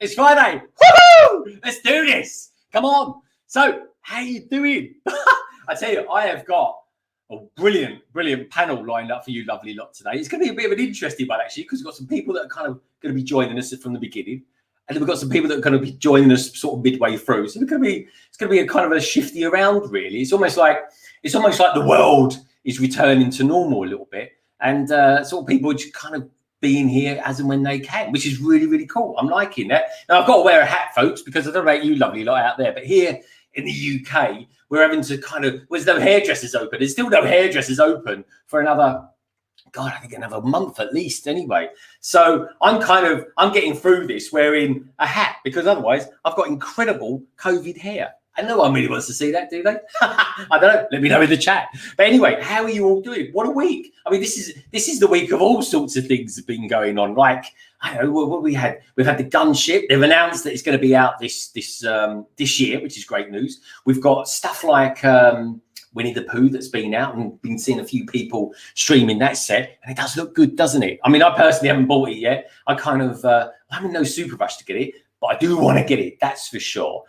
It's Friday. Woohoo! Let's do this. Come on. So, how you doing? I tell you, I have got a brilliant panel lined up for you lovely lot today. It's going to be a bit of an interesting one, actually, because we've got some people that are kind of going to be joining us from the beginning. And then we've got some people that are going to be joining us sort of midway through. So it's going to be a kind of a shifty around, really. It's almost like the world is returning to normal a little bit. And sort of people just kind of being here as and when they can, which is really cool. I'm liking that. Now I've got to wear a hat, folks, because I don't know about you lovely lot out there, but here in the UK, we're having to there's no hairdressers open. There's still no hairdressers open for another, God, I think another month at least anyway. So I'm getting through this wearing a hat, because otherwise I've got incredible COVID hair. And no one really wants to see that, do they? I don't know. Let me know in the chat. But anyway, how are you all doing? What a week. I mean, this is the week of all sorts of things that have been going on. Like, I don't know what we had. We've had the gunship. They've announced that it's going to be out this year, which is great news. We've got stuff like Winnie the Pooh that's been out, and been seeing a few people streaming that set. And it does look good, doesn't it? I mean, I personally haven't bought it yet. I'm in no super rush to get it, but I do want to get it. That's for sure.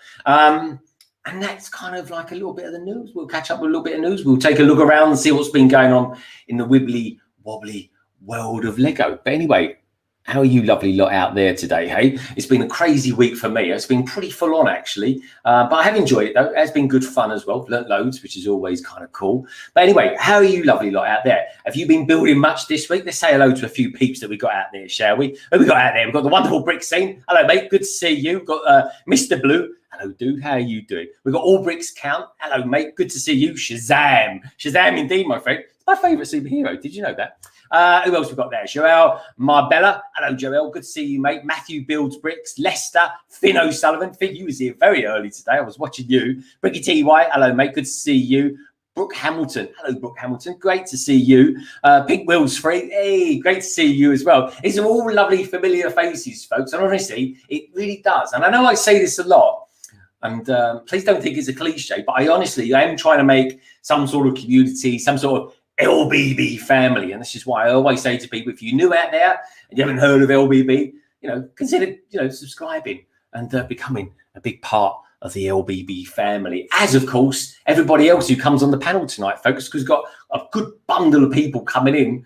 And that's kind of like a little bit of the news. We'll catch up with a little bit of news. We'll take a look around and see what's been going on in the wibbly wobbly world of Lego. But anyway, how are you lovely lot out there today, hey? It's been a crazy week for me. It's been pretty full on, actually. But I have enjoyed it, though. It's been good fun as well. Learnt loads, which is always kind of cool. But anyway, how are you lovely lot out there? Have you been building much this week? Let's say hello to a few peeps that we got out there, shall we? Who we got out there? We've got the wonderful Brick Scene. Hello, mate. Good to see you. We've got Mr. Blue. Hello, dude. How are you doing? We've got All Bricks Count. Hello, mate. Good to see you. Shazam. Shazam indeed, my friend. It's my favourite superhero. Did you know that? Who else we got there? Joel Marbella. Hello, Joel. Good to see you, mate. Matthew Builds Bricks. Lester. Finn O'Sullivan. Finn, you was here very early today. I was watching you. Bricky T.Y. Hello, mate. Good to see you. Brooke Hamilton. Hello, Brooke Hamilton. Great to see you. Pink Wheels Free. Hey, great to see you as well. These are all lovely, familiar faces, folks. And honestly, it really does. And I know I say this a lot, and please don't think it's a cliche, but I am trying to make some sort of community, some sort of LBB family. And this is why I always say to people, if you're new out there and you haven't heard of LBB, consider, subscribing and becoming a big part of the LBB family. As, of course, everybody else who comes on the panel tonight, folks, because we've got a good bundle of people coming in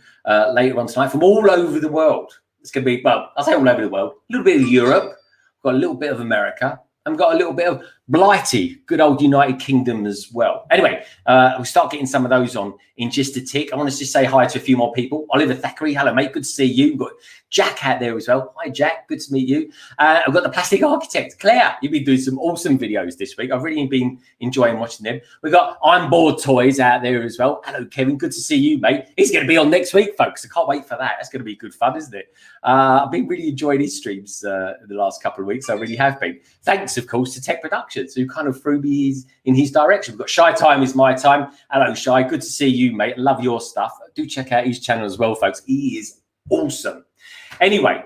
later on tonight from all over the world. It's going to be, well, I'll say all over the world, a little bit of Europe, got a little bit of America, and got a little bit of Blighty, good old United Kingdom as well. Anyway, we'll start getting some of those on in just a tick. I want to just say hi to a few more people. Oliver Thackeray, hello, mate. Good to see you. We've got Jack out there as well. Hi, Jack. Good to meet you. I've got the Plastic Architect, Claire. You've been doing some awesome videos this week. I've really been enjoying watching them. We've got I'm Bored Toys out there as well. Hello, Kevin. Good to see you, mate. He's going to be on next week, folks. I can't wait for that. That's going to be good fun, isn't it? I've been really enjoying his streams the last couple of weeks. I really have been. Thanks, of course, to Tek Productions, who kind of threw me in his direction. We've got Shy Time is my time. Hello, Shy. Good to see you, mate. Love your stuff. Do check out his channel as well, folks. He is awesome. Anyway,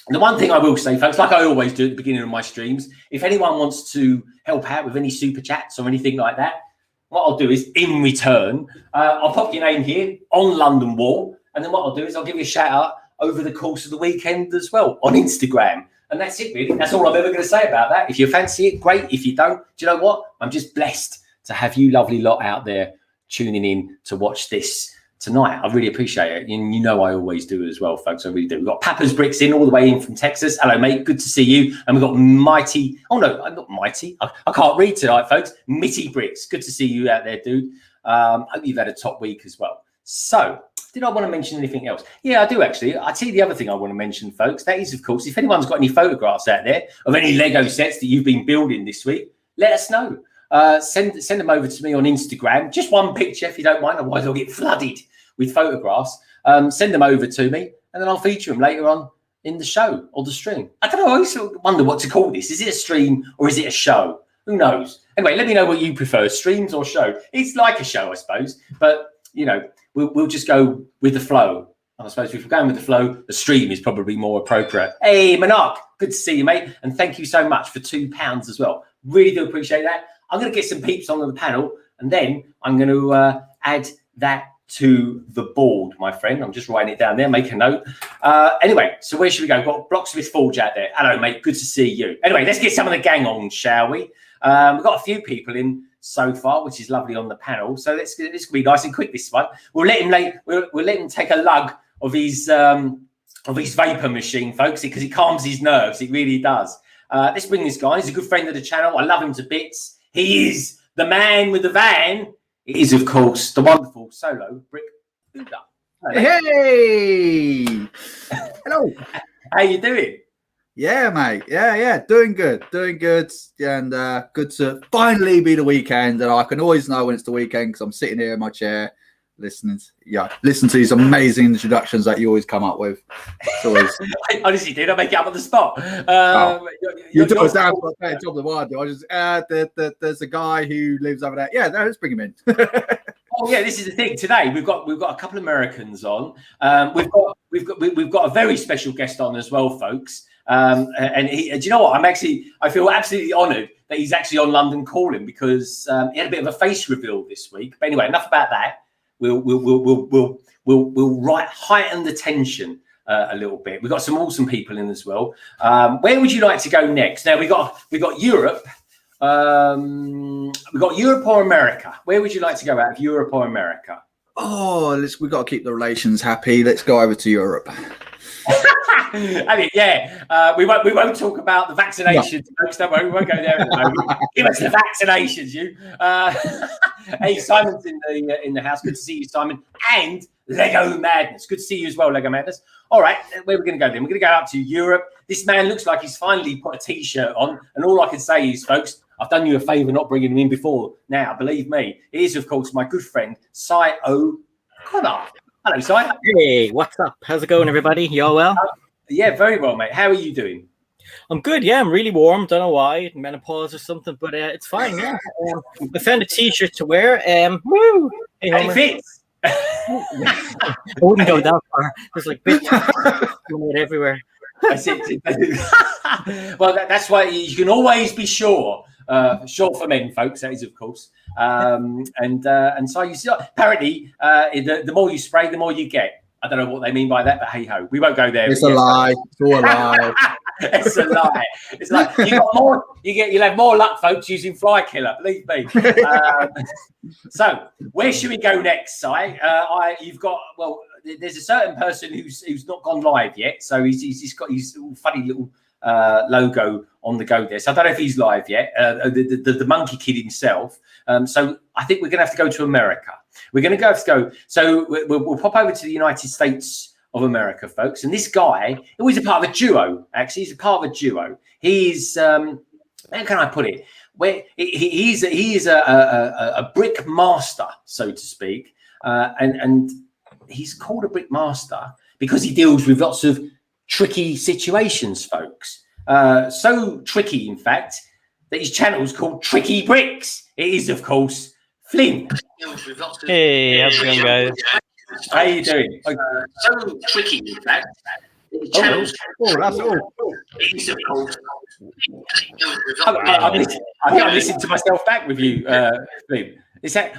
the one thing I will say, folks, like I always do at the beginning of my streams, if anyone wants to help out with any super chats or anything like that, what I'll do is, in return, I'll pop your name here on London Wall, and then what I'll do is I'll give you a shout out over the course of the weekend as well on Instagram. And that's it, really. That's all I'm ever going to say about that. If you fancy it, great. If you don't, do you know what? I'm just blessed to have you lovely lot out there tuning in to watch this tonight. I really appreciate it. And you know I always do as well, folks. I really do. We've got Papa's Bricks in all the way in from Texas. Hello, mate. Good to see you. And we've got Mighty. Oh, no, I'm not Mighty. I can't read tonight, folks. Mitty Bricks. Good to see you out there, dude. Hope you've had a top week as well. So Did I want to mention anything else? Yeah, I do actually. I tell you the other thing I want to mention, folks. That is, of course, if anyone's got any photographs out there of any Lego sets that you've been building this week, let us know. Send them over to me on Instagram. Just one picture, if you don't mind. Otherwise, I'll get flooded with photographs. Send them over to me, and then I'll feature them later on in the show or the stream. I don't know. I always wonder what to call this. Is it a stream or is it a show? Who knows? Anyway, let me know what you prefer, streams or show. It's like a show, I suppose, but you know, we'll just go with the flow. And I suppose if we're going with the flow, the stream is probably more appropriate. Hey, Monarch, good to see you, mate. And thank you so much for £2 as well. Really do appreciate that. I'm going to get some peeps on the panel, and then I'm going to add that to the board, my friend. I'm just writing it down there. Make a note. Anyway, so where should we go? We've got Blocksmith Forge out there. Hello, mate. Good to see you. Anyway, let's get some of the gang on, shall we? We've got a few people in so far, which is lovely on the panel. So this will be nice and quick. This one, we'll let him take a lug of his vapor machine, folks, because it calms his nerves. It really does. Let's bring this guy. He's a good friend of the channel. I love him to bits. He is the man with the van. It is, of course, the wonderful Solo Brick Builder. Hey! Hello. How you doing? Yeah, mate. Yeah. Doing good. And good to finally be the weekend. And I can always know when it's the weekend because I'm sitting here in my chair listen to these amazing introductions that you always come up with. It's always... I honestly did. I make it up on the spot. You do a damn better job than I do. I just there's a guy who lives over there. Yeah, let's bring him in. Oh yeah, this is the thing. Today we've got a couple of Americans on. We've got a very special guest on as well, folks. And do you know what? I feel absolutely honoured that he's actually on London Calling because he had a bit of a face reveal this week. But anyway, enough about that. We'll heighten the tension a little bit. We've got some awesome people in as well. Where would you like to go next? Now we've got Europe. We've got Europe or America. Where would you like to go out of Europe or America? Oh, we've got to keep the relations happy. Let's go over to Europe. I mean, we won't talk about the vaccinations, folks. Don't worry, we won't go there at the moment. Give us the vaccinations, you. Hey, Simon's in the house. Good to see you, Simon. And Lego Madness. Good to see you as well, Lego Madness. All right, where are we going to go then? We're going to go up to Europe. This man looks like he's finally put a T-shirt on, and all I can say is, folks, I've done you a favour not bringing him in before. Now, believe me, it is, of course, my good friend, Cy O'Connor. Hello, Cy. Hey, what's up? How's it going, everybody? You all well? Yeah, very well, mate. How are you doing? I'm good. Yeah, I'm really warm. Don't know why, menopause or something, but it's fine. Yeah, I found a T-shirt to wear. Woo! Hey, and it fits. I wouldn't go that far. There's like bits everywhere. Well, that's why you can always be sure. Short for men, folks. That is, of course. And so you see, apparently, the more you spray, the more you get. I don't know what they mean by that, but hey ho, we won't go there. It's a lie. It's all a lie. It's a lie. It's like you'll have more luck, folks, using Fly Killer. Believe me. So where should we go next, Si? There's a certain person who's not gone live yet, so he's got his funny little logo on the go there. So I don't know if he's live yet. The monkey kid himself. So I think we're going to have to go to America. We're going to have to go. So we'll pop over to the United States of America, folks. And this guy, he's a part of a duo. Actually, he's a part of a duo. He's how can I put it? Where he is a brick master, so to speak, and he's called a brick master because he deals with lots of tricky situations, folks. So tricky, in fact, that his channel is called TrickyBricks. It is, of course, Flynn. Hey, how's it going, guys? How you doing? So tricky, in fact. That's all. It is, of course. I listened to myself back with you, Flynn.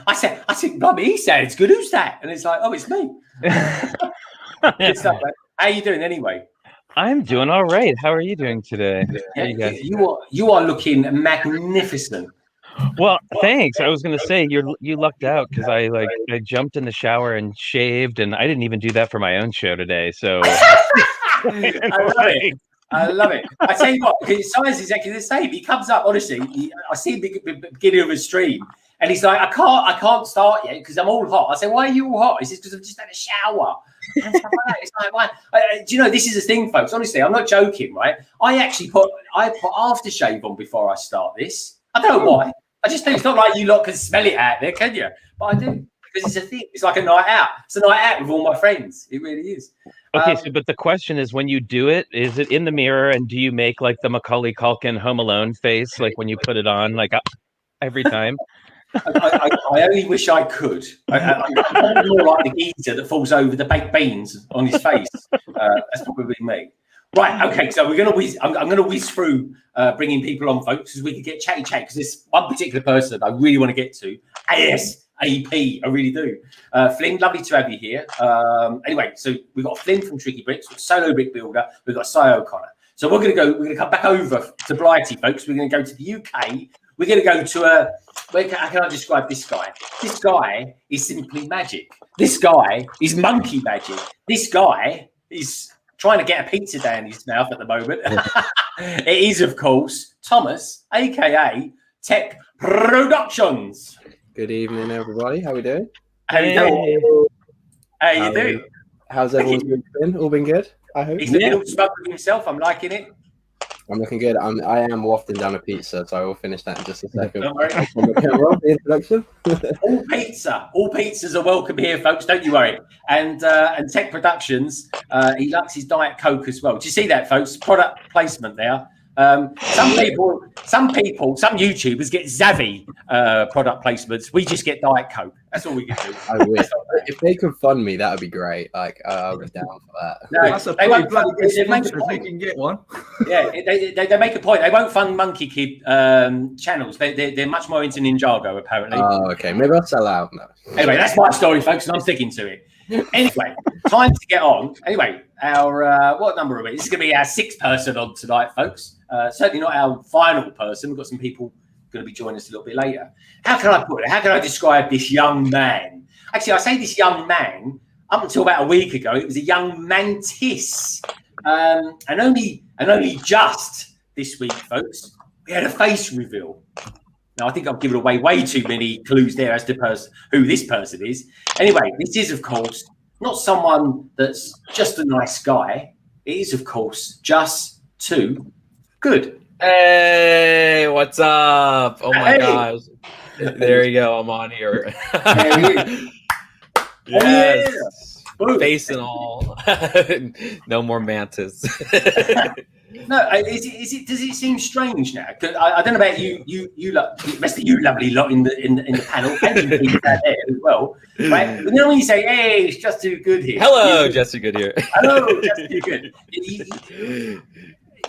I said, Bobby, he sounds good. Who's that? And it's like, oh, it's me. Good stuff, man. How you doing anyway? I'm doing all right. How are you doing today? You are looking magnificent. Well, thanks. I was gonna say you lucked out because I jumped in the shower and shaved, and I didn't even do that for my own show today. So I love it. I tell you what, his size is exactly the same. He comes up, honestly. I see him beginning of a stream, And he's like, I can't start yet because I'm all hot. I say, why are you all hot? He says, because I've just had a shower. And stuff like that. It's like, why? Do you know, this is the thing, folks. Honestly, I'm not joking, right? I put aftershave on before I start this. I don't know why. I just think it's not like you lot can smell it out there, can you? But I do, because it's a thing. It's like a night out. It's a night out with all my friends. It really is. Okay, so but the question is, when you do it, is it in the mirror, and do you make like the Macaulay Culkin Home Alone face, like when you put it on, like every time? I only wish I could. I'm more like the geezer that falls over the baked beans on his face. That's probably me. Right, okay, so we're gonna whiz. I'm gonna whiz through bringing people on, folks, because we can get chatty chat. Because there's one particular person that I really want to get to. ASAP, I really do. Flynn, lovely to have you here. Anyway, so we've got Flynn from TrickyBricks, we've got Solo Brick Builder, we've got Si O'Connor. So we're gonna come back over to Blighty, folks. We're gonna go to the UK. We're gonna go to how can I describe this guy? This guy is simply magic. This guy is monkey magic. This guy is trying to get a pizza down his mouth at the moment. It is, of course, Thomas, aka Tek Productions. Good evening, everybody. How we doing? How you doing? How you doing? How's everyone's week been? All been good? I hope. He's a little smug with himself. I'm liking it. I'm looking good. I am wafting down a pizza, so I will finish that in just a second. Don't worry. On the camera, the introduction. All pizzas are welcome here, folks. Don't you worry. And Tek Productions, he likes his Diet Coke as well. Do you see that, folks? Product placement there. Some YouTubers get Zavvi product placements. We just get Diet Coke. That's all we can do. I wish. If they could fund me, that would be great. Like, I'll be down for that. No, That's a they bloody won't good they make sponsor if they can get one. Yeah, they make a point. They won't fund Monkey Kid channels. They're much more into Ninjago, apparently. Oh, okay. Maybe I'll sell out now. Anyway, that's my story, folks, and I'm sticking to it. Anyway, time to get on. Anyway, our what number are we? This is going to be our 6th person on tonight, folks. Certainly not our final person. We've got some people going to be joining us a little bit later. How can I put it? How can I describe this young man? Actually, I say this young man. Up until about a week ago, it was a young mantis, and only just this week, folks, we had a face reveal. Now, I think I've given away way too many clues there as to who this person is. Anyway, this is, of course, not someone that's just a nice guy. It is, of course, just too good. Hey, what's up? Oh my gosh. There you go. I'm on here. Yes. Yeah. Face and all. No more mantis. No, does it seem strange now? 'Cause I don't know about you the rest of you lovely lot in the panel, and you people out there as well, right? But then when you say, "Hey, it's just too good here." Hello, Jesse Good here. Hello, just too good.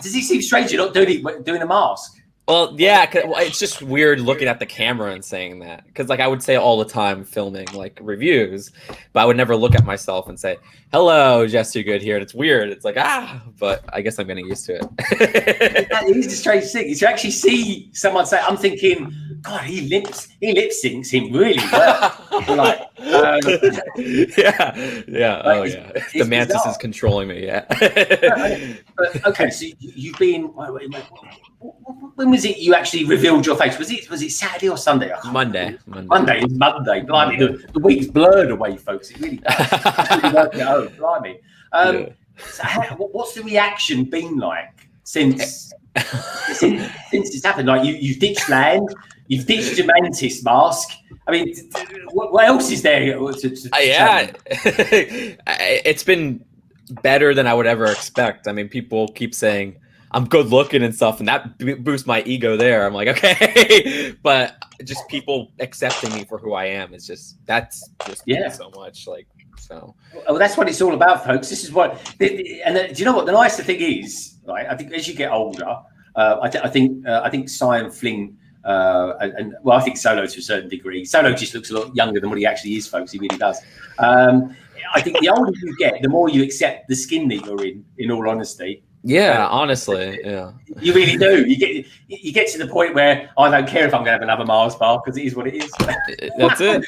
Does it seem strange you're not doing a mask? Well, yeah, it's just weird looking at the camera and saying that, because like I would say all the time filming like reviews, but I would never look at myself and say, "Hello, Jesse Good here." And it's weird. It's like but I guess I'm getting used to it. It is a strange thing. You actually see someone say, "I'm thinking, God, he lip syncs him really well." Like, yeah. Oh yeah. The mantis bizarre. is controlling me. Yeah. But, okay, so you've been. When was it you actually revealed your face? Was it Saturday or Sunday? Monday. Monday. Blimey, the week's blurred away, folks. It really does. Blimey. So what's the reaction been like since it's happened? Like you've ditched land, you've ditched your mantis mask. I mean, what else is there? Yeah, it's been better than I would ever expect. I mean, people keep saying I'm good looking and stuff, and that boosts my ego there. I'm like, okay, but just people accepting me for who I am is that's means so much. Like, so. Well, that's what it's all about, folks. This is what, do you know what the nicer thing is? Right, I think as you get older, I think Si and Fling, and I think Solo to a certain degree. Solo just looks a lot younger than what he actually is, folks. He really does. I think the older you get, the more you accept the skin that you're in. In all honesty. Yeah, honestly, yeah. You really do. You get to the point where I don't care if I'm going to have another Mars bar because it is what it is. That's it.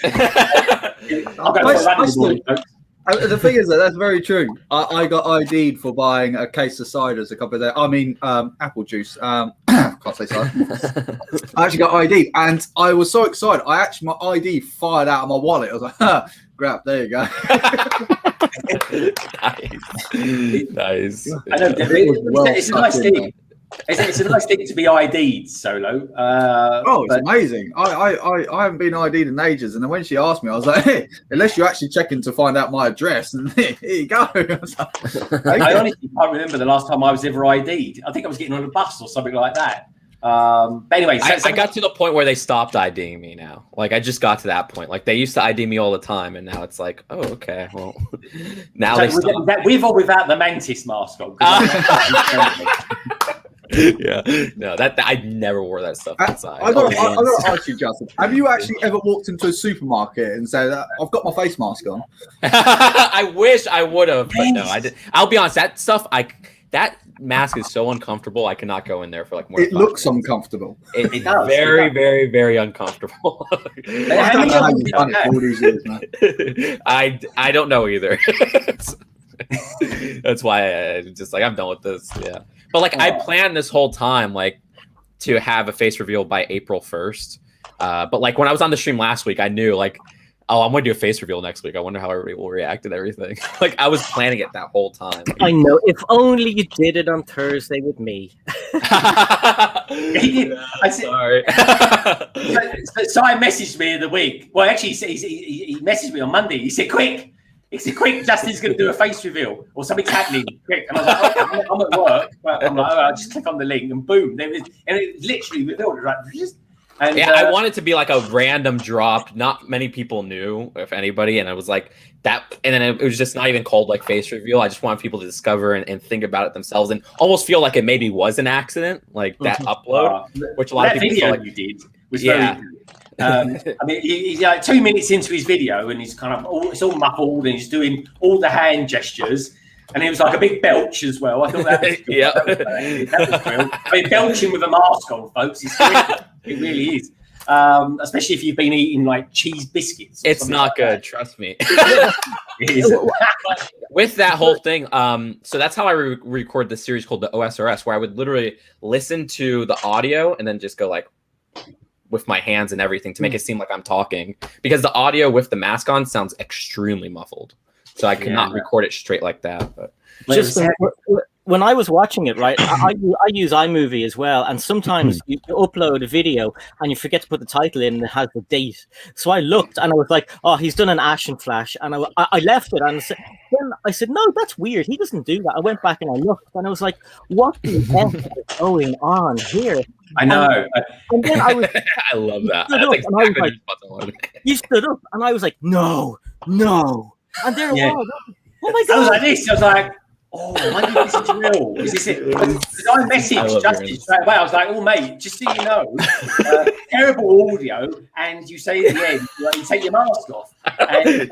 I'll go for a run in the morning, folks. The thing is that's very true. I got ID'd for buying a case of ciders a couple of days. I mean, apple juice. Can't say sorry. I actually got ID, and I was so excited. My ID fired out of my wallet. I was like, grab, there you go. Nice. I know, it's a nice thing. It's a nice thing to be ID'd, Solo. It's amazing. I haven't been ID'd in ages, and then when she asked me, I was like, hey, unless you're actually checking to find out my address, and here you go. I honestly can't remember the last time I was ever ID'd. I think I was getting on a bus or something like that. But anyway, I got to the point where they stopped IDing me now. Like, I just got to that point. Like, they used to ID me all the time, and now it's like, oh, okay, well, now they stop. With or without the Mantis mask on? Yeah, no, that I never wore that stuff outside. I got to ask you, Justin. Have you actually ever walked into a supermarket and said, "I've got my face mask on"? I wish I would have, but no, I did. I'll be honest. That stuff, that mask is so uncomfortable. I cannot go in there for like more. It looks uncomfortable. It's very, very, very uncomfortable. I don't know how you've done it all these years, man. I don't know either. That's why I just like I'm done with this. Yeah. But like I planned this whole time like to have a face reveal by April 1st. But like when I was on the stream last week, I knew like, oh, I'm gonna do a face reveal next week. I wonder how everybody will react and everything. Like I was planning it that whole time. I know. If only you did it on Thursday with me. Sorry. So I messaged me in the week. Well, actually, he messaged me on Monday. He said, "Quick." He said, "Quick, Justin's going to do a face reveal or something's happening. Quick." And I was like, "Okay, I'm at work." But I'm like, I'll just click on the link and boom. And it literally revealed. Right? And, yeah, I wanted to be like a random drop. Not many people knew, if anybody. And I was like that. And then it was just not even called like face reveal. I just wanted people to discover and think about it themselves and almost feel like it maybe was an accident, like that upload, which a lot of people video feel like you did was very good. I mean, he's like 2 minutes into his video and he's kind of it's all muffled and he's doing all the hand gestures. And it was like a big belch as well. I thought that was good. Yeah. That was real. I mean, belching with a mask on, folks, is great. It really is. Especially if you've been eating like cheese biscuits. It's not like good, trust me. It is. With that whole thing, so that's how I record this series called the OSRS, where I would literally listen to the audio and then just go like with my hands and everything to make it seem like I'm talking, because the audio with the mask on sounds extremely muffled. So I could not record it straight like that. But just when I was watching it, right, I use iMovie as well, and sometimes you upload a video and you forget to put the title in and it has the date. So I looked and I was like, "Oh, he's done an Ashen Flash," and I left it and then I said, "No, that's weird. He doesn't do that." I went back and I looked and I was like, "What the heck is going on here?" I know. And then I was, I love that. That's exactly you stood up and I was like, no. And there it was. Oh my God. I was like this. I was like, "Oh, maybe this is real. Is this it?" Because I messaged Justin straight away. I was like, "Oh, mate, just so you know, terrible audio." And you say at the end, you take your mask off. And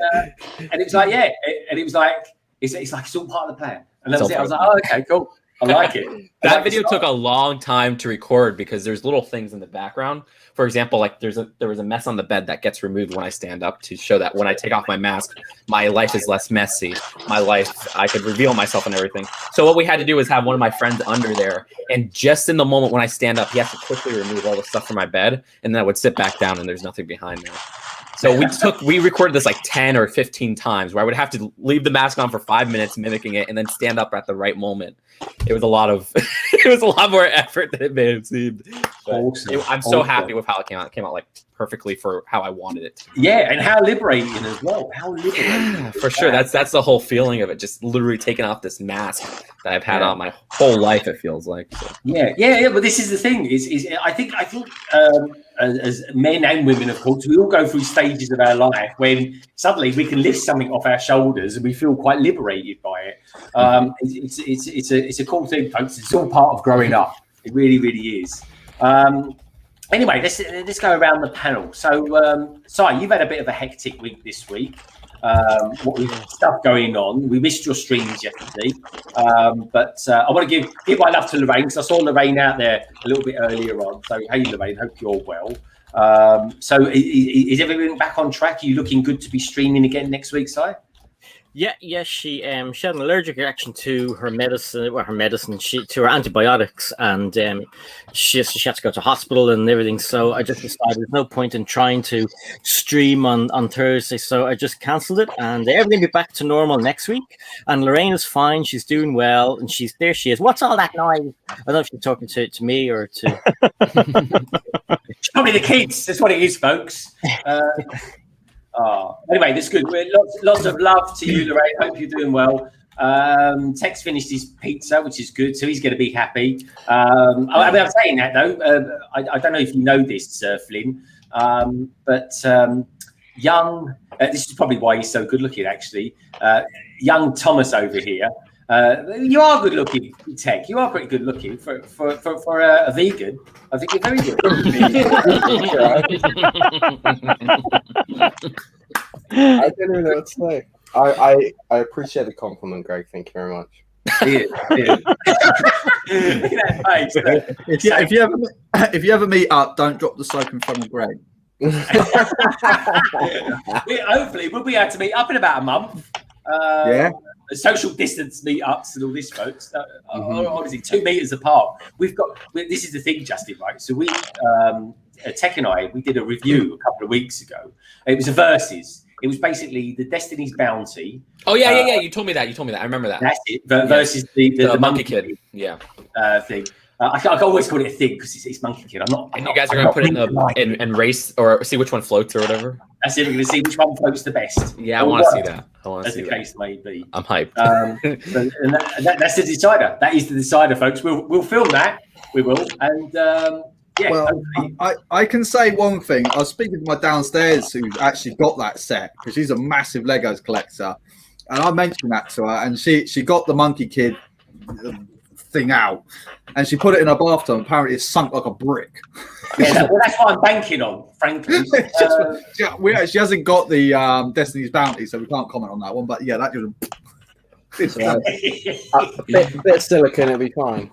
it was like, yeah. And it was like, it's like it's all part of the plan. And that was it. I was like, "Oh, okay, cool. I like it." That video took a long time to record because there's little things in the background. For example, like there was a mess on the bed that gets removed when I stand up to show that when I take off my mask, my life is less messy. My life, I could reveal myself and everything. So what we had to do is have one of my friends under there, and just in the moment when I stand up, he has to quickly remove all the stuff from my bed, and then I would sit back down and there's nothing behind there. So we recorded this like 10 or 15 times where I would have to leave the mask on for 5 minutes mimicking it and then stand up at the right moment. It was a lot more effort than it may have seemed. Awesome. I'm so happy with how it came out. It came out like perfectly for how I wanted it to. Yeah, and how liberating as well. How liberating. Yeah, for sure. That's the whole feeling of it. Just literally taking off this mask that I've had on my whole life, it feels like. So. Yeah. But this is the thing. Is I think as men and women, of course, we all go through stages of our life when suddenly we can lift something off our shoulders and we feel quite liberated by it. It's a cool thing, folks. It's all part of growing up. It really, really is. Anyway, let's go around the panel. So, Si, you've had a bit of a hectic week this week. Stuff going on. We missed your streams yesterday, but I want to give my love to Lorraine, because I saw Lorraine out there a little bit earlier on. So, hey, Lorraine, hope you're well. So, is everything back on track? Are you looking good to be streaming again next week, Si? Yeah. She had an allergic reaction to her medicine, to her antibiotics, and she had to go to hospital and everything. So I just decided there's no point in trying to stream on Thursday, so I just cancelled it, and everything will be back to normal next week. And Lorraine is fine; she's doing well, and she's there. She is. What's all that noise? I don't know if she's talking to me or to. It's probably the kids. That's what it is, folks. Anyway, that's good. Lots of love to you, Lorraine. Hope you're doing well. Tek's finished his pizza, which is good, so he's going to be happy. I'm saying that though. I don't know if you know this, Flynn, but young. This is probably why he's so good looking, actually. Young Thomas over here. You are good looking, Tek. You are pretty good looking for a vegan. I think you're very good. I don't even know what to say. I appreciate the compliment, Greg. Thank you very much. If you ever meet up, don't drop the soap in front of Greg. Hopefully, we'll be able to meet up in about a month. Social distance meetups and all this, folks. Obviously, 2 meters apart. This is the thing, Justin, right? So Tek and I, we did a review a couple of weeks ago. It was a versus. It was basically the Destiny's Bounty. Oh yeah. You told me that. I remember that. That's it. Versus the Monkey Kid. Yeah. Thing. I always call it a thing because it's Monkey Kid. And you guys are gonna put it in race or see which one floats or whatever. That's it. We're gonna see which one floats the best. Yeah, I want to see that. As the case may be. I'm hyped. That's the decider. That is the decider, folks. We'll film that. We will. And I can say one thing. I was speaking to my downstairs who's actually got that set because she's a massive Legos collector, and I mentioned that to her, and she got the Monkey Kid thing out, and she put it in her bathtub. Apparently, it sunk like a brick. Yeah, well, that's what I'm banking on, frankly. She hasn't got the Destiny's Bounty, so we can't comment on that one. But yeah, that just a bit of silicone, it'll be fine.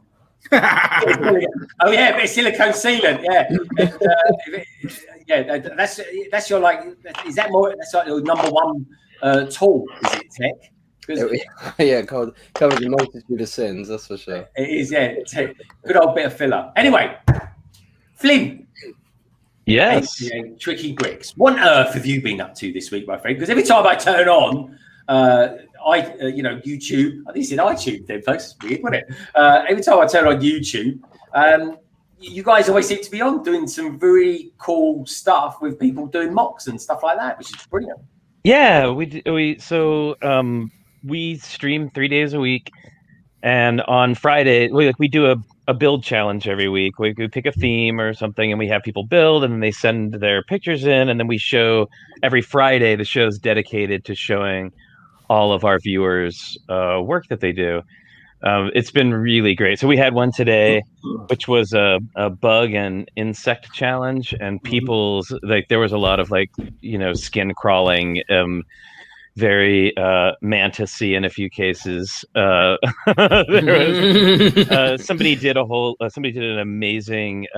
Oh yeah, a bit of silicone sealant. Yeah, that's your Is that more? That's like your number one tool, is it, Tek? Yeah, covers a multitude of sins, that's for sure. It is, yeah. Good old bit of filler. Anyway, Flynn. Yes. TrickyBricks. What on earth have you been up to this week, my friend? Because every time I turn on, YouTube. I think it's in iTunes, then, folks. Weird, wasn't it? Every time I turn on YouTube, you guys always seem to be on doing some very cool stuff with people doing mocks and stuff like that, which is brilliant. Yeah, we stream 3 days a week, and on Friday we do a build challenge every week. We pick a theme or something, and we have people build, and then they send their pictures in, and then we show every Friday. The show is dedicated to showing all of our viewers' work that they do. It's been really great. So we had one today, which was a bug and insect challenge, and people's there was a lot of skin crawling, very mantis-y in a few cases. There was, somebody did an amazing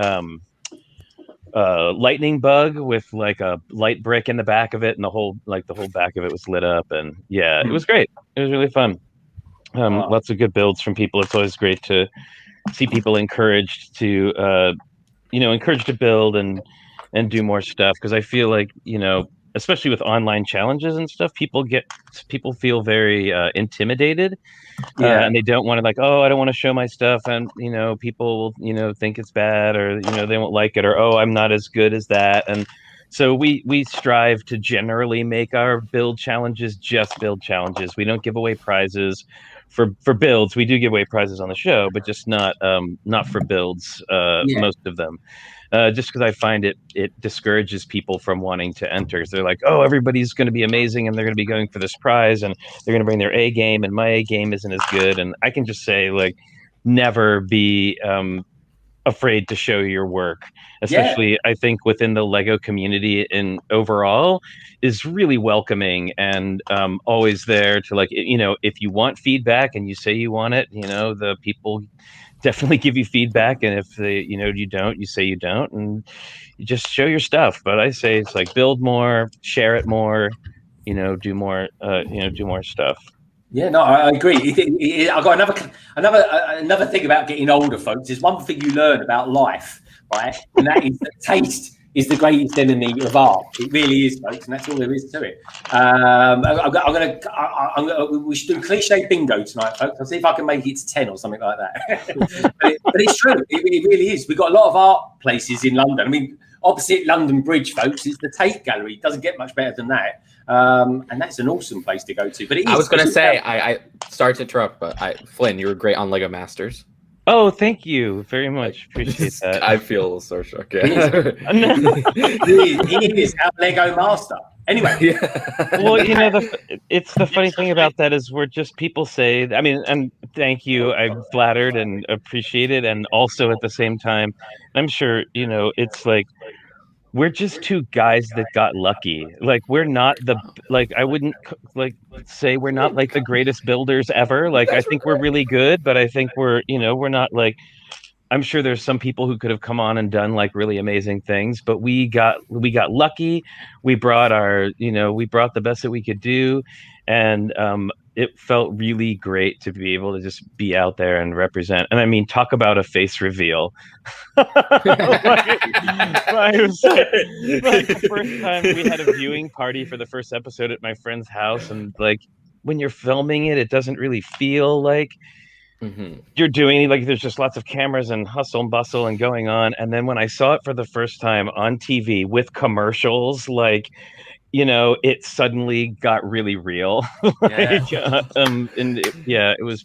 lightning bug with a light brick in the back of it, and the whole back of it was lit up, and yeah, it was great. It was really fun. Lots of good builds from people. It's always great to see people encouraged to build and do more stuff, because I feel like, especially with online challenges and stuff, people feel very intimidated, and they don't want to I don't want to show my stuff, and people will think it's bad, or they won't like it, or I'm not as good as that. And so we strive to generally make our build challenges just build challenges. We don't give away prizes for builds. We do give away prizes on the show, but just not for builds, most of them. Just because I find it discourages people from wanting to enter. They're like, oh, everybody's going to be amazing, and they're going to be going for this prize, and they're going to bring their A game, and my A game isn't as good. And I can just say, never be afraid to show your work, especially I think within the Lego community in overall is really welcoming, and always there to if you want feedback and you say you want it, the people definitely give you feedback, and if you don't, you say you don't, and you just show your stuff. But I say it's build more, share it more, do more stuff. Yeah, no, I agree. I've got another thing about getting older, folks. There's one thing you learn about life, right? And that is that taste is the greatest enemy of art. It really is, folks, and that's all there is to it. We should do cliche bingo tonight, folks. I'll see if I can make it to 10 or something like that. but it's true. It really is. We've got a lot of art places in London. I mean, opposite London Bridge, folks, is the Tate Gallery. It doesn't get much better than that. And that's an awesome place to go to. But it is, I was going to say, I sorry to interrupt, but Flynn, you were great on Lego Masters. Oh, thank you very much. Appreciate that. I feel a little starstruck. Yeah. He is our Lego master. Anyway. Yeah. Well, it's the funny thing about that is we're just people say, I mean, and thank you. I'm flattered and appreciate it. And also at the same time, I'm sure, it's like, we're just two guys that got lucky. Like we're not I wouldn't say we're not like the greatest builders ever. Like I think we're really good, but I think we're not like, I'm sure there's some people who could have come on and done like really amazing things, but we got lucky. We brought the best that we could do. And it felt really great to be able to just be out there and represent. And I mean, talk about a face reveal. It was like the first time we had a viewing party for the first episode at my friend's house. And like when you're filming it, it doesn't really feel like you're doing like there's just lots of cameras and hustle and bustle and going on. And then when I saw it for the first time on TV with commercials, like, it suddenly got really real. It was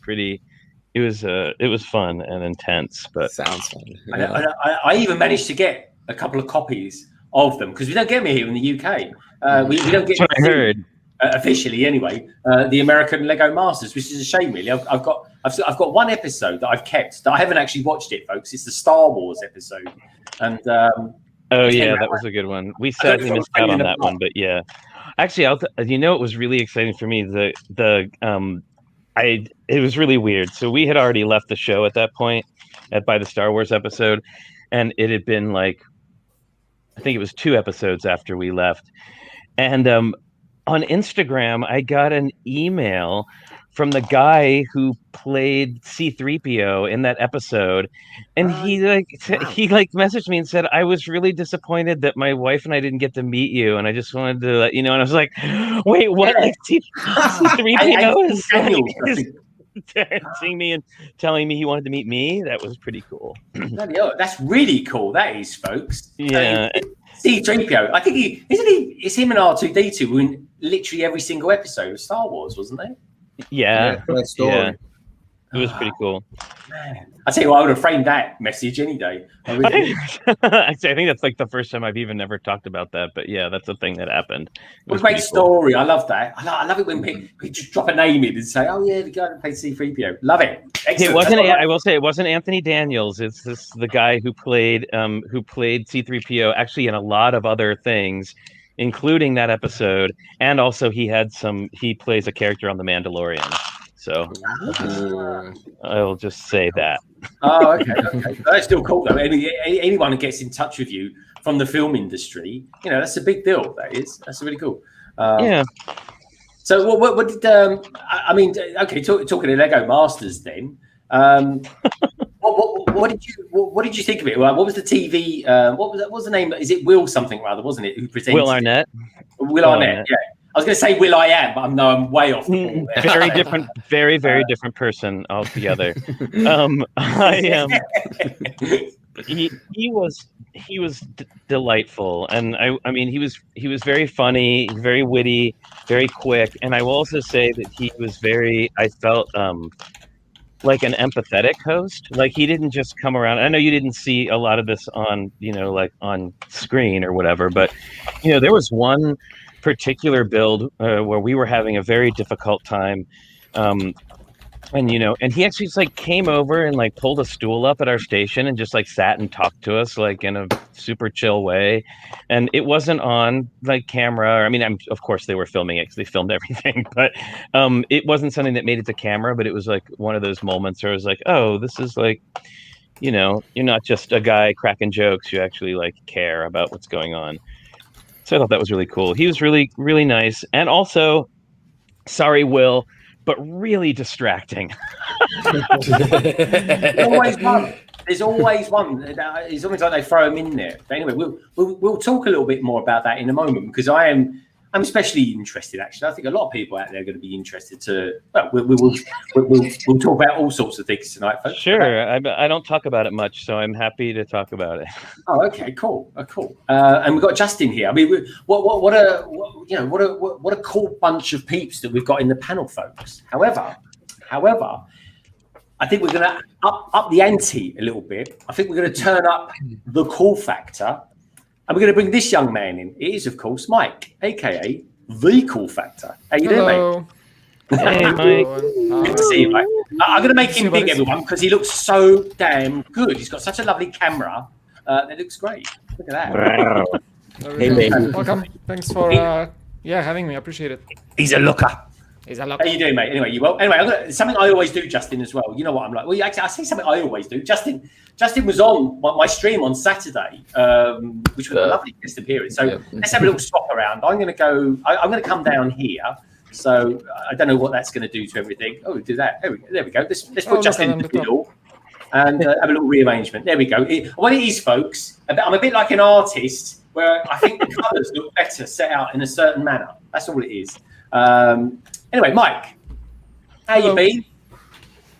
fun and intense, but sounds fun. Yeah. I even managed to get a couple of copies of them because we don't get them here in the UK. We don't get. That's what I heard. Officially, anyway, the American Lego Masters, which is a shame, really. I've got one episode that I've kept that I haven't actually watched it, folks. It's the Star Wars episode, and oh yeah, that was a good one. We sadly missed out on that one, but yeah. Actually, it was really exciting for me. It was really weird. So we had already left the show at that point, by the Star Wars episode, and it had been like, I think it was 2 episodes after we left, and on Instagram, I got an email from the guy who played C-3PO in that episode, and he messaged me and said, I was really disappointed that my wife and I didn't get to meet you, and I just wanted to let you know. And I was like, wait, what? Like C-3PO is seeing me and telling me he wanted to meet me? That was pretty cool. That's really cool. That is, folks. Yeah. C-3PO. I think it's him and R2-D2 were in literally every single episode of Star Wars, wasn't they? Yeah. Story. It was pretty cool. Man. I tell you what, I would have framed that message any day. Actually, I think that's like the first time I've even never talked about that. But yeah, that's a thing that happened. What a great story. I love that. I love it when people just drop a name in and say, oh yeah, the guy who played C-3PO. Love it. Excellent. It wasn't. I will say it wasn't Anthony Daniels. It's the guy who played C-3PO actually in a lot of other things, including that episode. And also he plays a character on The Mandalorian. So I'll just say that. Oh, okay. That's still cool though. Anyone who gets in touch with you from the film industry, that's a big deal. That's really cool. Yeah. So what did okay? Talking to Lego Masters then. What did you think of it? What was the TV? What was the name? Is it Will something rather? Wasn't it? Who presented? Will Arnett. Will Arnett. Yeah. I was going to say Will I Am, but I'm way off. Very different, very different person altogether. He was delightful, and I mean he was very funny, very witty, very quick, and I will also say that he was I felt like an empathetic host. Like he didn't just come around. I know you didn't see a lot of this on on screen or whatever, but there was one particular build where we were having a very difficult time, and he actually just came over and pulled a stool up at our station and just sat and talked to us in a super chill way. And it wasn't on camera. I mean, of course they were filming it because they filmed everything, but it wasn't something that made it to camera. But it was one of those moments where I was like, oh, this is you're not just a guy cracking jokes. You actually care about what's going on. So I thought that was really cool. He was really, really nice. And also, sorry, Will, but really distracting. There's always one. There's always one. It's almost like they throw them in there. But anyway, we'll talk a little bit more about that in a moment because I'm especially interested. Actually, I think a lot of people out there are going to be interested to. Well, we'll talk about all sorts of things tonight, folks. Sure, I don't talk about it much, so I'm happy to talk about it. Oh, okay, cool, cool. And we've got Justin here. I mean, what a cool bunch of peeps that we've got in the panel, folks. However, I think we're going to up the ante a little bit. I think we're going to turn up the cool factor, and we're going to bring this young man in. It is, of course, Mike, aka the Cool Factor. How you doing, mate? Hey, Mike. Good to see you, Mike. I'm going to make him big, everyone, because he looks so damn good. He's got such a lovely camera. It looks great. Look at that. Hey, mate. Welcome. Thanks for having me. I appreciate it. He's a looker. He's a lot. How you doing, mate? Anyway, you well. Anyway, something I always do, Justin, as well. You know what I'm like. Well, actually, I say something I always do. Justin was on my stream on Saturday, which was a lovely guest appearance. So let's have a little swap around. I'm going to come down here. So I don't know what that's going to do to everything. Oh, do that. There we go. Let's put Justin in the middle and have a little rearrangement. There we go. What it is, folks, I'm a bit like an artist where I think the colours look better set out in a certain manner. That's all it is. Anyway, Mike, how you been?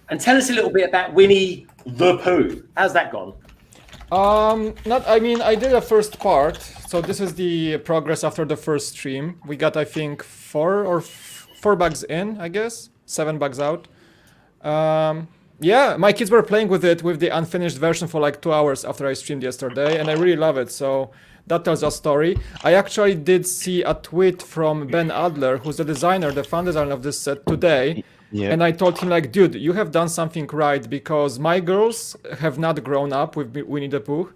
And tell us a little bit about Winnie the Pooh. How's that gone? I did a first part. So this is the progress after the first stream. We got, I think, 4 bugs in, I guess. 7 bugs out. Yeah, my kids were playing with it with the unfinished version for like 2 hours after I streamed yesterday, and I really love it. So that tells a story. I actually did see a tweet from Ben Adler, who's the designer, the fun designer of this set today. Yep. And I told him, like, dude, you have done something right because my girls have not grown up with Winnie the Pooh.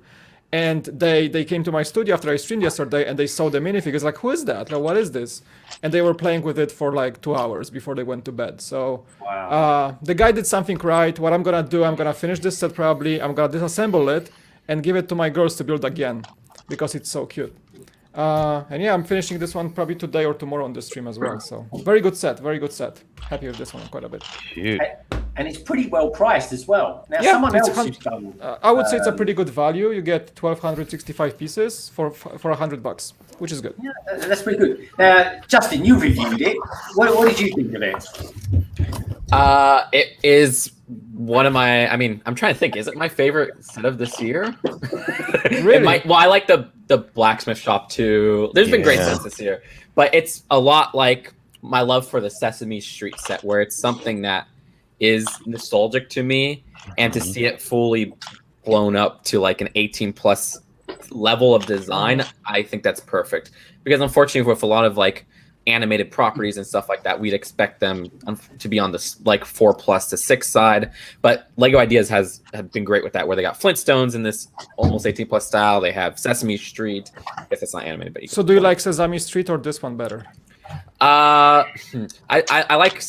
And they came to my studio after I streamed yesterday and they saw the minifigures, like, who is that? Like, what is this? And they were playing with it for like 2 hours before they went to bed. So the guy did something right. What I'm going to do, I'm going to finish this set probably. I'm going to disassemble it and give it to my girls to build again because it's so cute. And yeah, I'm finishing this one probably today or tomorrow on the stream as well. So very good set, very good set. Happy with this one quite a bit. Cute. And it's pretty well priced as well. Now, yeah, someone else who's done. I would say it's a pretty good value. You get 1,265 pieces for $100, which is good. Yeah, that's pretty good. Now, Justin, you reviewed it. What did you think of it? It is one of my. I mean, I'm trying to think. Is it my favorite set of this year? Really? Well, I like the blacksmith shop too. There's been great sets this year, but it's a lot like my love for the Sesame Street set, where it's something that is nostalgic to me, and to see it fully blown up to like an 18+ level of design, I think that's perfect. Because unfortunately, with a lot of like animated properties and stuff like that, we'd expect them to be on this like 4+ to 6 side. But Lego Ideas have been great with that, where they got Flintstones in this almost 18+ style. They have Sesame Street. I guess it's not animated, but so do you like Sesame Street or this one better? I like.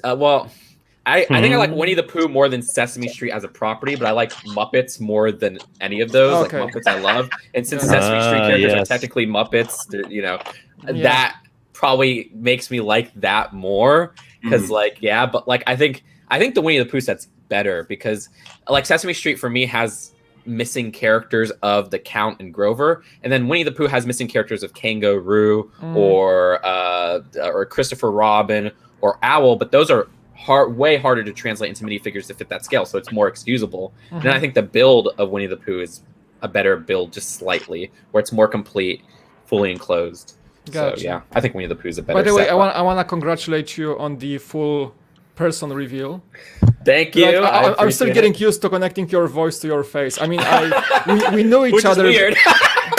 Well, I think I like Winnie the Pooh more than Sesame Street as a property, but I like Muppets more than any of those. Okay. Like Muppets, I love, and since Sesame Street characters are technically Muppets, that probably makes me like that more. Because but like I think the Winnie the Pooh set's better because like Sesame Street for me has missing characters of the Count and Grover, and then Winnie the Pooh has missing characters of Kangaroo or Christopher Robin or Owl, but those are way harder to translate into minifigures to fit that scale, so it's more excusable. And then I think the build of Winnie the Pooh is a better build, just slightly, where it's more complete, fully enclosed. Gotcha. So yeah, I think Winnie the Pooh is a better. By the way, set, I want to congratulate you on the full person reveal. Thank you. Like, I'm still getting used to connecting your voice to your face. I mean, we knew each Which other. is weird.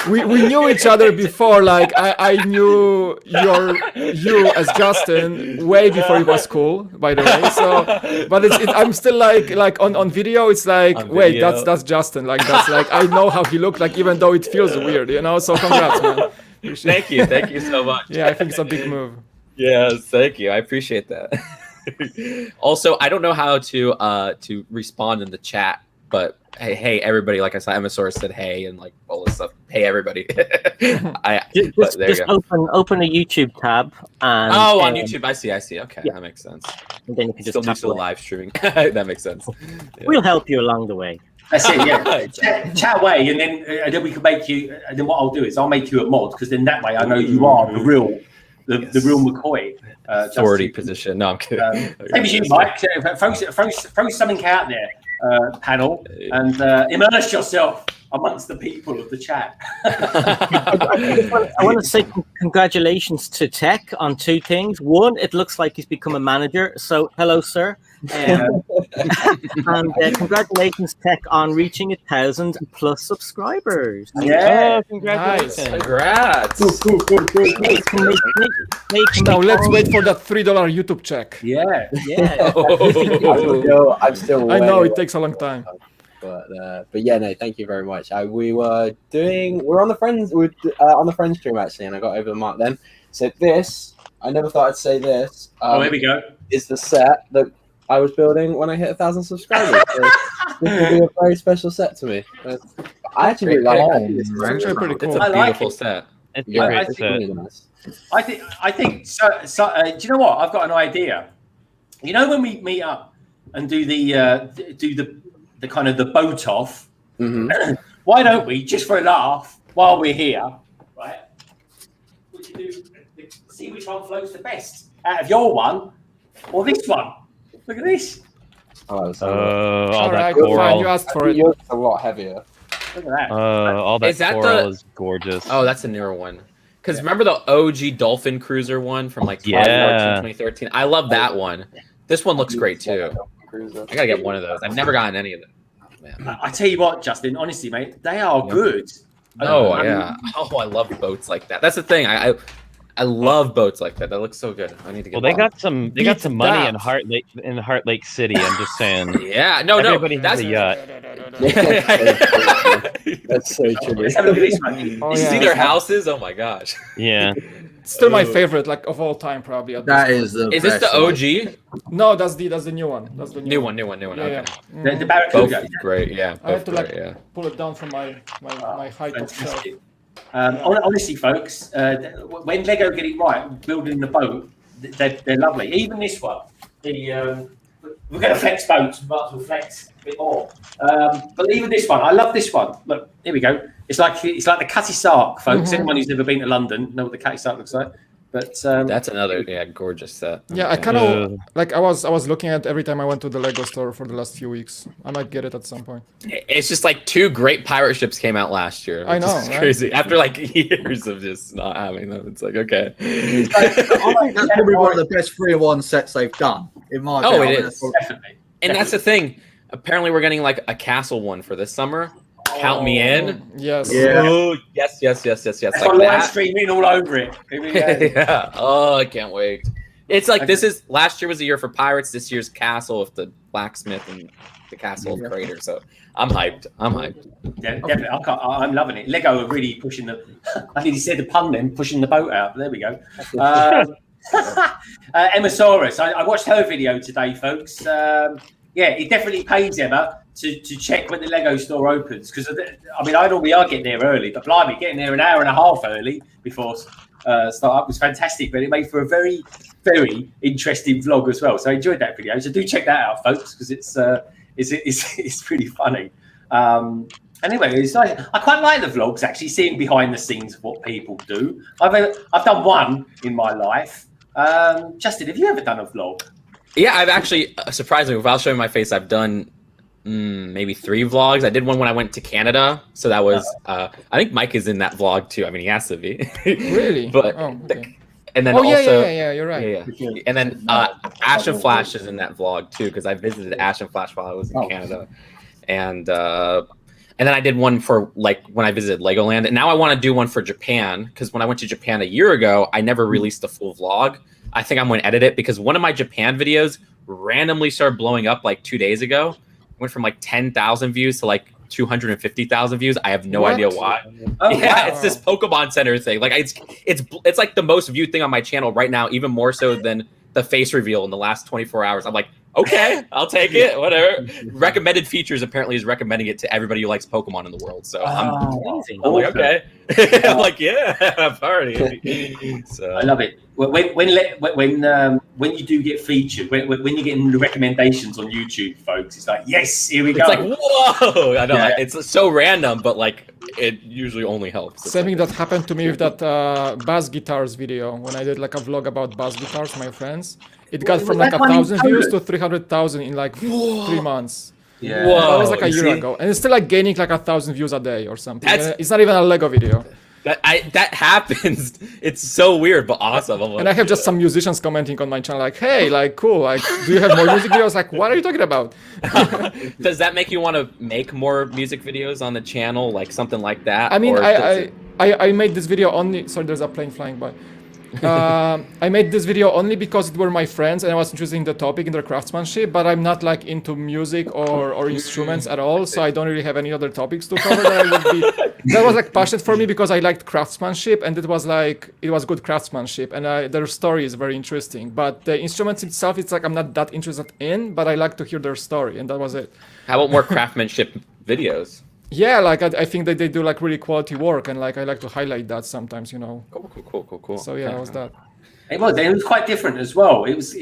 we knew each other before. Like I knew you as Justin way before it was cool. By the way, so but I'm still like on video. It's like wait, that's Justin. Like that's like I know how he looked like, even though it feels weird, you know. So congrats, man. Thank you so much. Yeah, I think it's a big move. Yes, thank you. I appreciate that. Also, I don't know how to respond in the chat, but hey everybody, like I said, Emmasaurus said hey and like all this stuff. pay everybody. Just, there you just go. open a YouTube tab and On YouTube, I see. Okay, yeah. that makes sense. and then you can just Still do tap some away. live streaming. That makes sense. We'll help you along the way. That's it, yeah. Chat away, and then we can make you. And then what I'll do is I'll make you a mod, because then that way I know you are the real McCoy. Authority position. No, I'm kidding. Same as you, Mike. Throw something out there, panel, and immerse yourself amongst the people of the chat. I want to say congratulations to Tek on two things. One, it looks like he's become a manager. So hello, sir. And congratulations, Tek, on reaching 1,000+ subscribers. Yeah. Oh, congratulations. Nice. Congrats. Now let's wait for that $3 YouTube check. Yeah. I'm still I know way it takes a long time. But yeah, no, thank you very much. We're on the friends stream actually, and I got over the mark then. So this, I never thought I'd say this. Here we go. Is the set that I was building when I hit 1,000 subscribers. So this will be a very special set to me. I actually really like it. It's actually pretty It's cool. a beautiful set. It's a Yeah, great it's set. really nice. I think. So, do you know what? I've got an idea. You know, when we meet up and do the kind of the boat off, why don't we, just for a laugh, while we're here, right? We should see which one floats the best out of your one or this one. Look at this. Oh, that's All All that right, fine. You coral. asked for it. yours is a lot heavier. Look at that. All that Is that coral the- is gorgeous. Oh, that's a newer one. Because remember the OG Dolphin Cruiser one from like 2013? I love that one. This one looks great too. I gotta get one of those. I've never gotten any of them. Man. I tell you what, Justin, honestly, mate, they are good. Oh yeah. Oh, I love boats like that. That's the thing. I love boats like that. That looks so good. I need to get. Well, they one. got some. They got some money in that. Heart Lake City. I'm just saying. Yeah. No. Everybody has That's a yacht. That's so true. Let's have a look at this one. Oh, You see yeah. their houses? Oh my gosh. Yeah. Still my favorite, like of all time, probably. At That this is the Is this best the one. OG? No, that's the new one. That's the New one. Yeah, Okay. yeah. The Both Barracuda. great. Yeah. I have Both to great. Yeah. pull it down from my height of shelf. Fantastic. Honestly, folks, when Lego get it right, building the boat, they're lovely. Even this one, we're going to flex boats, but we'll flex a bit more. But even this one, I love this one. Look, here we go. It's like the Cutty Sark, folks. Anyone who's never been to London know what the Cutty Sark looks like. But That's another gorgeous set. Yeah, I kind of like I was looking at every time I went to the Lego store for the last few weeks. I might get it at some point. It's just like two great pirate ships came out last year. I which know, is right? crazy. After like years of just not having them, it's like okay. I think that's probably one of the best 3-in-1 sets they've done. In my Oh, opinion. it is. definitely. And that's the thing. Apparently, we're getting like a castle one for this summer. Count me in. Yes. Yeah. Oh, yes. That's Like got live that. streaming all over it. Here we go. Yeah. Oh, I can't wait. It's like this is last year was a year for pirates. This year's castle with the blacksmith and the castle of Crater. So I'm hyped. Yeah, definitely. I'm loving it. Lego are really pushing the. I think he said the pun then, pushing the boat out. There we go. Emmasaurus. I watched her video today, folks. Yeah, it definitely pays Emma to check when the Lego store opens, because I mean I know we are getting there early, but blimey, getting there an hour and a half early before start up was fantastic. But it made for a very, very interesting vlog as well. So I enjoyed that video. So do check that out, folks, because it's pretty funny. Anyway, it's like, I quite like the vlogs, actually, seeing behind the scenes of what people do. I've done one in my life. Justin, have you ever done a vlog? Yeah, I've actually surprisingly, without showing my face, I've done maybe 3 vlogs. I did one when I went to Canada, so that was I think Mike is in that vlog too. I mean, he has to be. Really? But Oh, okay. and then Oh yeah, also yeah. You're right. yeah. And then Ash and Flash is in that vlog too, because I visited Ash and Flash while I was in Canada, and then I did one for like when I visited Legoland, and now I want to do one for Japan, because when I went to Japan a year ago, I never released a full vlog. I think I'm going to edit it, because one of my Japan videos randomly started blowing up like 2 days ago. Went from like 10,000 views to like 250,000 views. I have no What? idea why. Oh, Yeah, wow. it's this Pokemon Center thing. Like it's like the most viewed thing on my channel right now, even more so than the face reveal in the last 24 hours. I'm like, Okay, I'll take it. Whatever. Recommended features apparently is recommending it to everybody who likes Pokemon in the world. So I'm like, okay. I'm like, yeah, party. So I love it. When you do get featured, when you're getting the recommendations on YouTube, folks, it's like, yes, here we go. it's like, whoa! I know Yeah. it's so random, but like it usually only helps. It's Something like, that happened to me with that bass guitars video when I did like a vlog about bass guitars, my friends. It got Was from like that one in 1,000 views to Poland? 300,000 in like 3 months. Yeah. Whoa. That was like a you year see? ago, and it's still like gaining like 1,000 views a day or something. That's- And it's not even a Lego video. that happens. It's so weird, but awesome. I'm like, And I have just some musicians commenting on my channel like, "Hey, like, cool, like, do you have more music videos?" Like, what are you talking about? Does that make you want to make more music videos on the channel, like something like that? I mean, or does it- I made this video only. Sorry, there's a plane flying by. I made this video only because it were my friends and I was interested in the topic in their craftsmanship, but I'm not like into music or instruments at all, so I don't really have any other topics to cover that I would be. That was like passionate for me because I liked craftsmanship and it was good craftsmanship and their story is very interesting. But the instruments itself, it's like I'm not that interested in, but I like to hear their story, and that was it. How about more craftsmanship videos? Yeah, like I think that they do like really quality work, and like I like to highlight that sometimes, you know. Cool. So yeah, it was that. It was quite different as well. It was.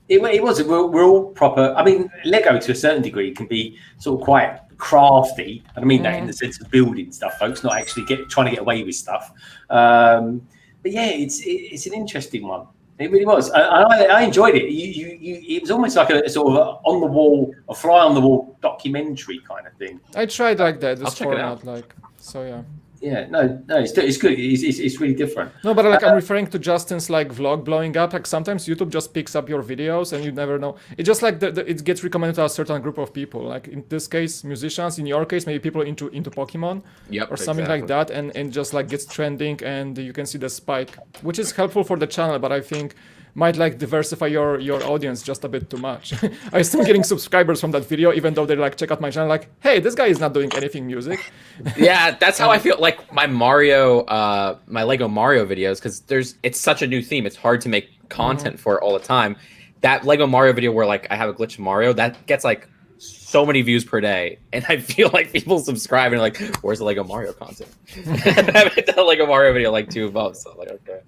We're all proper. I mean, Lego to a certain degree can be sort of quite crafty, and I mean that in the sense of building stuff, folks, not actually trying to get away with stuff. But yeah, it's an interesting one. It really was. I enjoyed it. It was almost like a sort of on the wall, a fly on the wall documentary kind of thing. I tried like that. I'll This check it format, out. like, so yeah. Yeah, no, it's good. It's really different. No, but like I'm referring to Justin's like vlog blowing up. Like sometimes YouTube just picks up your videos and you never know. It's just like it gets recommended to a certain group of people. Like in this case, musicians. In your case, maybe people into Pokemon Yep, or something like that, and just like gets trending, and you can see the spike, which is helpful for the channel. But I think might like diversify your audience just a bit too much. I'm still getting subscribers from that video, even though they like check out my channel. Like, hey, this guy is not doing anything music. Yeah, that's how I feel like my my Lego Mario videos, because it's such a new theme. It's hard to make content for it all the time. That Lego Mario video where like I have a glitch in Mario, that gets like so many views per day, and I feel like people subscribe and are like, "Where's the Lego Mario content?" I haven't done a Lego Mario video like 2 months, so I'm like, okay.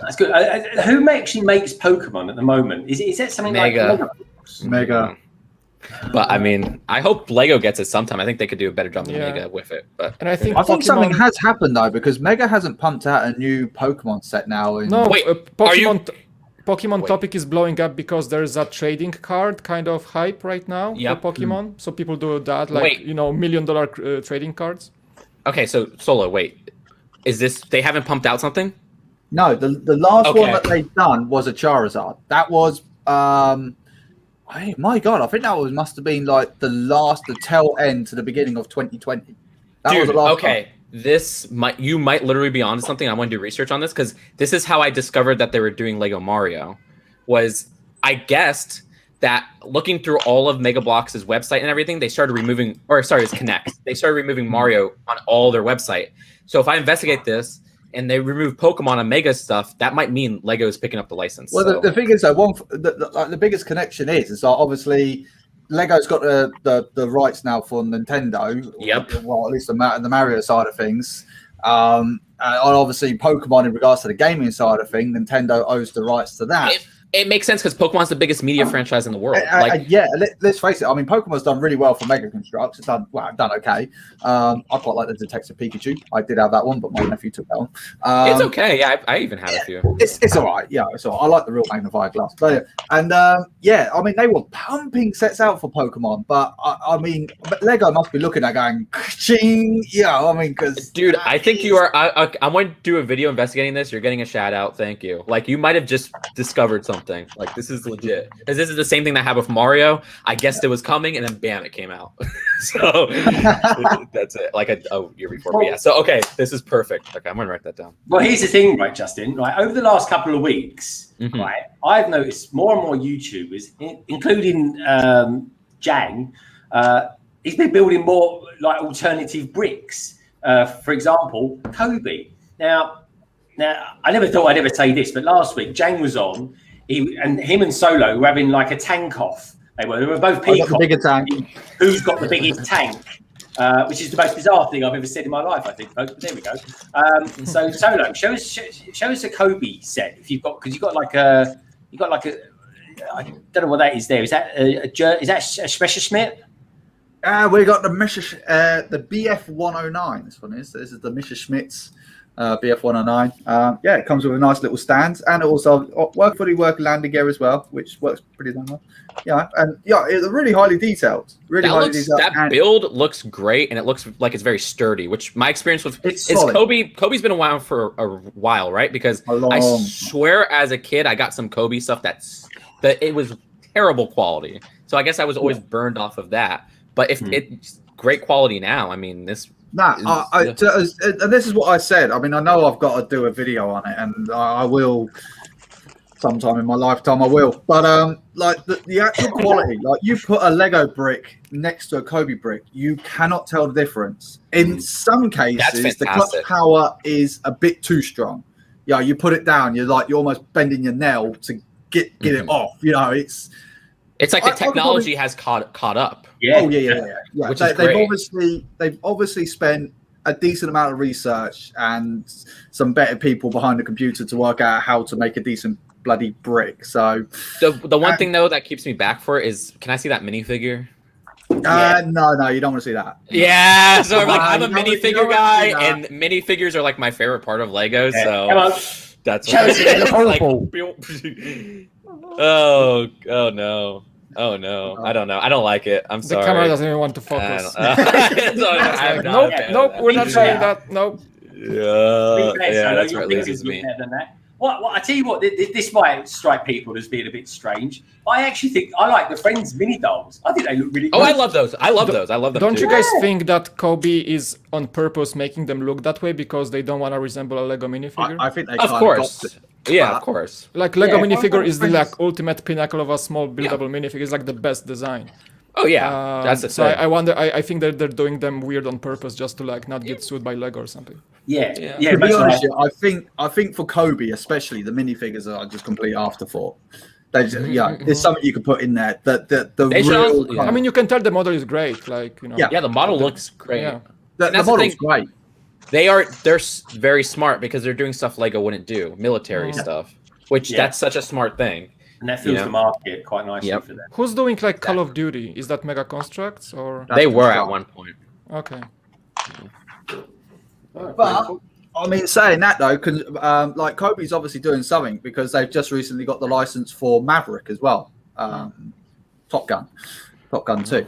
That's good. Who actually makes Pokemon at the moment? Is that something Mega. like Mega. But I mean, I hope Lego gets it sometime. I think they could do a better job than Yeah. Mega with it. But And I think I think something Pokemon- has happened though, because Mega hasn't pumped out a new Pokemon set now. In... No, Wait, are you- Pokemon Wait. topic is blowing up because there's a trading card kind of hype right now Yep. for Pokemon. So people do that, like Wait. you know, $1 million trading cards. okay, so Solo, wait, is this they haven't pumped out something? No, the last Okay. one that they've done was a Charizard. That was my God, I think that must have been like the tail end to the beginning of 2020. That was Dude, the last okay. You might literally be onto something. I want to do research on this because this is how I discovered that they were doing Lego Mario. Was I guessed that looking through all of Mega Bloks' website and everything, they started removing, it's Connect. They started removing Mario on all their website. So if I investigate this and they remove Pokemon and Mega stuff, that might mean Lego is picking up the license. Well, so. the thing is, though, the biggest connection is that obviously Lego's got the rights now for Nintendo. Yep. Well, at least the Mario side of things. And obviously, Pokemon in regards to the gaming side of things, Nintendo owes the rights to that. It makes sense because Pokemon's the biggest media franchise in the world. Let's face it. I mean, Pokemon's done really well for Mega Constructs. It's done okay. I quite like the Detective Pikachu. I did have that one, but my nephew took that one. It's okay. Yeah, I even had a few. It's all right. Yeah, it's all right. I like the real magnified glass. But, I mean, they were pumping sets out for Pokemon, but I mean, Lego must be looking at going, ching. Yeah, I mean, because dude, I think you are. I'm going to do a video investigating this. You're getting a shout out. Thank you. Like you might have just discovered something. Like this is legit. Because this is the same thing that happened with Mario. I guessed it was coming, and then bam, it came out. So that's it. Like a year before. But yeah. So okay, this is perfect. Okay, I'm gonna write that down. Well, here's the thing, right, Justin. Right, over the last couple of weeks, right, I've noticed more and more YouTubers, including Jang, he's been building more like alternative bricks. For example, Kobe. Now, I never thought I'd ever say this, but last week Jang was on. him and Solo were having like a tank off. They were both I got the peacocks. bigger tank. Who's got the biggest tank? Which is the most bizarre thing I've ever said in my life, I think, folks. But there we go. So Solo, show us a Kobe set if you've got, because you've got like a I don't know what that is. There is that a special Schmidt? We got the BF 109. This one is. This is the Messerschmitt's BF 109. Yeah, it comes with a nice little stand, and it also fully work landing gear as well, which works pretty damn well. Yeah, and yeah, it's really highly detailed. Really highly detailed. That build looks great, and it looks like it's very sturdy. Which my experience with It's is solid. Kobe's been around for a while, right? Because I swear, as a kid, I got some Kobe stuff that it was terrible quality. So I guess I was always burned off of that. But if it's great quality now, I mean, this. Nah, and this is what I said. I mean, I know I've got to do a video on it, and I will sometime in my lifetime. I will, but like the actual quality, like you put a Lego brick next to a Kobe brick, you cannot tell the difference. In some cases, the clutch power is a bit too strong. Yeah, you put it down, you're almost bending your nail to get it off. You know, it's like the technology has caught up. Yeah. Oh yeah. Which they've obviously spent a decent amount of research and some better people behind the computer to work out how to make a decent bloody brick. So the one thing though that keeps me back for it is, can I see that minifigure? No, you don't want to see that. Yeah, so I'm a minifigure guy, and minifigures are like my favorite part of Lego. Yeah. So that's what Oh no. Oh no, I don't know. I don't like it. I'm sorry. The camera doesn't even want to focus. Nope, we're not showing that. Nope. Yeah, that's what loses me. Well, I tell you what, this might strike people as being a bit strange. I actually think I like the Friends mini dolls. I think they look really good. Oh, I love those. I love them. Don't you guys think that Kobe is on purpose making them look that way because they don't want to resemble a Lego minifigure? I think they of course. Yeah, of course. Like Lego minifigure is the ultimate pinnacle of a small buildable minifigure. It's like the best design. Oh yeah, that's the so I wonder. I think that they're doing them weird on purpose just to not get sued by Lego or something. Yeah. To be honest, I think for Kobe especially, the minifigures are just complete afterthought. There's something you can put in there. I mean, you can tell the model is great. Yeah, the model looks great. Yeah. The model's great. They're very smart because they're doing stuff Lego wouldn't do, military stuff, which that's such a smart thing. And that fills the market quite nicely for them. Who's doing Call of Duty? Is that Mega Constructs or? They were at one point. Okay. But I mean, saying that though, like Kobe's obviously doing something because they've just recently got the license for Maverick as well. Top Gun 2. So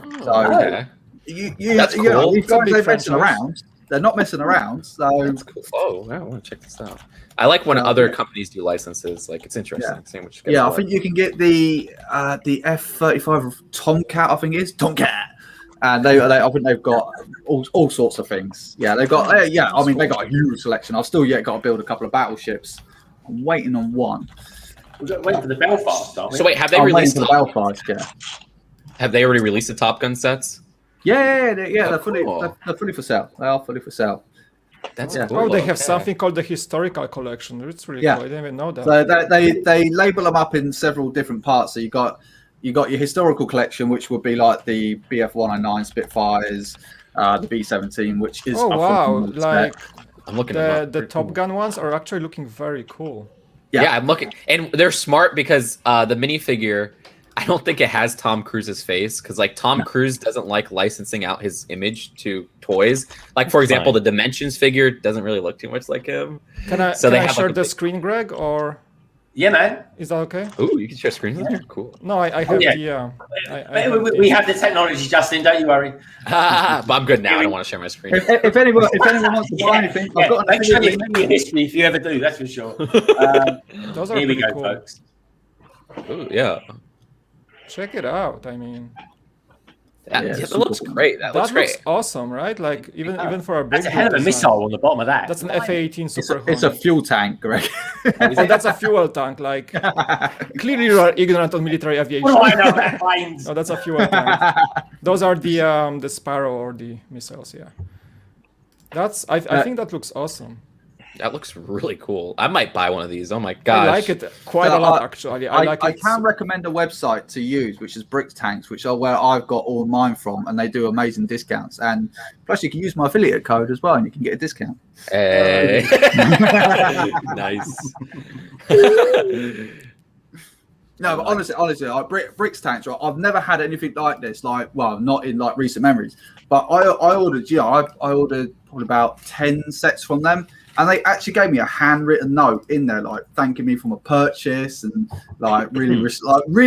that's cool. These guys ain't messing around. They're not messing around. So that's cool. Oh, I want to check this out. I like when other companies do licenses. Like, it's interesting. Seeing which I think you can get the F-35 Tomcat. I think it is Tomcat, and I think they've got all sorts of things. Yeah, they've got. I mean, they got a huge selection. I've still got to build a couple of battleships. I'm waiting on one. We're waiting for the Belfast, aren't we? So wait, have they released the Belfast? Yeah. Have they already released the Top Gun sets? Yeah, they're fully for sale. They are fully for sale. That's cool. Oh, they have something called the Historical Collection. It's really cool. I didn't even know that. So they label them up in several different parts. So you got your historical collection, which would be like the BF 109 Spitfires, the B-17, which is I'm looking at the Top Gun ones are actually looking very cool. Yeah, I'm looking, and they're smart because the minifigure, I don't think it has Tom Cruise's face because Tom Cruise doesn't like licensing out his image to toys. Like, for example, the Dimensions figure doesn't really look too much like him. Can I share the screen, Greg? Or yeah, man. Is that okay? Oh, you can share screens. Yeah. Cool. No, I have we have the technology, Justin. Don't you worry. But I'm good now. I don't want to share my screen. If anyone wants to buy anything, I've got make sure you make history if you ever do. That's for sure. Those are here we go, cool. folks. Oh yeah. Check it out. I mean, that looks great. That looks great. Looks awesome, right? Like even for a big. That's a hell of a missile on the bottom of that. That's an F-18 Super. It's a fuel tank, Greg. That's a fuel tank. Like, clearly you are ignorant on military aviation. What do I know about planes? No, that's a fuel tank. Those are the Sparrow or the missiles. Yeah. I think that looks awesome. That looks really cool. I might buy one of these. Oh my gosh. I like it quite a lot, actually. I like it. can recommend a website to use, which is Bricks Tanks, which are where I've got all mine from, and they do amazing discounts. And plus, you can use my affiliate code as well, and you can get a discount. Hey. Nice. No, but honestly, like Bricks Tanks, right? I've never had anything like this. Like, well, not in like recent memories. But I ordered, I ordered probably about 10 sets from them, and they actually gave me a handwritten note in there, like thanking me for my purchase and like really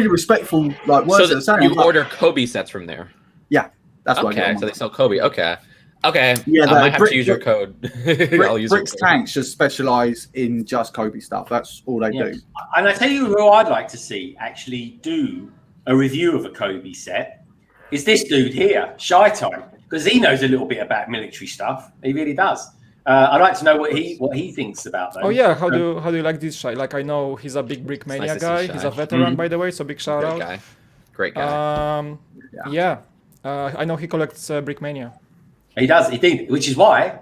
respectful like words. So they're saying. you order Kobe sets from there. Yeah, that's what I Okay, get. so they sell Kobe. Okay. Yeah, I might have to use your code. I'll use Bricks your code. Tanks just specialize in just Kobe stuff. That's all they do. And I tell you who I'd like to see actually do a review of a Kobe set is this dude here, Shy Time, because he knows a little bit about military stuff. He really does. I'd like to know what he thinks about those. Oh yeah, how do you like this Shy? Like I know he's a big Brick Mania guy. He's a veteran, by the way, so big shout out. Great guy. I know he collects Brick Mania. He does, he did, which is why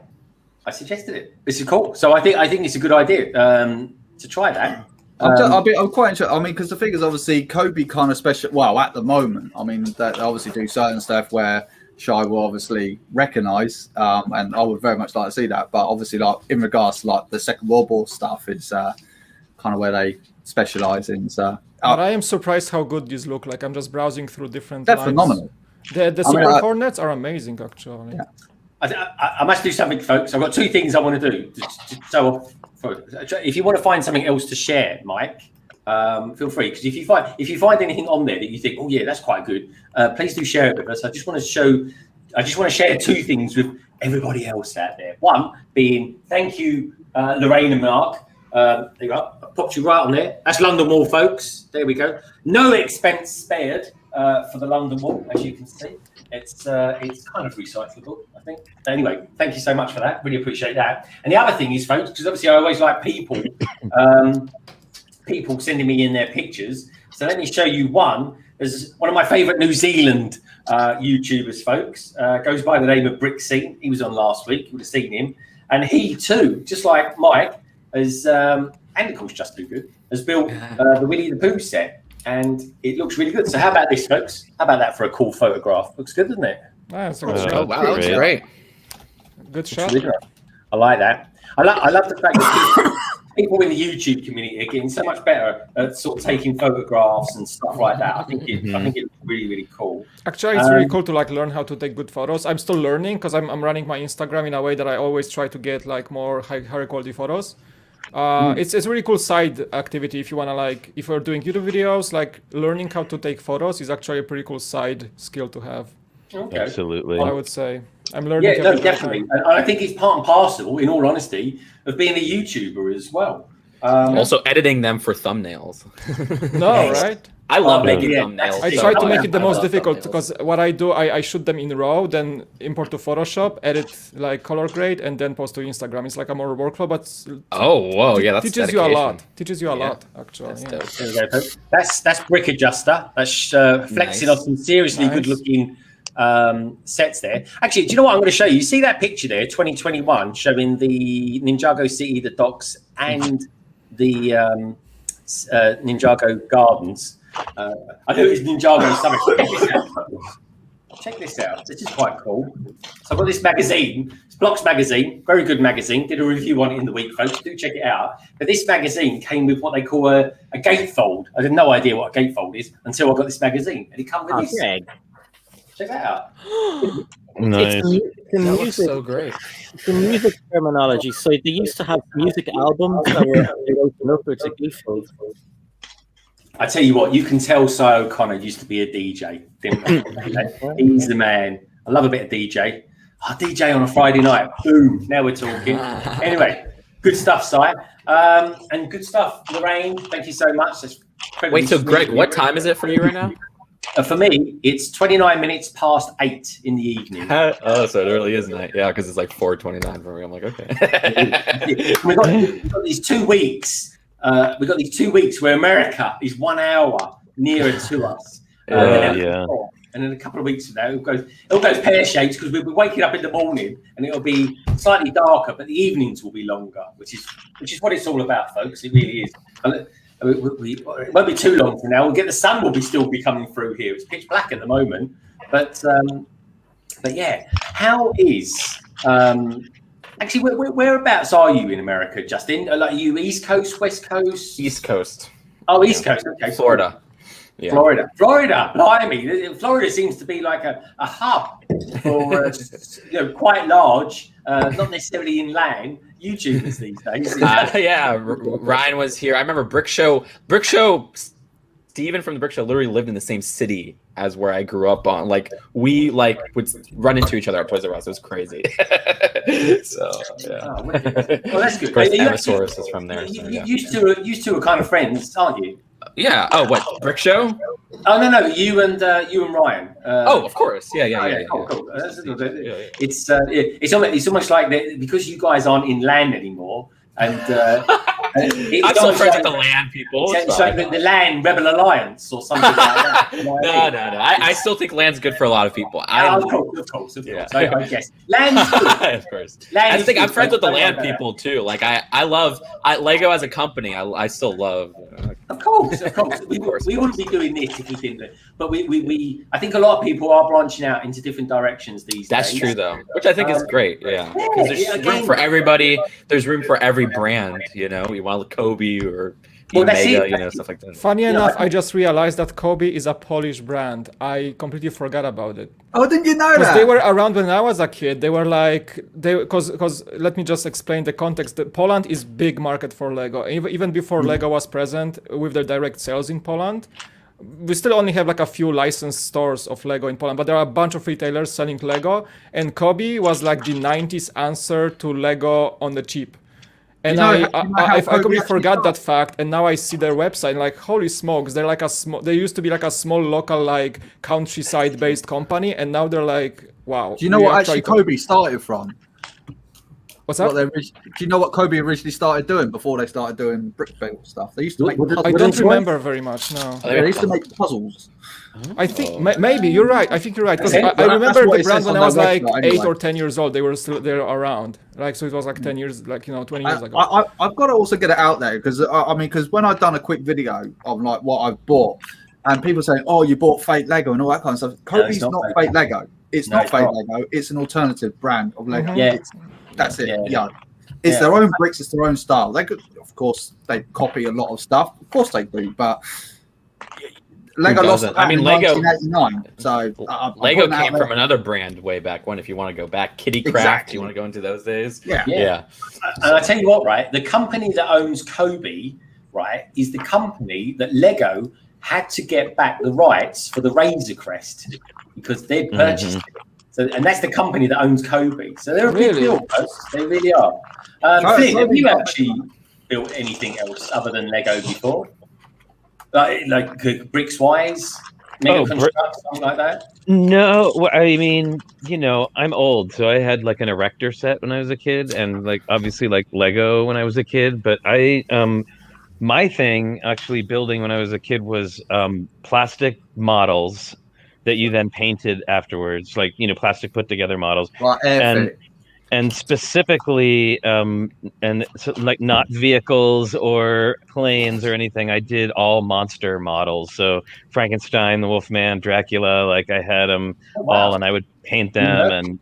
I suggested it. This is cool. So I think it's a good idea to try that. I'm quite interested. I mean, because the thing is, obviously, Kobe kind of special. Well, at the moment, I mean, they obviously do certain stuff where Shy will obviously recognise, and I would very much like to see that. But obviously, like in regards to like the Second World War stuff, is kind of where they specialise in. So, but I am surprised how good these look. Like I'm just browsing through different. They're lines. phenomenal. The Super Hornets are amazing, actually. Yeah. I must do something, folks. I've got two things I want to do. So, if you want to find something else to share, Mike, feel free. Because if you find anything on there that you think, oh yeah, that's quite good, please do share it with us. I just want to share two things with everybody else out there. One being, thank you, Lorraine and Mark. There you go. I popped you right on there. That's London Wall, folks. There we go. No expense spared for the London Wall, as you can see. It's kind of recyclable, I think. Anyway, thank you so much for that. Really appreciate that. And the other thing is, folks, because obviously I always like people sending me in their pictures. So let me show you one. There's one of my favourite New Zealand YouTubers, folks. Goes by the name of Brickscene. He was on last week. You would have seen him. And he too, just like Mike, has and of course Just Do Good, has built the Winnie the Pooh set. And it looks really good. So how about this, folks? How about that for a cool photograph? Looks good, doesn't it? That's wow, that looks great. Good shot. I like that. I love the fact that people in the YouTube community are getting so much better at sort of taking photographs and stuff like that. I think it's really, really cool. Actually, it's really cool to like learn how to take good photos. I'm still learning because I'm running my Instagram in a way that I always try to get like more higher quality photos. It's a really cool side activity if you want to like, if you're doing YouTube videos, like learning how to take photos is actually a pretty cool side skill to have. Okay. Absolutely. I would say I'm learning. Yeah, no, definitely. And I think it's part and parcel, in all honesty, of being a YouTuber as well. Also editing them for thumbnails. No, right? I love making thumbnails. I try to make it the most difficult because what I do, I shoot them in RAW, then import to Photoshop, edit like color grade, and then post to Instagram. It's like a more workflow, but that's teaches you a lot. Teaches you a lot, actually. That's Brick Adjuster. That's flexing on some seriously good-looking sets there. Actually, do you know what I'm going to show you? You see that picture there, 2021, showing the Ninjago City, the docks, and the Ninjago Gardens. I know it's Ninjago Summit. Check this out. This is quite cool. So I've got this magazine. It's Blocks magazine. Very good magazine. Did a review on it in the week, folks. Do check it out. But this magazine came with what they call a gatefold. I had no idea what a gatefold is until I got this magazine. And it comes with this. Check that out. Nice. That looks so great. The music terminology. So they used to have music albums that were open up. It's a gatefold. I tell you what, you can tell Si O'Connor used to be a DJ, didn't he? He's the man. I love a bit of DJ. DJ on a Friday night. Boom. Now we're talking. Anyway, good stuff, Si. And good stuff, Lorraine. Thank you so much. Wait, so Greg, what time is it for you right now? For me, it's 29 minutes past 8 in the evening. Oh, so it really is night. Yeah, because it's like 4:29 for me. I'm like, okay. We've got these 2 weeks. We've got these 2 weeks where America is 1 hour nearer to us. And and in a couple of weeks from now, it all goes pear shaped because we'll be waking up in the morning and it'll be slightly darker, but the evenings will be longer, which is what it's all about, folks. It really is. It won't be too long from now. We'll get the sun will still be coming through here. It's pitch black at the moment, but yeah. How is actually whereabouts are you in America, Justin? Like, are you East Coast, West Coast? East Coast. Oh, East Coast. Okay, Florida. Yeah. Florida, blimey! Florida seems to be like a hub for quite large, not necessarily inland YouTubers these days. Yeah, Ryan was here. I remember Brick Show. Steven from the Brick Show literally lived in the same city as where I grew up on. Like, we would run into each other at Toys R Us. It was crazy. So yeah. Oh, well, that's good. First Amasaurus is from there. So, yeah. You two are kind of friends, aren't you? Yeah. Oh, what, Brick Show? Oh no, you and Ryan. Oh, of course. Yeah. Cool. It's almost like because you guys aren't in land anymore, and I'm still friends with the land people. It's like the Land Rebel Alliance or something like that. No. I still think land's good for a lot of people. Of course. Yeah. So I guess land's good. Of course. I think I'm friends with the land people too. Like I love Lego as a company. I still love. Of course. We wouldn't be doing this if we didn't. But we I think a lot of people are branching out into different directions these days. That's true though, which I think is great. Yeah, because there's room for everybody. There's room for every brand. You want Kobe or Mega, stuff like that. Funny enough, I just realized that Kobe is a Polish brand. I completely forgot about it. Oh, didn't you know that? Because they were around when I was a kid. They were like, because let me just explain the context. Poland is big market for Lego. Even before Lego was present with their direct sales in Poland, we still only have like a few licensed stores of Lego in Poland, but there are a bunch of retailers selling Lego. And Kobe was like the 90s answer to Lego on the cheap. And I completely forgot that fact, and now I see their website and like, holy smokes, they're like they used to be like a small local like countryside based company, and now they're like, wow. Do you know what actually Kobe started from? What's that? Do you know what Kobe originally started doing before they started doing brick build stuff? They used to make puzzles. I don't remember very much, no. They used to make puzzles. I think maybe you're right. I think you're right, because I remember the brand when I was like 8 or 10 years old. They were still there around, like, so it was like 10 years, like 20 years ago. I've got to also get it out there because because when I've done a quick video of like what I've bought, and people saying, "Oh, you bought fake Lego and all that kind of stuff." Kobe's not fake Lego. It's not fake Lego. It's an alternative brand of Lego. Yeah. That's it. Yeah. It's their own bricks. It's their own style. They could, of course, they copy a lot of stuff. Of course they do, but Lego lost. I mean, Lego. 1989. So Lego came from another brand way back when. If you want to go back, Kitty Craft. Exactly. You want to go into those days? Yeah. And I tell you what, right? The company that owns Kobe, right, is the company that Lego had to get back the rights for the Razor Crest because they purchased it. So, and that's the company that owns Kobe. So they're a big deal, folks. They really are. Flynn, have you actually built anything else other than Lego before? Like bricks wise? Something like that? No, I mean, I'm old, so I had like an erector set when I was a kid, and like obviously like Lego when I was a kid. But my thing actually building when I was a kid was plastic models that you then painted afterwards, like plastic put together models, and specifically and so, like not vehicles or planes or anything. I did all monster models, so Frankenstein, the Wolfman, Dracula. Like I had them all, and I would paint them, and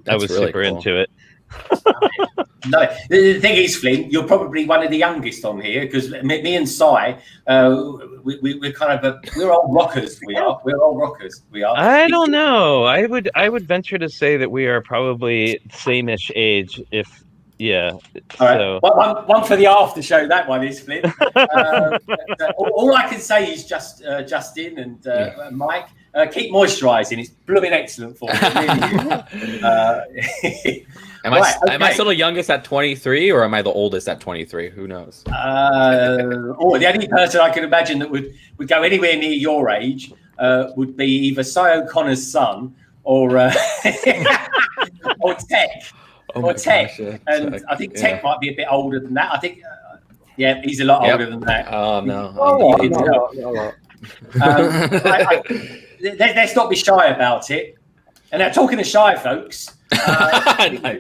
I was really super into it. No, the thing is, Flynn, you're probably one of the youngest on here because me and Sai, we're kind of we're old rockers. We're old rockers. I don't know. I would venture to say that we are probably same-ish age. If all right. So. One for the after show. That one is Flynn. All I can say is just Justin and Mike. Keep moisturising. It's blooming excellent for you. Really. Am I still the youngest at 23, or am I the oldest at 23? Who knows? The only person I can imagine that would go anywhere near your age would be either Cy O'Connor's son or Tek. Tek. And I think Tek might be a bit older than that. I think, he's a lot older than that. Oh, no. let's not be shy about it. And now, talking to shy folks, I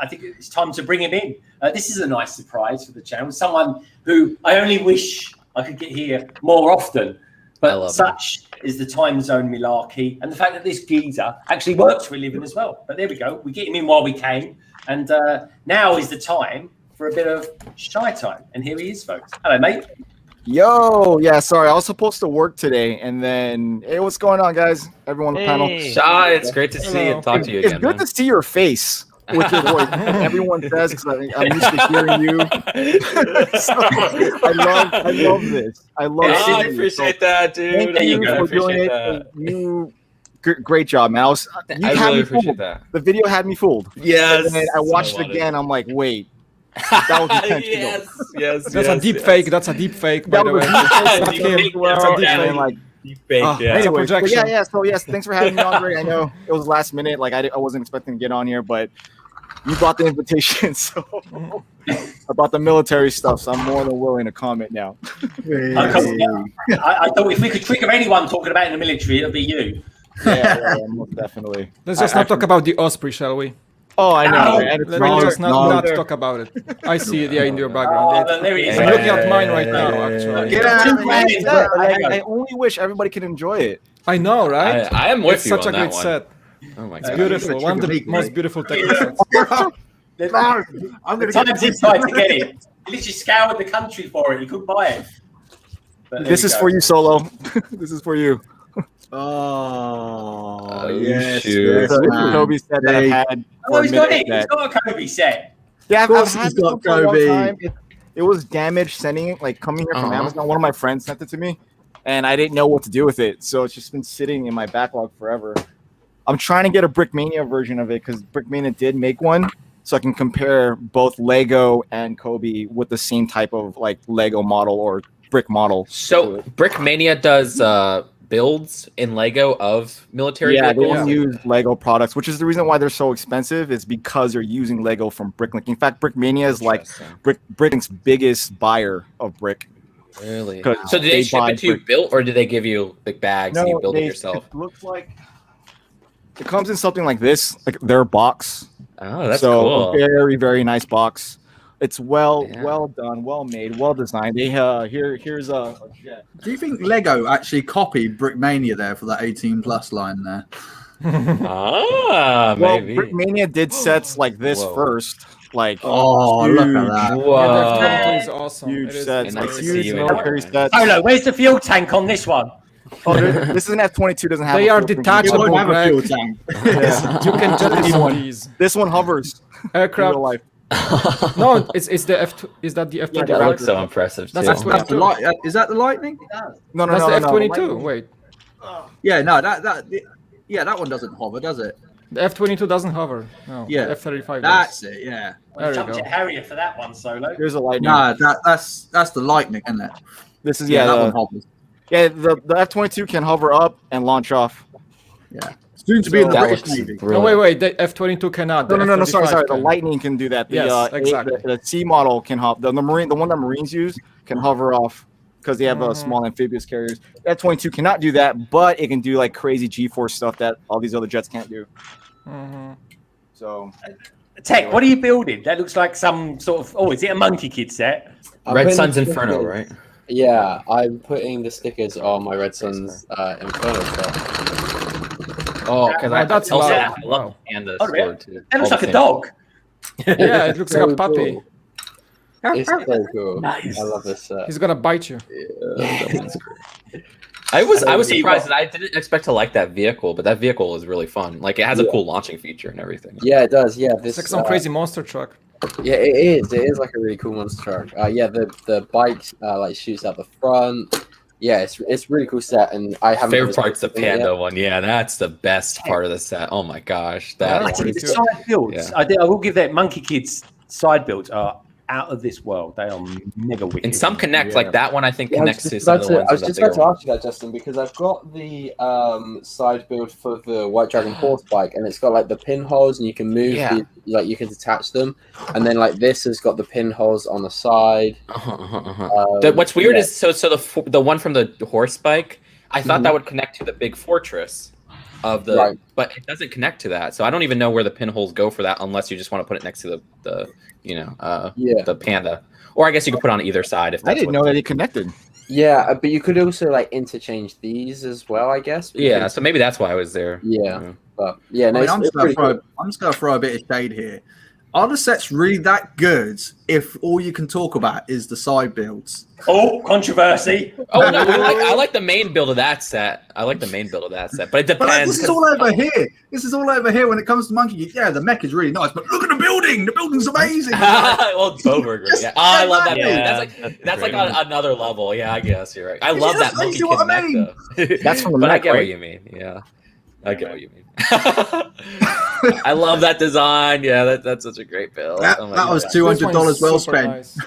think it's time to bring him in. This is a nice surprise for the channel. Someone who I only wish I could get here more often, but such is the time zone malarkey, and the fact that this geezer actually works for a living as well. But there we go. We get him in while we can, and now is the time for a bit of shy time. And here he is, folks. Hello, mate. Yo, yeah, sorry, I was supposed to work today, and then hey, what's going on, guys? Everyone on the panel. Shy, it's great to see you and talk to you It's again. good to see your face with your voice. Everyone says because I'm used to hearing you. So, I love this. I love. I appreciate that, dude. Thank you for doing it. You, great job, man. I really appreciate that. The video had me fooled. Yes. And then I watched it again. I'm like, wait. That was intentional. yes. That's a deep fake. That's a deep fake, by the way. That's a deep fake. like, deep fake. Yeah. Anyway, projection. yeah. So yes, thanks for having me on, Greg. I know it was last minute. Like I wasn't expecting to get on here, but you brought the invitation, so about the military stuff. So I'm more than willing to comment now. I thought if we could trigger anyone talking about in the military, it'll be you. Yeah, most definitely. Let's just not talk about the Osprey, shall we? Oh, I know. No. And it's Let's just not talk about it. I see it, yeah, in your background. There he is. I'm looking at mine right now, actually. I only wish everybody could enjoy it. I know, right? I am with It's you such on a great that one. set. Oh my It's god. beautiful. One of the most beautiful technical sets. I'm The gonna time's inside to get it. He literally scoured the country for it. You couldn't buy it. But This is for you, Solo. This is for you. Oh, yes, yes. So this is Kobe set that I've had Oh, for a he's got minute. it. He's got a Kobe set. Yeah, Of course I've had he's this got one for a long Kobe. time. It was damaged sending it, like coming here from Amazon. One of my friends sent it to me, and I didn't know what to do with it. So it's just been sitting in my backlog forever. I'm trying to get a Brickmania version of it because Brickmania did make one, so I can compare both Lego and Kobe with the same type of like Lego model or brick model. So Brickmania does builds in Lego of military Yeah, they vehicles. don't use Lego products, which is the reason why they're so expensive. Is because they're using Lego from Bricklink. In fact, Brickmania is like Bricklink's biggest buyer of brick. Really? 'Cause So did they ship buy it to you brick. built, or did they give you big bags and you build it yourself? It looks like it comes in something like this, like their box. Oh, that's so cool. a very, very nice box. It's well Yeah. done, well made, well designed. They here's a jet. Do you think Lego actually copied Brickmania there for that 18+ line there? Ah, Well, maybe. Brickmania did sets like this Whoa. first. Like Oh, look at that. Whoa. Yeah, is awesome. huge It is sets, nice like to see huge you in military there. sets. Polo, where's the fuel tank on this one? Oh, this is an F-22. Doesn't have. They a are fuel tank. You detachable. won't have a fuel Greg. tank. Yeah. You can jettison one. these This one hovers. In aircraft. real life. No, it's the F. Is that the That F-25? looks so impressive too. That's That's the light. Is that the lightning? No, That's no, the no, F-22. Wait, Yeah, no, that one doesn't hover, does it? the F-22 doesn't hover. No, Yeah. the F-35 does. That's it. Yeah. There you Jumped go. at Harrier for that one, Solo. Here's a lightning. No, that's the lightning, isn't it? This is that one the, hovers. the F-22 can hover up and launch off. Yeah. Soon to be in the That British looks Navy. No, wait. The F-22 cannot. No, the no, sorry. F-35 The can. Lightning can do that. The, Yes, exactly. the C model can hover. The one that Marines use can hover off because they have small amphibious carriers. F-22 cannot do that, but it can do like crazy G-force stuff that all these other jets can't do. Mhm. So Tek, what are you building? That looks like some sort of. Oh, is it a Monkey Kid set? I'm Red putting Sun's the Inferno, stickers- right? Yeah, I'm putting the stickers on my Red Sun's Inferno set. Oh, because I that's also loud. I love Wow. Panda Oh, really? sword too. That looks All like a the same. dog. Yeah, it looks like a puppy. Cool. It's so cool. Nice. I love this set. He's gonna bite you. I was See surprised what- that I didn't expect to like that vehicle, but that vehicle is really fun. Like it has a cool launching feature and everything. Yeah, it does. Yeah, It's this like some crazy monster truck. Yeah, it is. It is like a really cool monster truck. Yeah, the bike like shoots out the front. Yeah, it's really cool set, and I haven't. Favorite part's the seen it yet. Panda one. Yeah, that's the best part of the set. Oh my gosh, that Yeah, I think the pretty side builds. Yeah. I will give that Monkey Kids side builds are out of this world. They are mega wicked. and some connect like that one. I think Yeah, connects to some of the ones. I was with just the about bigger to ask you that, Justin, because I've got the side build for the White Dragon horse bike, and it's got like the pinholes, and you can move, Yeah. like you can detach them, and then like this has got the pinholes on the side. one. What's weird yeah. is so the one from the horse bike. I thought that would connect to the big fortress of the, Right. but it doesn't connect to that. So I don't even know where the pinholes go for that, unless you just want to put it next to the the panda. Or I guess you could put it on either side if I that's didn't what know that it connected. Yeah, but you could also like interchange these as well, I guess. Yeah, because- so maybe that's why I was there. Yeah. But yeah, no, I mean, it's, I'm just it's pretty gonna cool. I'm just gonna throw a bit of shade here. Are the sets really that good if all you can talk about is the side builds? Oh, controversy. Oh no, I like the main build of that set. I like the main build of that set, but it But like, depends. this is all over here. This is all over here when it comes to Monkey Geek. Yeah, the mech is really nice, but look at the building. The building's amazing. Well, Boberg, yeah. Oh, I love that build. Yeah, That's like great. another level. Yeah, I guess you're right. I You love just that monkey see what kid I mech, mean? though. That's from the But I mech, get what right? you mean. Yeah, I get what you mean. I love that design. Yeah, that's such a great build. That, Oh my that was God. $200 well Super spent. nice.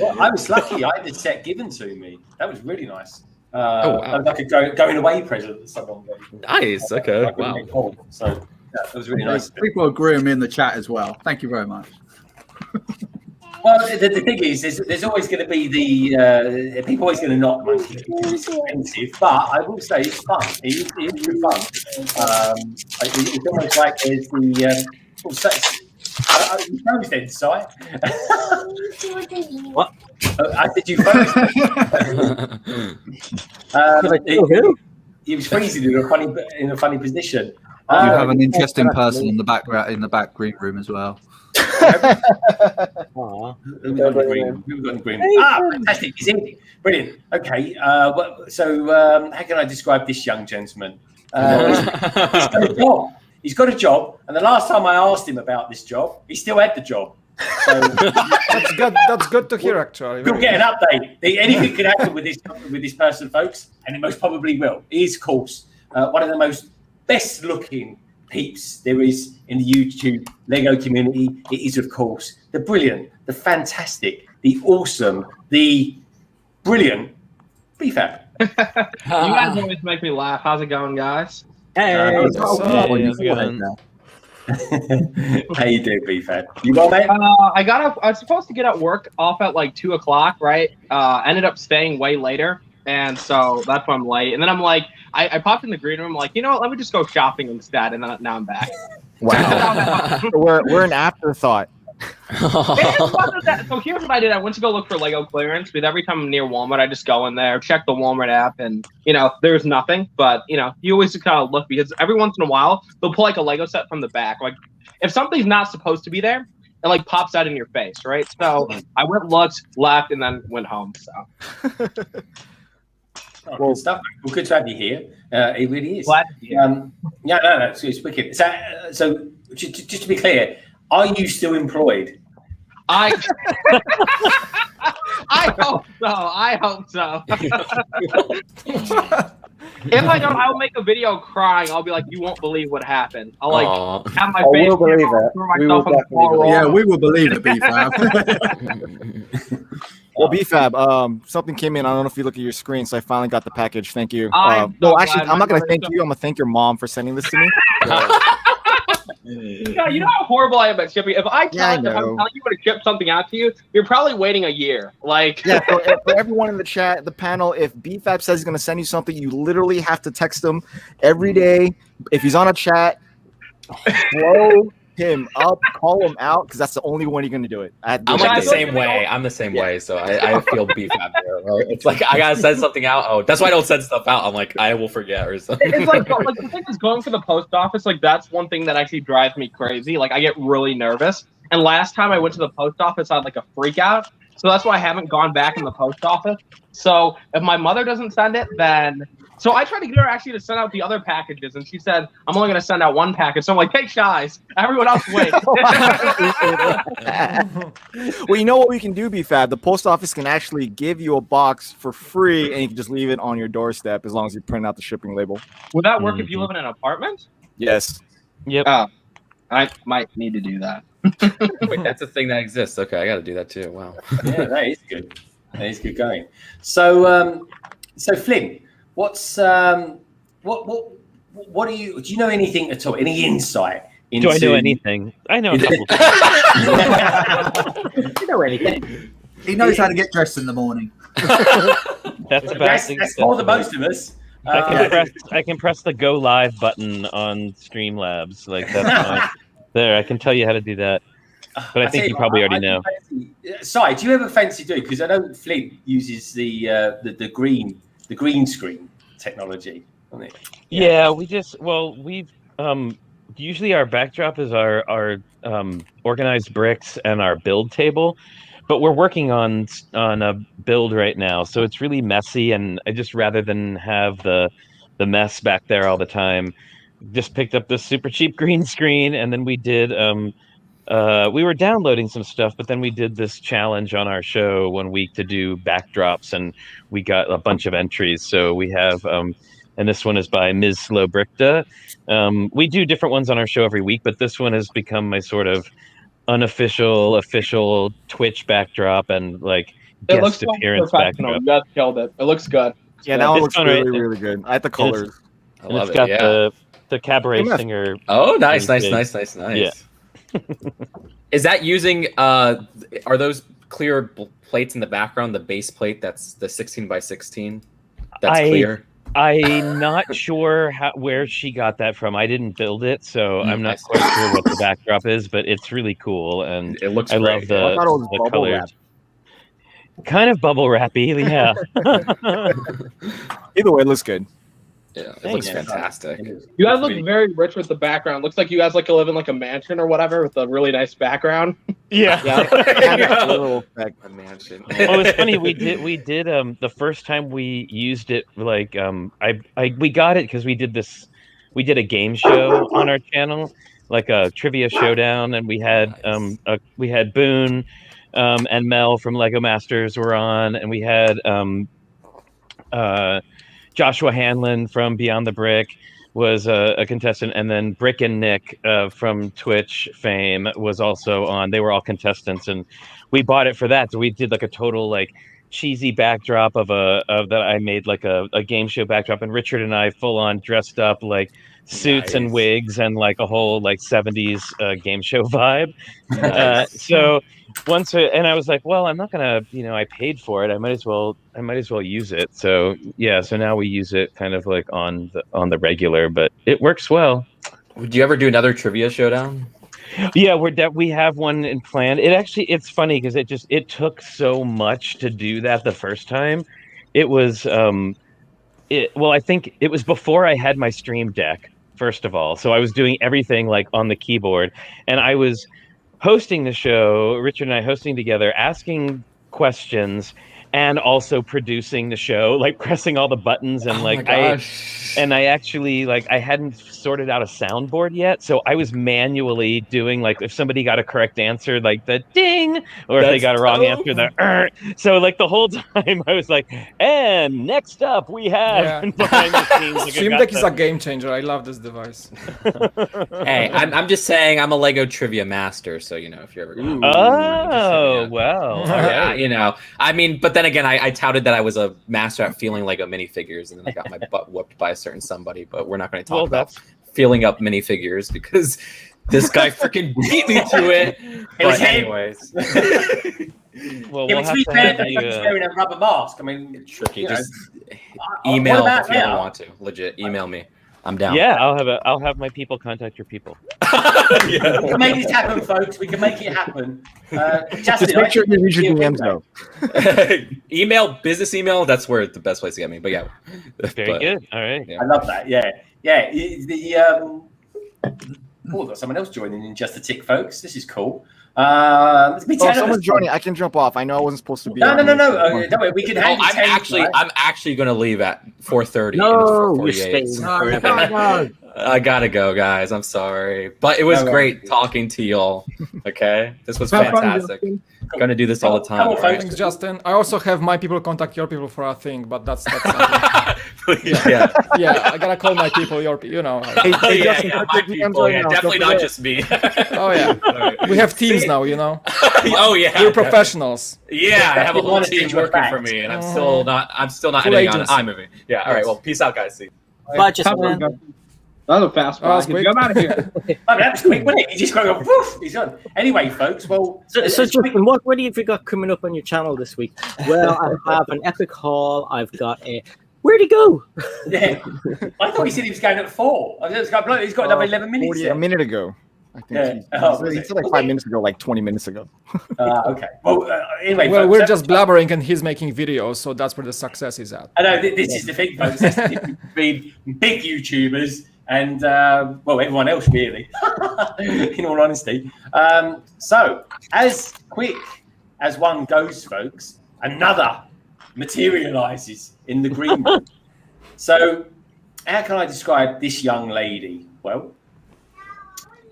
Well, I was lucky. I had the set given to me. That was really nice. wow. Like a going away present that someone gave me. Nice. Okay. Like, Wow. really cool. So yeah, that was really nice. People agree with me in the chat as well. Thank you very much. Well, the thing is, there's always going to be the people always going to knock Monkey Geek. It's expensive, but I will say it's fun. It is good fun. It's almost like there's the you froze then, Si. What? I said you froze. He was freezing in a funny position. You have an interesting person in the back green room as well. Aw. Who was on the green? Fantastic. He's in. Brilliant. Okay. How can I describe this young gentleman? He's got a job. And the last time I asked him about this job, he still had the job. So That's good. That's good to hear, actually. we'll get an update. Anything could happen with this person, folks, and it most probably will. He is, of course, one of the most best-looking peeps there is in the YouTube Lego community. It is, of course, the brilliant, the fantastic, the awesome, the brilliant BFAB. You guys always make me laugh. How's it going, guys? Hey. how's it going? How you doing, BFAB? You well, mate? I was supposed to get at work off at like 2 o'clock, right? Ended up staying way later, and so that's why I'm late. And then I'm like, I popped in the green room, like, you know what? Let me just go shopping instead. And then now I'm back. Wow. we're an afterthought. So here's what I did. I went to go look for Lego clearance, but every time I'm near Walmart, I just go in there, check the Walmart app, and there's nothing. But you always just kind of look, because every once in a while they'll pull like a Lego set from the back. Like if something's not supposed to be there, it like pops out in your face, right? So I went, looked, left, and then went home. So Good stuff. Well, good to have you here. It really is. Glad to be here. No, it's wicked. So just to be clear, are you still employed? I hope so. I hope so. If I don't, I'll make a video crying. I'll be like, you won't believe what happened. I'll like have my face. We'll believe it. throw We will myself on the definitely floor. believe Yeah, we will believe it, BFAB. Well, BFAB, something came in. I don't know if you look at your screen, so I finally got the package. Thank you. I'm No, so actually, glad I'm not my gonna thank brother- you. I'm gonna thank your mom for sending this to me. Yeah, you know how horrible I am at shipping. If I'm Yeah, I telling know. you to ship something out to you, you're probably waiting a year. Like, Yeah, so for everyone in the chat, the panel, if BFAB says he's going to send you something, you literally have to text him every day. If he's on a chat, blow him up, call him out, because that's the only one you're going to do it. I'm like the same way. I'm the same way. So I feel beef out there. Right? It's like I gotta send something out. Oh, that's why I don't send stuff out. I'm like, I will forget or something. it's like the thing is going for the post office. Like that's one thing that actually drives me crazy. Like I get really nervous. And last time I went to the post office, I had like a freak out. So that's why I haven't gone back in the post office. So if my mother doesn't send it, then so I tried to get her actually to send out the other packages, and she said I'm only going to send out one package. So I'm like, take shies. Everyone else wait. Well, you know what we can do, BFAB? The post office can actually give you a box for free, and you can just leave it on your doorstep as long as you print out the shipping label. Would that work if you live in an apartment? Yes. Yep. I might need to do that. Wait, that's a thing that exists. Okay, I got to do that too. Wow. Yeah, that is good. That is good going. So, Flynn, what's what do you know anything at all? Any insight into? Do I know anything? I know a couple things. You know anything? He knows how to get dressed in the morning. That's about That's more than most of us. I can press the go live button on Streamlabs. Like that's there. I can tell you how to do that. But I think you probably already know. Si, do you ever fancy doing? Because I know Flint uses the green screen technology. Doesn't it? Yeah, we've usually our backdrop is our organized bricks and our build table, but we're working on a build right now, so it's really messy, and I just rather than have the mess back there all the time, just picked up this super cheap green screen, and then we did we were downloading some stuff, but then we did this challenge on our show one week to do backdrops, and we got a bunch of entries. So we have and this one is by Ms. Slowbrickta. We do different ones on our show every week, but this one has become my sort of unofficial, official Twitch backdrop and like guest appearance backdrop. You guys killed it. It looks good. Yeah, that one looks really, really good. I like the colors. I love it's got it. the cabaret singer. Oh, nice. Yeah. Is that using? Are those clear plates in the background? The base plate that's the 16x16. That's clear. I'm not sure where she got that from. I didn't build it, so I'm not quite sure what the backdrop is, but it's really cool, and it looks. I love the colors. Kind of bubble wrappy, yeah. Either way, it looks good. Yeah, it looks fantastic. You guys look very rich with the background. Looks like you guys like to live in like a mansion or whatever with a really nice background. Yeah. A mansion. Well, it's funny. We did the first time we used it, like we got it because we did a game show on our channel, like a trivia showdown, and we had Boone and Mel from Lego Masters were on, and we had Joshua Hanlon from Beyond the Brick was a contestant, and then Brick and Nick from Twitch fame was also on. They were all contestants, and we bought it for that. So we did like a total like cheesy backdrop of that I made like a game show backdrop, and Richard and I full on dressed up like suits and wigs and like a whole like 70s game show vibe. So and I was like, well, I'm not gonna, I paid for it. I might as well use it. So yeah, so now we use it kind of like on the regular, but it works well. Would you ever do another trivia showdown? Yeah, we have one in plan. It's funny because it took so much to do that the first time. It was I think it was before I had my Stream Deck, first of all. So I was doing everything like on the keyboard, and I was hosting the show, Richard and I hosting together, asking questions, and also producing the show, like pressing all the buttons, and I actually I hadn't sorted out a soundboard yet, so I was manually doing like if somebody got a correct answer, like the ding, or if they got a wrong answer, the so like the whole time I was like, and next up we have behind the scenes. Like, Stream Deck is a game changer. I love this device. Hey, I'm just saying I'm a Lego trivia master, so if you're ever gonna well, I mean, but then again, I touted that I was a master at feeling Lego minifigures, and then I got my butt whooped by a certain somebody. But we're not going to talk about feeling up minifigures because this guy freaking beat me to it. But anyways, well, to be fair, he's wearing a rubber mask. I mean, tricky. Just email if you don't want to. Legit, email me. I'm down. Yeah, I'll have my people contact your people. We can make this happen, folks. We can make it happen. Just make sure you read your DMs though. Business email. That's where the best place to get me. But yeah, very good. All right. Yeah. I love that. Yeah. We've got someone else joining in just a tick, folks. This is cool. Someone's joining. I can jump off. I know I wasn't supposed to be. No. Don't worry. We can hang. I'm actually going to leave at 4:30. No, you're staying. I gotta go, guys. I'm sorry, but it was great talking to y'all. Okay, this was fantastic. Gonna do this all the time. Thanks, Justin. I also have my people contact your people for a thing, but that's yeah. I gotta call my people. Definitely not just me. Oh yeah, we have teams now. Oh yeah, we're professionals. Yeah, I have a whole team working for me, and I'm still not editing on iMovie. Yeah. All right. Well, peace out, guys. See you. Bye, Justin. That was a fast Oh, that's one. quick. Come out of here. Oh, that was quick, wasn't it? He just got to go, woof, he's done. Anyway, folks, well... So Justin, what have you got coming up on your channel this week? Well, I have an epic haul. I've got a... Where'd he go? Yeah. I thought he said he was going at 4. He's got another 11 minutes. 40, a minute ago. I think Yeah. he said like 5 minutes ago, like 20 minutes ago. Okay. Well, anyway, Well, folks, we're just blabbering and he's making videos, so that's where the success is at. I know this is the thing, folks. That's the difference between big YouTubers and well, everyone else really. In all honesty. So, as quick as one goes, folks, another materializes in the green room. So, how can I describe this young lady? Well,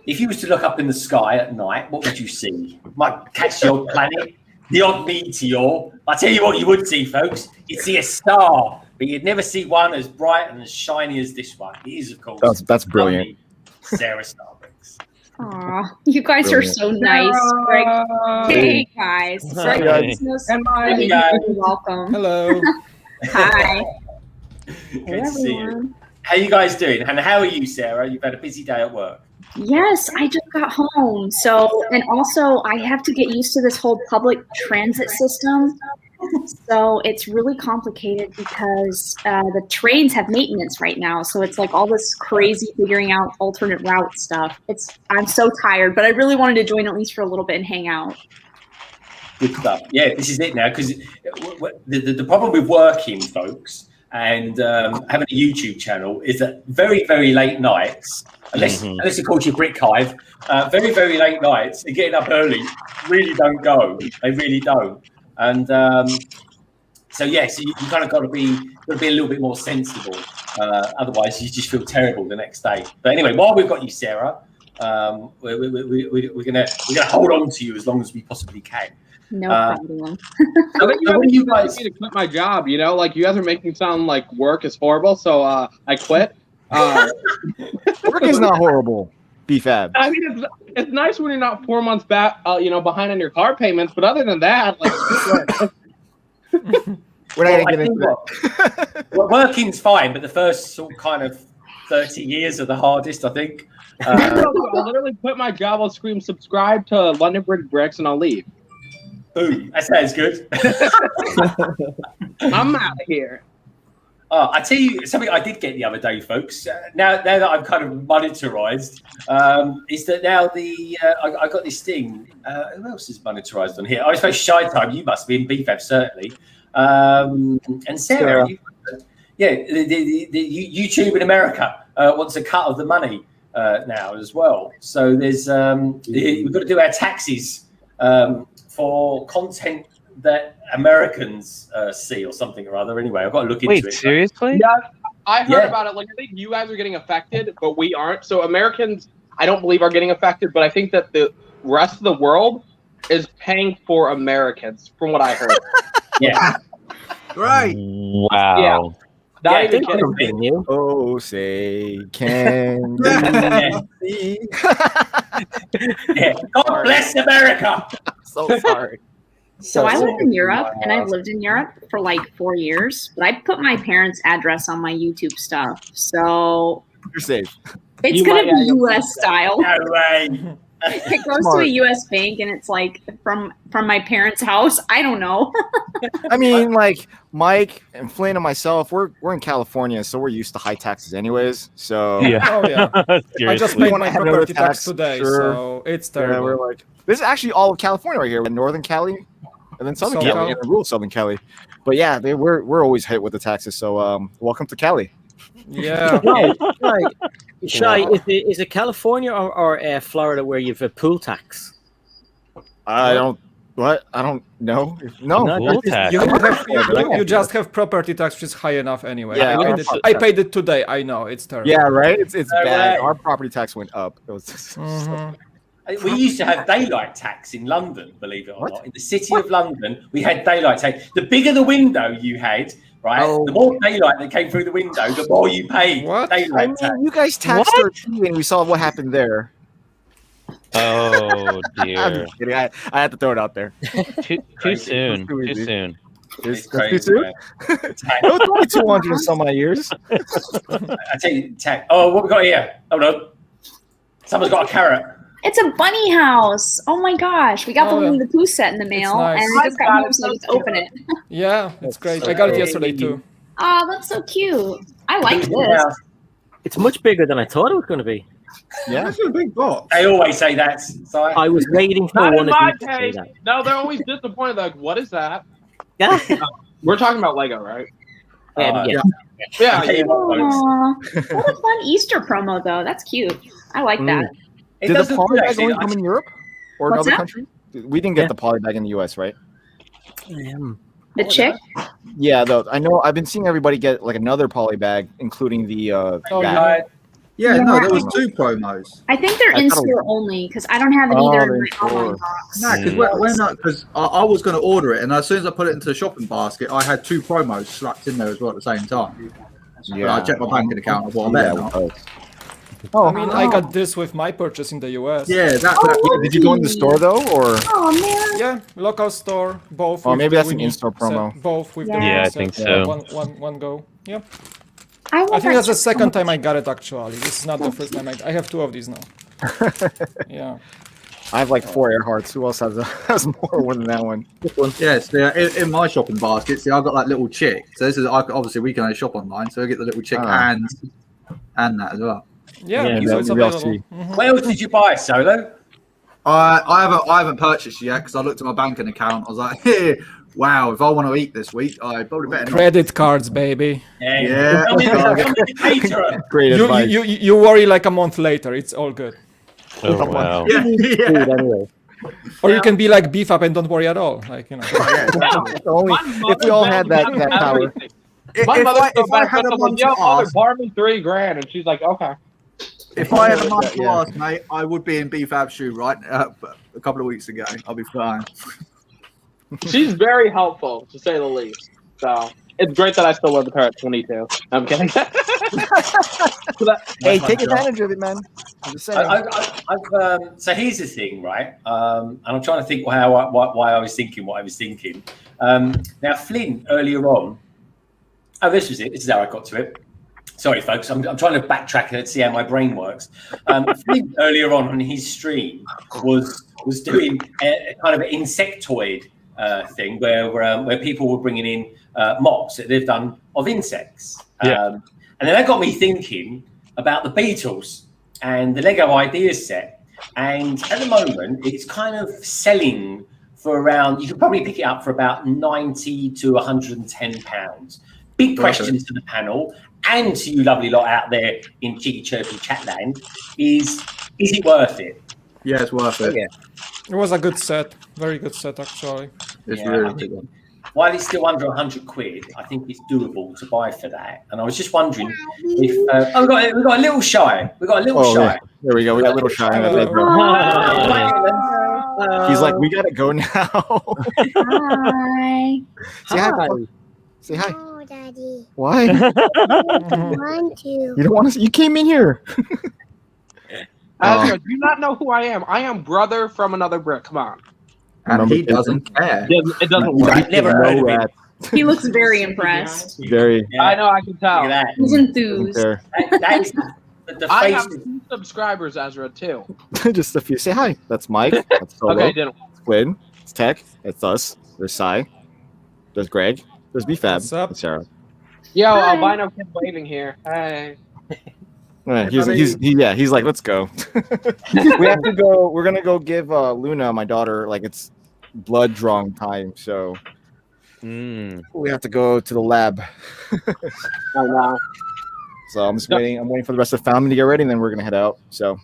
if you was to look up in the sky at night, what would you see? Might catch the odd planet, the odd meteor. I tell you what, you would see, folks. You'd see a star, but you'd never see one as bright and as shiny as this one. It is, of course. That's brilliant. Sarah Starbricks. Aw, you guys are so nice. Greg. Hey guys. Hi. You're welcome. Hello. Hi. Good to see you. How you guys doing? And how are you, Sarah? You've had a busy day at work. Yes, I just got home. So, and also I have to get used to this whole public transit system. So it's really complicated because the trains have maintenance right now. So it's like all this crazy figuring out alternate route stuff. I'm so tired, but I really wanted to join at least for a little bit and hang out. Good stuff. Yeah, this is it now. Because the problem with working, folks, and having a YouTube channel is that very, very late nights, unless of course your brick hive, very, very late nights and getting up early really don't go. They really don't. And so you kind of got to be a little bit more sensible. Otherwise, you just feel terrible the next day. But anyway, while we've got you, Sarah, we're gonna hold on to you as long as we possibly can. No problem. I think you guys me to quit my job. You know, like you guys are making it sound like work is horrible, so I quit. Work is not horrible. BFAB. I mean, it's nice when you're not 4 months back, behind on your car payments. But other than that, like, we're not gonna get into that. Well, working's fine, but the first sort of kind of 30 years are the hardest, I think. I'll literally quit my job. I'll scream, subscribe to London Bricks, and I'll leave. Boom, that sounds good. I'm out of here. I tell you something I did get the other day, folks. Now that I'm kind of monetarized, is that now I got this thing. Who else is monetarized on here? I suppose Shy Time, you must be in BFAB certainly, and Sarah. The YouTube in America wants a cut of the money now as well. So there's we've got to do our taxes for content that Americans see or something or other. Anyway, I've got to look into it. Wait, seriously? Yeah, I heard about it. Like, I think you guys are getting affected, but we aren't. So Americans, I don't believe are getting affected, but I think that the rest of the world is paying for Americans, from what I heard. Yeah. Right. Wow. Yeah. Not even think kidding. you. Oh, say can you see? God bless America. So sorry. So I live in Europe, and I've lived in Europe for like 4 years, but I put my parents' address on my YouTube stuff. So You're safe. it's going to be US style. No way. It goes to a US bank, and it's like from my parents' house. I don't know. I mean, like Mike and Flynn and myself, we're in California, so we're used to high taxes anyways. So Oh yeah. I just Seriously. paid When I my have another property tax tax, today, sure. so it's yeah, terrible. we're like, this is actually all of California right here, in Northern Cali, and then Southern SoCal. Cali, and rural Southern Cali. But yeah, we're always hit with the taxes. So welcome to Cali. Yeah. Shy, is it California or Florida where you've a pool tax? I don't know. No, Pool tax. You just have property tax, which is high enough anyway. Yeah, I paid it today. I know it's terrible. Yeah, right. It's No bad. way. Our property tax went up. It was Mhm. We used to have daylight tax in London, believe it or not. In the city of London, we had daylight tax. The bigger the window you had, right, the more daylight that came through the window, the more you paid What? I daylight mean, tax. you guys taxed our TV, and we saw what happened there. Oh I'm dear. just kidding. I had to throw it out there. Too soon. Too soon. That's too crazy, soon? man. No, it's only 200 in some of my years. I tell you, Tek. Oh, what we got here? Oh no, someone's got a carrot. It's a bunny house. Oh my gosh. We got the Winnie the Pooh set in the mail, nice. and I just got home, so let's open it. Yeah, it's great. I got it yesterday too. Oh, that's so cute. I like this. It's much bigger than I thought it was going to be. Yeah, That's a big box. They always say that. So I was waiting for Not one in of my you to say case. that. No, they're always disappointed. Like, what is that? Yeah. We're talking about Lego, right? Yeah. Yeah. tell you what, folks. Aw. What a fun Easter promo, though. That's cute. I like that. It Did does the look poly good, bag actually. only come in Europe or What's another that? country? We didn't get Yeah. the poly bag in the US, right? The chick? Yeah, though I know I've been seeing everybody get like another poly bag, including the Oh, bag. Yeah, Yeah. no, there was 2 promos. I think they're I in thought it store only because I don't have it Oh, either they're in in my online store. box. No, because I was going to order it, and as soon as I put it into the shopping basket, I had 2 promos slapped in there as well at the same time. But I checked my banking account. I thought, I better not. I mean, I got this with my purchase in the US. Yeah, that. Did you go in the store though, or? Oh man. Yeah, local store, both. Oh, with maybe the that's an Winnie in-store set, promo. both with the Yeah. Winnie Yeah, I set, think so. One go. Yeah. I I think that's the second time I got it actually. This is not the first time I have 2 of these now. Yeah. I have like 4 Earharts. Who else has more than that one? Yes, in my shopping basket, see, I've got that little chick. So this is obviously we can only shop online, so I get the little chick and that as well. Yeah, Yeah, so it's maybe I'll available. see. What else did you buy, Solo? I haven't purchased yet because I looked at my banking account. I was like, hey, wow, if I want to eat this week, I probably better not. Credit cards, baby. Yeah. Great advice. You worry like a month later. It's all good. Oh wow. Yeah. Anyway. Or you can be like beef up and don't worry at all. Like, you know. Only if we all had that power. My mother if I had a like, month yo, to mother, ask, borrow me $3,000, and she's like, okay. if I had a month to Yeah. ask, mate, I would be in beef ab shoe right a couple of weeks ago. I'll be fine. She's very helpful, to say the least. So it's great that I still live with her at 22. I'm kidding. Hey, take advantage of it, man. I'm just saying. So here's the thing, right? And I'm trying to think why I was thinking what I was thinking. Now, Flynn, earlier on, this was it. This is how I got to it. Sorry, folks. I'm trying to backtrack and see how my brain works. Flynn, earlier on his stream, was doing a kind of an insectoid thing where people were bringing in mocks that they've done of insects. And then that got me thinking about the Beatles and the Lego Ideas set. And at the moment, it's kind of selling for around, you could probably pick it up for about £90 to £110. Big questions to the panel and to you lovely lot out there in Cheeky Chirpy Chatland is it worth it? Yeah, it's worth it. Yeah. It was a good set. Very good set, actually. It's Yeah, really I think- good. While it's still under £100, I think it's doable to buy for that. And I was just wondering if we've got a little shy. We've got a little shy. Yeah. There we go. We got a little shy. in the bed, bro. He's like, we gotta go now. Hi. Say hi. Hi. Say hi. No, Daddy. Why? I want to. You don't want to? You came in here. Asgard, do you not know who I am? I am brother from another brick. Come on. And he doesn't care. It doesn't I work. never heard of it. He looks very impressed. Very. Yeah, I know, I can tell. look at that. He's enthused. There. That is the I face. have 2 subscribers, Ezra, too. Just a few. Say hi. That's Mike. That's Solo. Okay, didn't. It's Quinn. It's Tech. It's us. There's Sai. There's Greg. There's BFab. What's up? It's Sarah. Yo, Hi. albino kid waving here. Hey. Yeah, he's like, let's go. We have to go. We're gonna go give Luna, my daughter, like it's blood drawing time, so we have to go to the lab. Oh, wow. So I'm just waiting. I'm waiting for the rest of the family to get ready, and then we're gonna head out. So.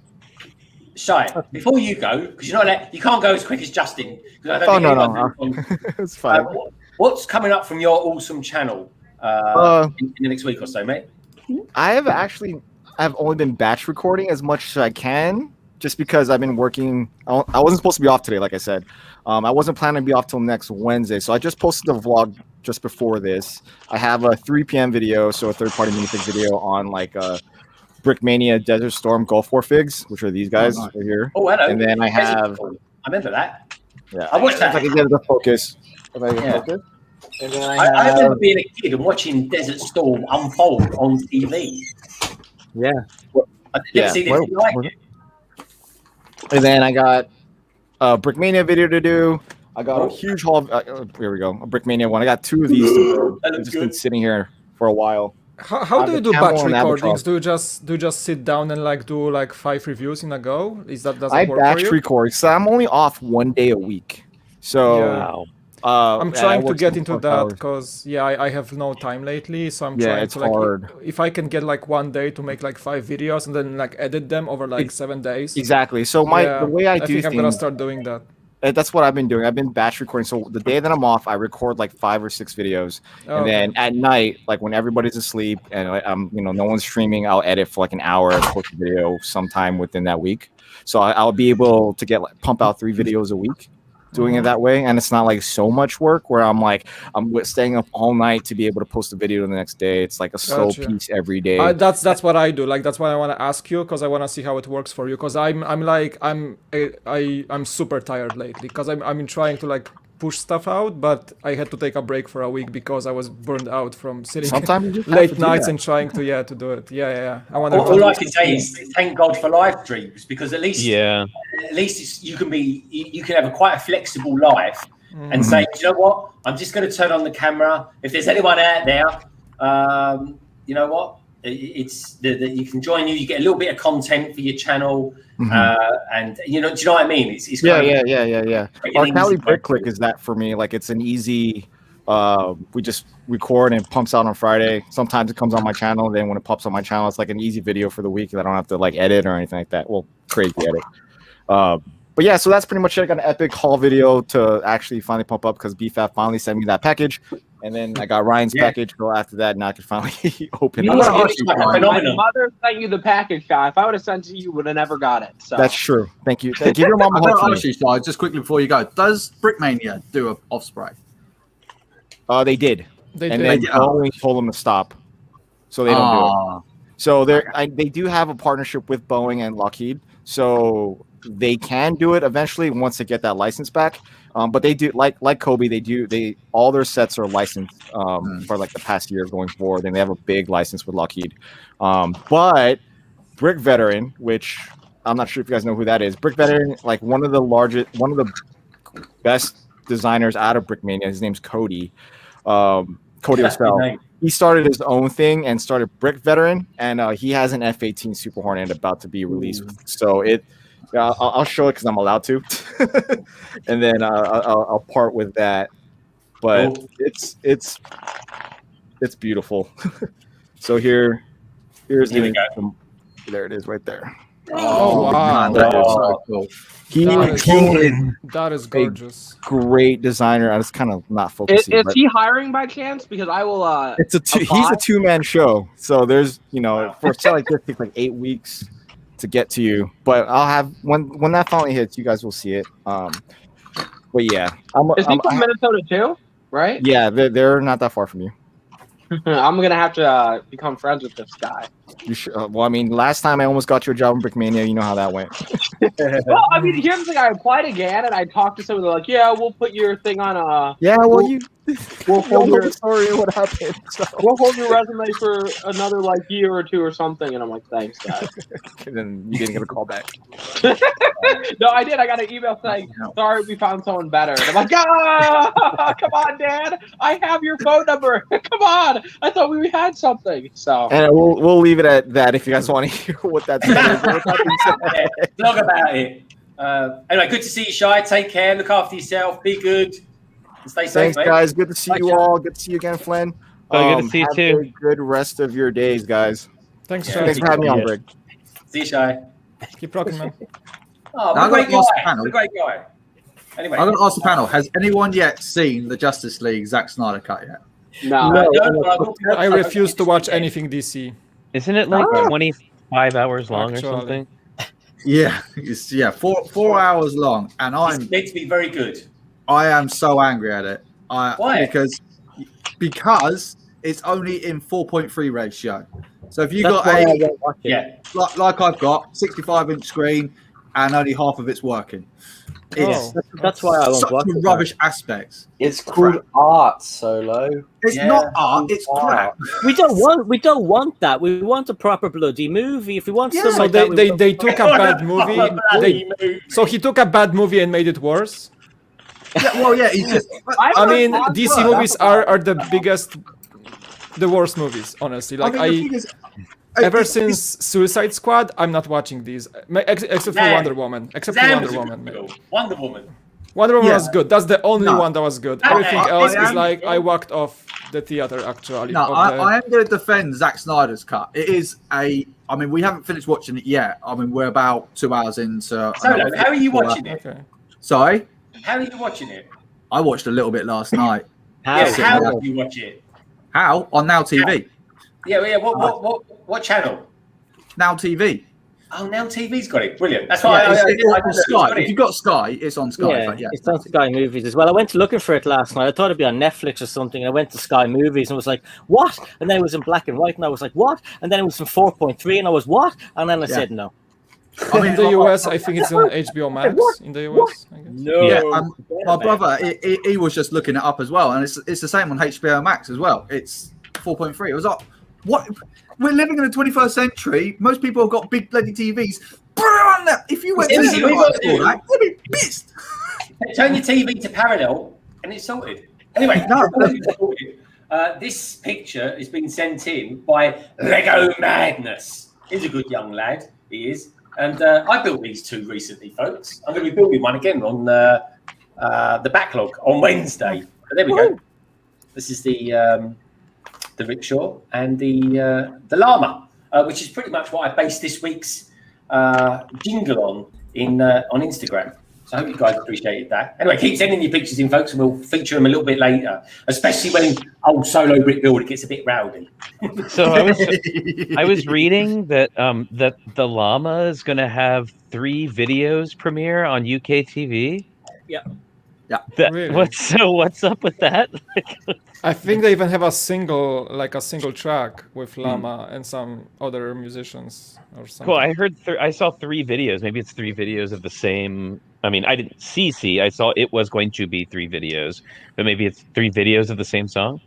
Shy, before you go, because you can't go as quick as Justin. I don't Oh think no, anyone's on- it's fine. What's coming up from your awesome channel in the next week or so, mate? I've only been batch recording as much as I can, just because I've been working. I wasn't supposed to be off today, like I said. I wasn't planning to be off till next Wednesday, so I just posted the vlog just before this. I have a 3 p.m. video, so a third-party minifig video on like Brickmania Desert Storm Gulf War figs, which are these guys right here. Oh, hello. And then I have. I remember that. Yeah, I watched that. If I can get the focus. If I can Yeah. focus. And then I remember being a kid and watching Desert Storm unfold on TV. Yeah. I've never seen anything like it. And then I got a Brickmania video to do. I got a huge haul. Here we go. A Brickmania one. I got 2 of these. I've just been sitting here for a while. How do you do batch recordings? Do you just sit down and like do like 5 reviews in a go? Does that work for you? I batch record, so I'm only off 1 day a week. So I'm trying to get into that because I have no time lately. So I'm trying to like hard. If I can get like 1 day to make like 5 videos and then like edit them over like 7 days. Exactly. So the way I think I'm gonna start doing that. That's what I've been doing. I've been batch recording. So the day that I'm off, I record like 5 or 6 videos, and then at night, like when everybody's asleep and no one's streaming, I'll edit for like an hour and post a video sometime within that week. So I'll be able to pump out 3 videos a week, doing it that way, and it's not like so much work where I'm staying up all night to be able to post a video the next day. It's like a slow piece every day. That's what I do. Like that's why I want to ask you, because I want to see how it works for you. Because I'm super tired lately because I've been trying to like push stuff out, but I had to take a break for a week because I was burned out from sitting late nights and trying to do it. I want. All I can say is thank God for live streams, because at least you can have quite a flexible life and say, you know what, I'm just going to turn on the camera. If there's anyone out there, you know what, it's that you can join you. You get a little bit of content for your channel. And do you know what I mean? It's yeah. Our Cali Brick Click is that for me. Like it's an easy. We just record and it pumps out on Friday. Sometimes it comes on my channel. Then when it pops on my channel, it's like an easy video for the week that I don't have to like edit or anything like that. Well, crazy edit. But yeah, so that's pretty much it. I got an epic haul video to actually finally pump up because BFAT finally sent me that package. And then I got Ryan's package. So after that, now I can finally open it. My mother sent you the package, guy. If I would have sent it to you, would have never got it. So that's true. Thank you. Give your mom a hug. Just quickly before you go, does Brickmania do a off spray? They did. They only told them to stop, so they don't do it. So they do have a partnership with Boeing and Lockheed, so they can do it eventually once they get that license back. But they do like Kobe. They all their sets are licensed for like the past year going forward, and they have a big license with Lockheed. But Brick Veteran, which I'm not sure if you guys know who that is. Brick Veteran, like one of the best designers out of Brickmania. His name's Cody. Cody Osfeld. He started his own thing and started Brick Veteran, and he has an F-18 Super Hornet about to be released. So I'll show it because I'm allowed to, and then I'll part with that. But it's beautiful. So here's there it is right there. Oh wow! That is so cool. That is gorgeous. Great designer. I was kind of not focusing. Is he hiring by chance? Because I will. He's a 2-man show. So there's for a set like this, it takes like 8 weeks to get to you. But I'll have when that finally hits, you guys will see it. But yeah, is he from Minnesota too? Right? Yeah, they're not that far from you. I'm gonna have to become friends with this guy. You should. Well, I mean, last time I almost got you a job in Brickmania. You know how that went. Well, I mean, here's the thing. I applied again, and I talked to someone. They're like, "Yeah, we'll put your thing on." Yeah, well, we'll hold your story. What happened? So. We'll hold your resume for another like year or two or something. And I'm like, "Thanks, guys." And then you didn't get a call back. No, I did. I got an email saying, "Sorry, we found someone better." And I'm like, "Ah, come on, Dad. I have your phone number. Come on. I thought we had something." So. And we'll leave it at that if you guys want to hear what that's Talk about it. Anyway, good to see you, Shy. Take care. Look after yourself. Be good. And stay safe, Thanks, guys. Good to see you all. Good to see you again, Flynn. Good to see you too. Have a good rest of your days, guys. Thanks, Shy. Thanks for having me on, Greg. See you, Shy. Keep rocking, man. Oh, what a great guy. What a great guy. Anyway, I'm going to ask the panel: has anyone yet seen the Justice League Zack Snyder cut yet? No. I refuse to watch anything DC. Isn't it like 25 hours long or something? Yeah, it's 4 hours long, and it's meant to be very good. I am so angry at it. Why? Because it's only in 4.3 ratio. So if you got like I've got 65-inch screen and only half of it's working. It's That's why I won't such watch a it. rubbish aspect. It's called art, Solo. It's not art. It's crap. We don't want that. We want a proper bloody movie. If we want something So like that, they took a bad movie. So he took a bad movie and made it worse. Yeah, well, yeah, he's just. I mean, DC movies are the biggest, the worst movies. Honestly, like ever since Suicide Squad, I'm not watching these, except for Wonder Woman. Wonder Woman. Wonder Woman was good. That's the only one that was good. Everything else is am- like I walked off the theater actually. No, I am going to defend Zack Snyder's cut. It is I mean, we haven't finished watching it yet. I mean, we're about 2 hours into. Solo, how are you watching it? Okay. Sorry? How are you watching it? I watched a little bit last night. How do you watch it? How? On Now TV. Yeah. What channel? Now TV. Oh, Now TV's got it. Brilliant. That's why It's I on Sky. If you've got Sky, it's on Sky. Yeah, But yeah, it's on Sky Movies as well. I went looking for it last night. I thought it'd be on Netflix or something. I went to Sky Movies and was like, "What?" And then it was in black and white, and I was like, "What?" And then it was in 4.3, and I was, "What?" And then I said, "No." I mean, in the US, I think it's on HBO Max. In the US, I guess. No. yeah. My brother, he was just looking it up as well, and it's the same on HBO Max as well. It's 4.3. It was like, what? We're living in the 21st century. Most people have got big bloody TVs. If you went to the cinema for that, you'd be pissed. Turn your TV to parallel and it's sorted. Anyway, this picture has been sent in by Lego Madness. He's a good young lad, he is. And I built these two recently, folks. I'm going to be building one again on the backlog on Wednesday. But there we go. This is the rickshaw and the llama, which is pretty much what I based this week's jingle on Instagram. So I hope you guys appreciated that. Anyway, keep sending your pictures in, folks, and we'll feature them a little bit later, especially when old Solo Brick Builder gets a bit rowdy. So I was reading that that the llama is going to have 3 videos premiere on UK TV. Yeah. Really? What's up with that? I think they even have a single track with Llama and some other musicians or something. Cool. I heard. I saw 3 videos. Maybe it's 3 videos of the same. I mean, I didn't see. I saw it was going to be 3 videos, but maybe it's 3 videos of the same song.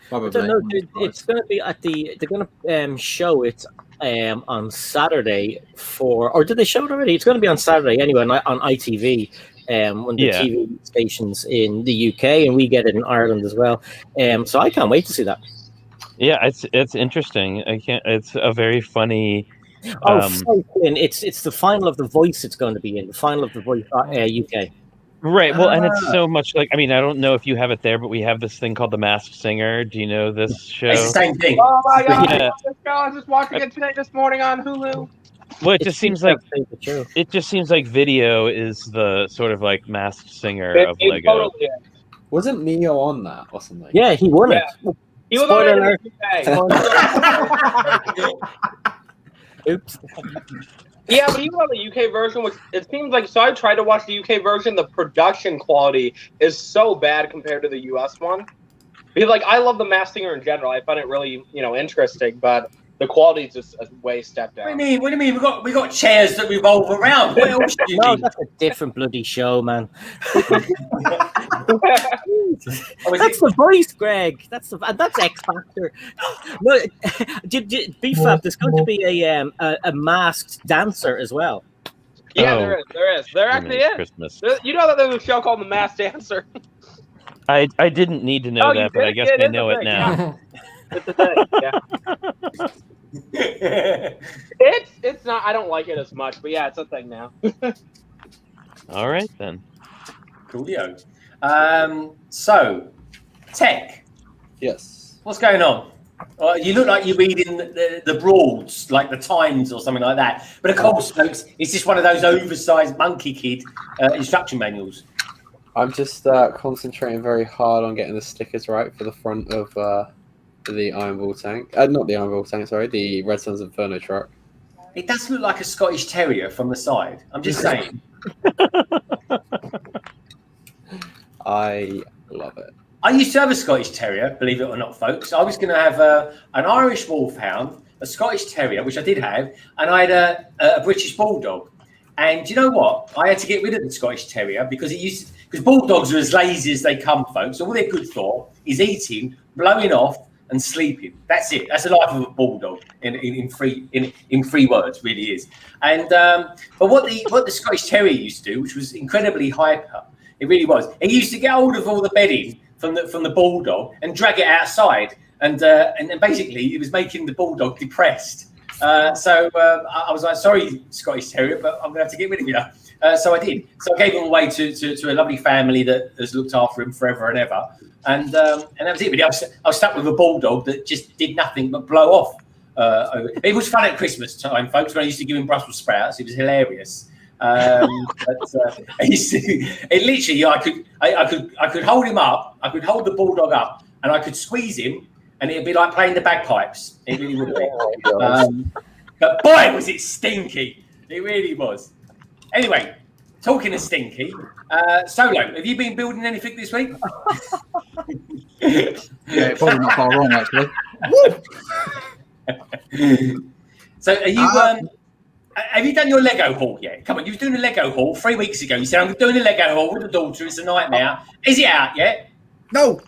Probably. I don't know. It's going to be at the. They're going to show it on Saturday or did they show it already? It's going to be on Saturday anyway on ITV. On the TV stations in the UK, and we get it in Ireland as well. So I can't wait to see that. Yeah, it's interesting. It's a very funny. It's the final of The Voice. It's going to be in the final of The Voice UK. Right. Well, and it's so much like, I mean, I don't know if you have it there, but we have this thing called The Masked Singer. Do you know this show? It's the same thing. Oh my god! Yeah. I was just watching it this morning on Hulu. Well, it just seems like video is the sort of like Masked Singer of Lego. Totally is. Wasn't Neo on that or something? Yeah, he won it. He was Spoiler on alert. it. Oops. Yeah, but even on the UK version, which it seems like, so I tried to watch the UK version, the production quality is so bad compared to the US one. Because, like, I love the Masked Singer in general. I find it really, interesting, but the quality is just a way step down. What do you mean? We got chairs that revolve around. What else do you No, need? that's a different bloody show, man. Oh, That's The Voice, Greg. That's X Factor. No, BFAP, there's going to be a masked dancer as well. Yeah, there is. There actually is. Christmas. You know that there's a show called The Masked Dancer. I didn't need to know that, but I guess I know it now. It's a thing, yeah. It's not. I don't like it as much, but yeah, it's a thing now. All right then. Coolio. So, Tek. Yes. What's going on? You look like you're reading the Broads, like the Times or something like that. But of course, folks, it's just one of those oversized Monkey Kid instruction manuals. I'm just concentrating very hard on getting the stickers right for the front of the Iron Bull tank. Not the Iron Bull tank, sorry, the Red Sun's Inferno truck. It does look like a Scottish Terrier from the side. I'm just saying. I love it. I used to have a Scottish Terrier, believe it or not, folks. I was going to have an Irish Wolfhound, a Scottish Terrier, which I did have, and I had a British Bulldog. And you know what? I had to get rid of the Scottish Terrier because bulldogs are as lazy as they come, folks. All they're good for is eating, blowing off, and sleeping. That's it. That's the life of a bulldog in three words, really is. And but what the Scottish Terrier used to do, which was incredibly hyper, it really was. It used to get hold of all the bedding from the bulldog and drag it outside, and then basically it was making the bulldog depressed. So I was like, sorry, Scottish Terrier, but I'm gonna have to get rid of you. So I did. So I gave him away to a lovely family that has looked after him forever and ever. And that was it. Really, I was stuck with a bulldog that just did nothing but blow off. It was fun at Christmas time, folks, when I used to give him Brussels sprouts. It was hilarious. But it literally, I could hold him up. I could hold the bulldog up, and I could squeeze him, and it'd be like playing the bagpipes. It really would be. But boy, was it stinky! It really was. Anyway, talking of stinky, Solo, have you been building anything this week? Yeah, probably not far wrong, actually. So, are you? Have you done your Lego haul yet? Come on, you were doing a Lego haul 3 weeks ago. You said I'm doing a Lego haul with the daughter. It's a nightmare. Is it out yet? No,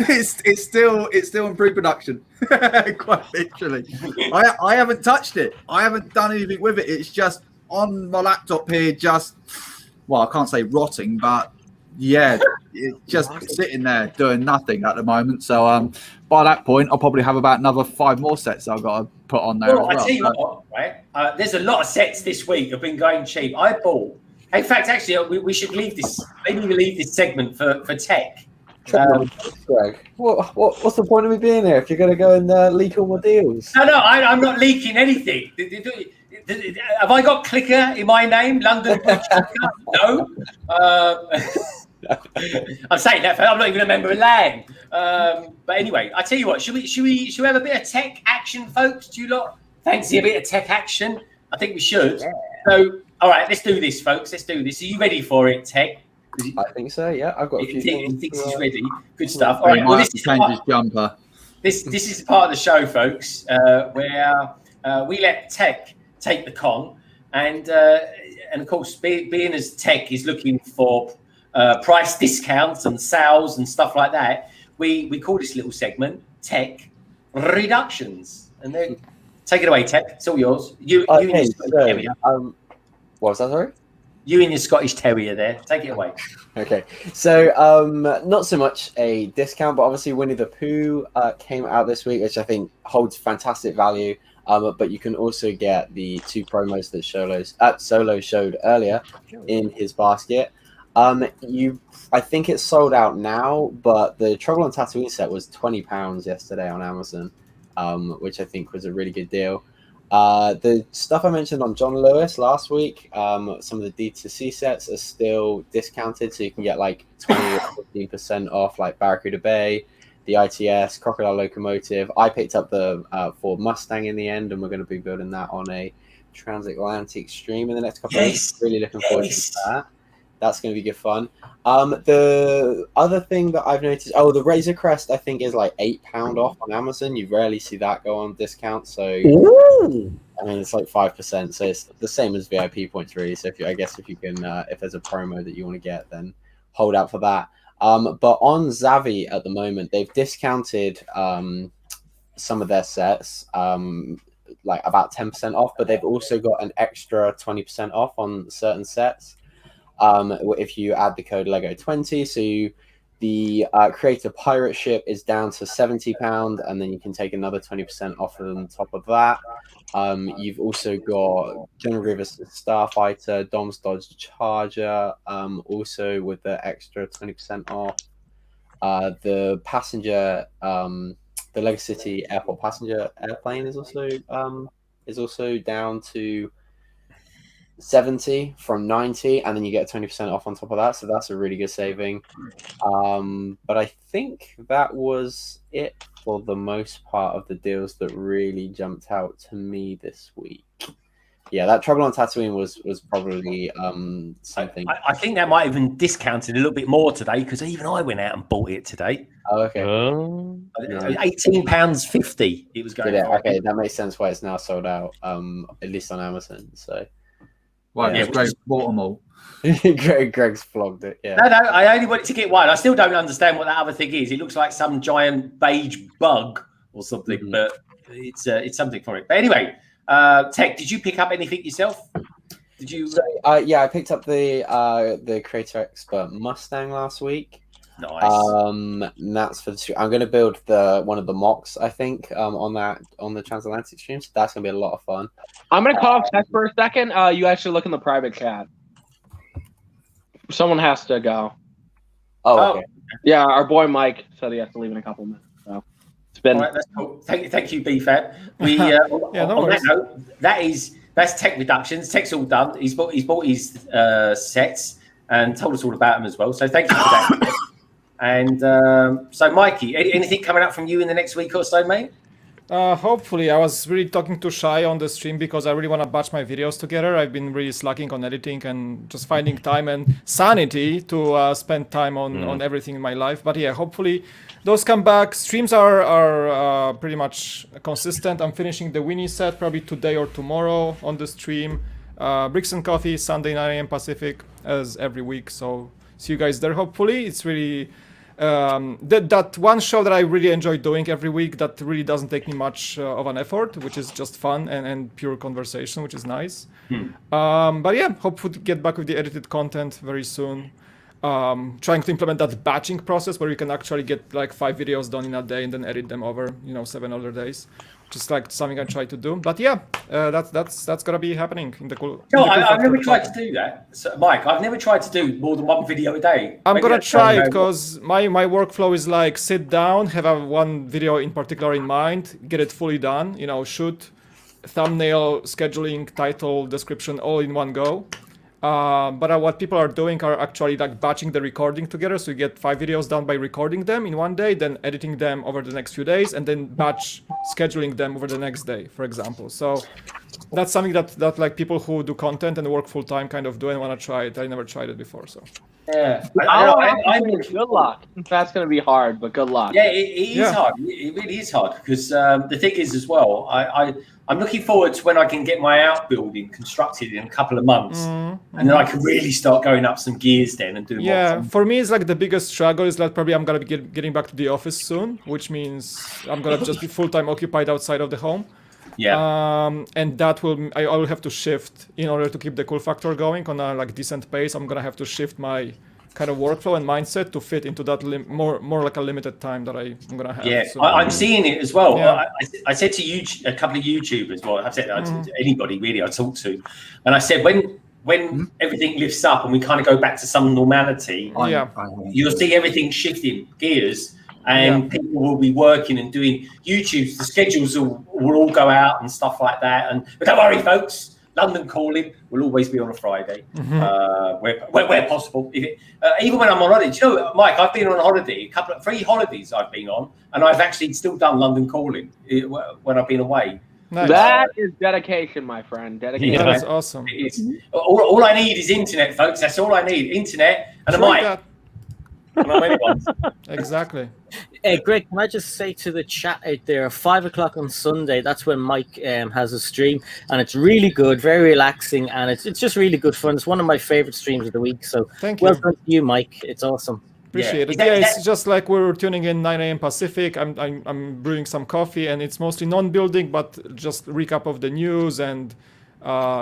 it's still in pre-production. Quite literally, I haven't touched it. I haven't done anything with it. It's just on my laptop here. Well, I can't say rotting, but yeah, it's just sitting there doing nothing at the moment. So by that point, I'll probably have about another 5 more sets I've got to put on there. Well, I tell you what, right? There's a lot of sets this week have been going cheap. I bought. In fact, actually, we should leave this. Maybe we leave this segment for Tek. Greg, what's the point of me being here if you're going to go and leak all my deals? No, I'm not leaking anything. Have I got Clicker in my name? London Bridge Clicker? No. I'm saying that, I'm not even a member of LAN. But anyway, I tell you what, should we have a bit of tech action, folks? Do you lot fancy a bit of tech action? I think we should. Yeah. So, all right, let's do this, folks. Let's do this. Are you ready for it, Tek? I think so. Yeah, I've got a few things. He thinks he's ready. Good stuff. All right. Well, this is his jumper. This is part of the show, folks, where we let Tek take the con, and of course, being as Tek is looking for price discounts and sales and stuff like that, we call this little segment Tek Reductions. And then take it away, Tek. It's all yours. What was that? Sorry. You and your Scottish Terrier there. Take it away. Okay. So not so much a discount, but obviously Winnie the Pooh came out this week, which I think holds fantastic value. But you can also get the 2 promos that Solo showed earlier in his basket. I think it's sold out now, but the Trouble on Tatooine set was £20 yesterday on Amazon, which I think was a really good deal. The stuff I mentioned on John Lewis last week, some of the D2C sets are still discounted, so you can get like 20 or 15% off, like Barracuda Bay, the ITS, Crocodile Locomotive. I picked up the Ford Mustang in the end, and we're going to be building that on a transatlantic stream in the next couple of weeks. Really looking forward to that. That's going to be good fun. The other thing that I've noticed, the Razor Crest, I think is like £8 off on Amazon. You rarely see that go on discount. So, I mean, it's like 5%. So it's the same as VIP points, really. So if you can, if there's a promo that you want to get, then hold out for that. But on Zavvi at the moment, they've discounted some of their sets, like about 10% off, but they've also got an extra 20% off on certain sets. If you add the code LEGO20, so the Creator Pirate Ship is down to £70, and then you can take another 20% off on top of that. You've also got General Grievous Starfighter, Dom's Dodge Charger, also with the extra 20% off. The passenger, the Lego City Airport passenger airplane is also down to 70 from 90, and then you get 20% off on top of that, so that's a really good saving. But I think that was it for the most part of the deals that really jumped out to me this week. Yeah, that Trouble on Tatooine was probably something. I think that might have been discounted a little bit more today, because even I went out and bought it today. Oh, okay. £18.50 it was going for. Okay, that makes sense why it's now sold out, at least on Amazon. So Right, Yeah. it's great. Bought them all. Greg's flogged it. Yeah. No, I only wanted to get one. I still don't understand what that other thing is. It looks like some giant beige bug or something, but it's something for it. But anyway, Tek, did you pick up anything yourself? Did you? So, yeah, I picked up the Creator Expert Mustang last week. Nice. That's for the stream. I'm going to build one of the mocks, I think, on the Transatlantic stream. So that's going to be a lot of fun. I'm going to call off Tek for a second. You actually look in the private chat. Someone has to go. Oh, okay. Yeah, our boy Mike said he has to leave in a couple minutes. So it's been. All right, that's cool. Thank you, BFAB. We Yeah, on no that worries. note, that's Tek Productions. Tek's all done. He's bought his sets and told us all about them as well. So thank you for that. And so, Mikey, anything coming up from you in the next week or so, mate? Hopefully. I was really talking to Shy on the stream because I really want to batch my videos together. I've been really slacking on editing and just finding time and sanity to spend time on everything in my life. But yeah, hopefully those come back. Streams are pretty much consistent. I'm finishing the Winnie set probably today or tomorrow on the stream. Bricks and Coffee, Sunday 9 a.m. Pacific, as every week. So see you guys there, hopefully. It's really... that one show that I really enjoy doing every week that really doesn't take me much of an effort, which is just fun and pure conversation, which is nice. But yeah, hopefully to get back with the edited content very soon. Trying to implement that batching process where you can actually get like 5 videos done in a day and then edit them over 7 other days. Just like something I try to do, but yeah, that's gonna be happening in the cool. No, I've never tried to do that, so, Mike. I've never tried to do more than one video a day. I'm Maybe gonna that's try it something because my workflow is like sit down, have one video in particular in mind, get it fully done. Shoot, thumbnail, scheduling, title, description, all in one go. But what people are doing are actually like batching the recording together, so you get 5 videos done by recording them in one day, then editing them over the next few days, and then batch scheduling them over the next day, for example. So that's something that like people who do content and work full time kind of do and want to try it. I never tried it before, so. Yeah, good luck. That's going to be hard, but good luck. Yeah, it is hard. It really is hard because the thing is as well, I'm looking forward to when I can get my outbuilding constructed in a couple of months, and then I can really start going up some gears then and doing. Yeah, for me, it's like the biggest struggle is that probably I'm gonna be getting back to the office soon, which means I'm gonna just be full time occupied outside of the home. Yeah. And that I will have to shift in order to keep the cool factor going on a like decent pace. I'm gonna have to shift my kind of workflow and mindset to fit into that more like a limited time that I'm gonna have. Yeah, so, I'm seeing it as well. Yeah. I said to a couple of YouTubers, well, I've said to anybody really I talk to, and I said when everything lifts up and we kind of go back to some normality, you'll see everything shifting gears. And people will be working and doing YouTubes. The schedules will all go out and stuff like that. But don't worry, folks. London Calling will always be on a Friday, where possible. Even when I'm on holiday, do you know, Mike? I've been on holiday, 3 holidays I've been on, and I've actually still done London Calling when I've been away. Nice. That is dedication, my friend. Dedication. Yeah, that's awesome. All I need is internet, folks. That's all I need. Internet and a mic. Exactly. Greg, can I just say to the chat out there, 5 o'clock on Sunday, that's when Mike has a stream, and it's really good, very relaxing, and it's just really good fun. It's one of my favorite streams of the week. So thank you. Well done to you, Mike. It's awesome. Appreciate it. Yeah, it's just like we're tuning in 9 a.m. Pacific. I'm brewing some coffee, and it's mostly non-building, but just recap of the news and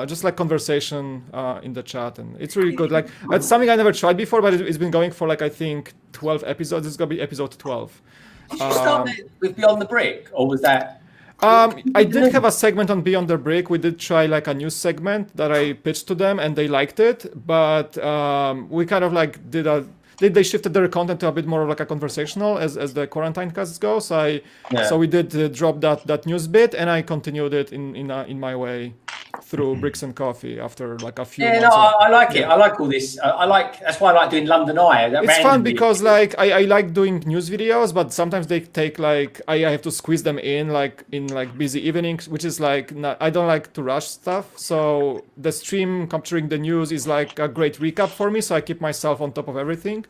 just like conversation in the chat, and it's really good. Like it's something I never tried before, but it's been going for like I think 12 episodes. It's gonna be episode 12. Did you start with Beyond the Brick, or was that? I did have a segment on Beyond the Brick. We did try like a news segment that I pitched to them, and they liked it. But we kind of like they shifted their content to a bit more of like a conversational as the quarantine casts go. So we did drop that news bit, and I continued it in my way through Bricks and Coffee after like a few months. Yeah, no, I like it. I like all this. That's why I like doing London Eye. It's fun because like I like doing news videos, but sometimes they take like I have to squeeze them in busy evenings, which is like I don't like to rush stuff. So the stream capturing the news is like a great recap for me, so I keep myself on top of everything.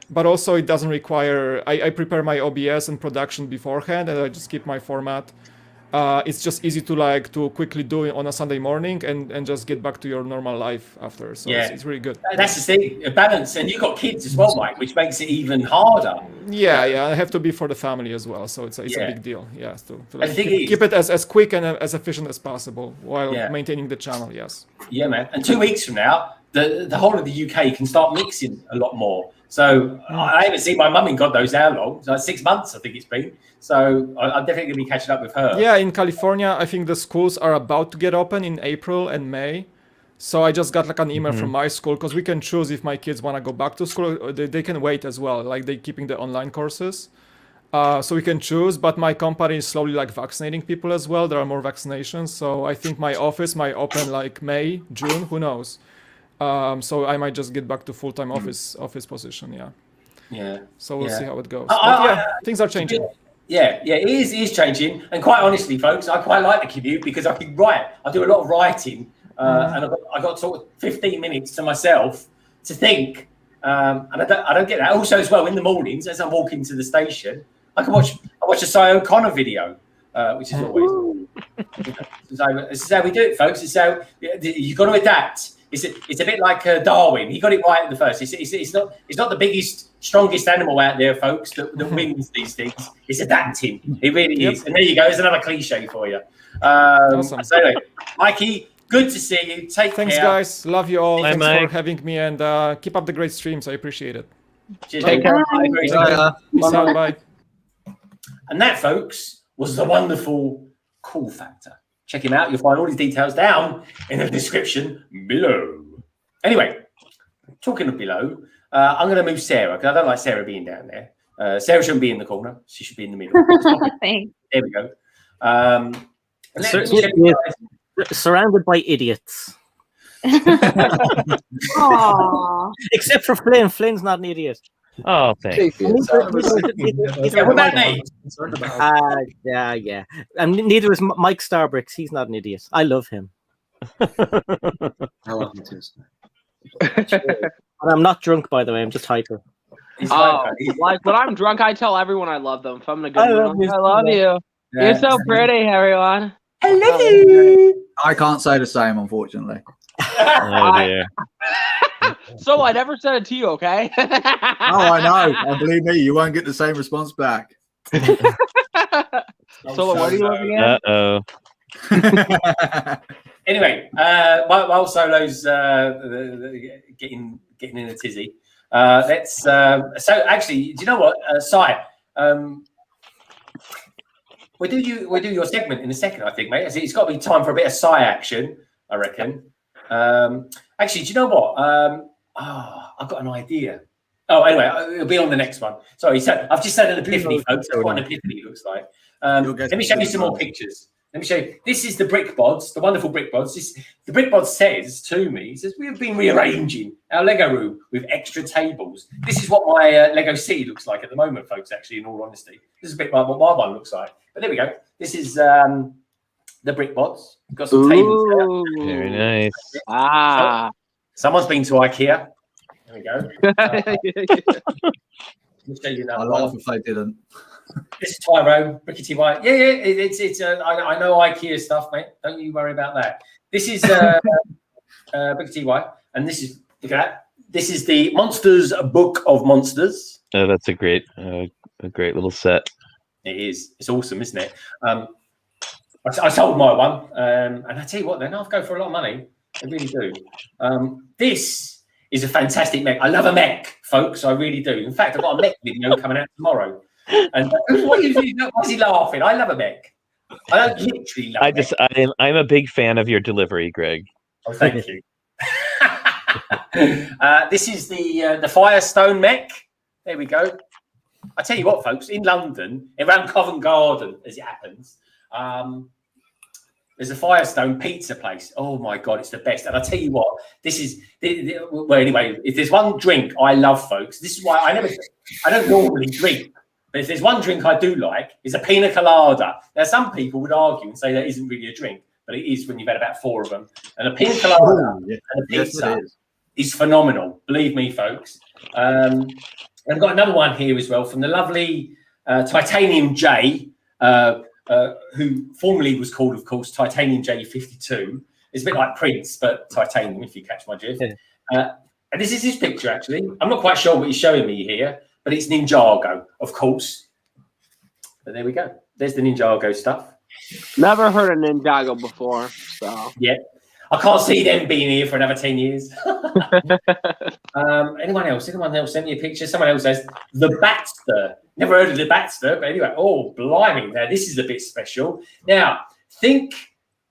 But also it doesn't require I prepare my OBS and production beforehand, and I just keep my format. it's just easy to quickly do it on a Sunday morning and just get back to your normal life after. So it's really good. That's the thing, a balance. And you've got kids as well, Mike, which makes it even harder. Yeah, I have to be for the family as well, so it's a big deal. Yeah, to And the thing keep it as quick and as efficient as possible while maintaining the channel. Yes. Yeah, man. And 2 weeks from now, the whole of the UK can start mixing a lot more. So I haven't seen my mum in God knows how long. It's like 6 months, I think it's been. So I'm definitely going to be catching up with her. Yeah, in California, I think the schools are about to get open in April and May. So I just got like an email from my school because we can choose if my kids want to go back to school. Or they can wait as well. Like they're keeping the online courses. So we can choose, but my company is slowly like vaccinating people as well. There are more vaccinations. So I think my office might open like May, June, who knows? So I might just get back to full-time office position. Yeah. So we'll see how it goes. But things are changing. Yeah, it is changing. And quite honestly, folks, I quite like the commute because I can write. I do a lot of writing, and I got sort of 15 minutes to myself to think. And I don't get that. Also, as well, in the mornings as I'm walking to the station, I watch a Cy O'Connor video, which is always. This is how we do it, folks. It's how you've got to adapt. It's a bit like Darwin. He got it right at the first. It's not the biggest, strongest animal out there, folks, that wins these things. It's adapting. It really is. And there you go. There's another cliche for you. Awesome. So anyway, Mikey, good to see you. Thanks, guys. Love you all. Bye, Thanks Mike. for having me, and keep up the great streams. I appreciate it. Cheers. Take care. Peace out. Bye. And that, folks, was the wonderful Cool Factor. Check him out. You'll find all his details down in the description below. Anyway, talking of below, I'm going to move Sarah because I don't like Sarah being down there. Sarah shouldn't be in the corner. She should be in the middle. Thanks. There we go. Surrounded by idiots. Aww. Except for Flynn. Flynn's not an idiot. Oh, thanks. What about me? Yeah. And neither is Mike Starbricks. He's not an idiot. I love him. I love him too. And I'm not drunk, by the way. I'm just hyper. Like when I'm drunk, I tell everyone I love them. If I'm in a good mood, I love you. Yeah. You're so pretty, everyone. I love you. I can't say the same, unfortunately. Oh, dear. So I never said it to you, okay? Oh, I know. And believe me, you won't get the same response back. So what are you looking at? Uh-oh. Anyway, while Solo's getting in a tizzy, let's. So actually, do you know what, Sai? We do your segment in a second, I think, mate. It's got to be time for a bit of Sai action, I reckon. Actually, do you know what? I've got an idea. Oh, anyway, it'll be on the next one. Sorry, so I've just had an epiphany, folks. That's what an epiphany looks like. Let me show you some more pictures. Let me show you. This is the brick bods, the wonderful brick bods. The brick bod says to me, it says, we have been rearranging our Lego room with extra tables. This is what my Lego City looks like at the moment, folks, actually, in all honesty. This is a bit like what my one looks like. But there we go. This is the brick bods. We've got some tables there. Very nice. Ah. Someone's been to IKEA. There we go. Let me show you another I one. laugh if they didn't. This is Tyrone, Rickety White. Yeah, it's I know IKEA stuff, mate. Don't you worry about that. This is Rickety White, and this is, look at that. This is the Monsters Book of Monsters. Oh, that's a great little set. It is. It's awesome, isn't it? I sold my one, and I tell you what, they're not go for a lot of money. They really do. This is a fantastic mech. I love a mech, folks. I really do. In fact, I've got a mech video coming out tomorrow. And why is he laughing? I love a mech. I don't literally love it. I'm a big fan of your delivery, Greg. Oh, thank you. This is the Firestone mech. There we go. I tell you what, folks, in London, around Covent Garden, as it happens, there's a Firestone pizza place. Oh my God, it's the best. And I tell you what, this is well. Anyway, if there's one drink I love, folks, this is why I don't normally drink. But if there's one drink I do like, it's a pina colada. Now, some people would argue and say that isn't really a drink, but it is when you've had about 4 of them. And a pina colada and a pizza is phenomenal. Believe me, folks. I've got another one here as well from the lovely Titanium J. who formerly was called, of course, Titanium J52. It's a bit like Prince, but titanium, if you catch my drift. And this is his picture, actually. I'm not quite sure what he's showing me here, but it's Ninjago, of course. But there we go. There's the Ninjago stuff. Never heard of Ninjago before, so yeah. I can't see them being here for another 10 years. Anyone else sent me a picture? Someone else says the Batster. Never heard of the Batster, but anyway. Oh, blimey! Now this is a bit special. Now think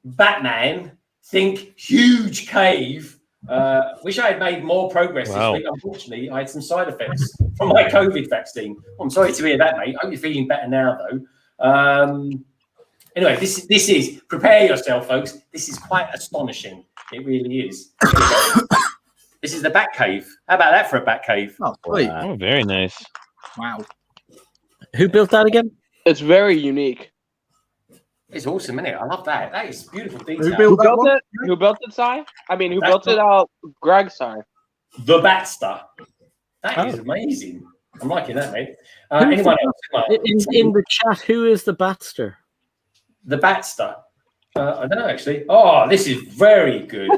Batman. Think huge cave. Wish I had made more progress this week. Unfortunately, I had some side effects from my COVID vaccine. I'm sorry to hear that, mate. I hope you're feeling better now, though. Anyway, this is, prepare yourself, folks. This is quite astonishing. It really is. This is the Bat Cave. How about that for a Bat Cave? Oh, sweet. Oh, very nice. Wow. Who built that again? It's very unique. It's awesome, isn't it? I love that. That is beautiful detail. Who built it? Who built it, Si? I mean, who built it? Greg, sorry. The Batster. That is amazing. I'm liking that, mate. Anyone else? In the chat, who is the Batster? The Batster. I don't know, actually. Oh, this is very good.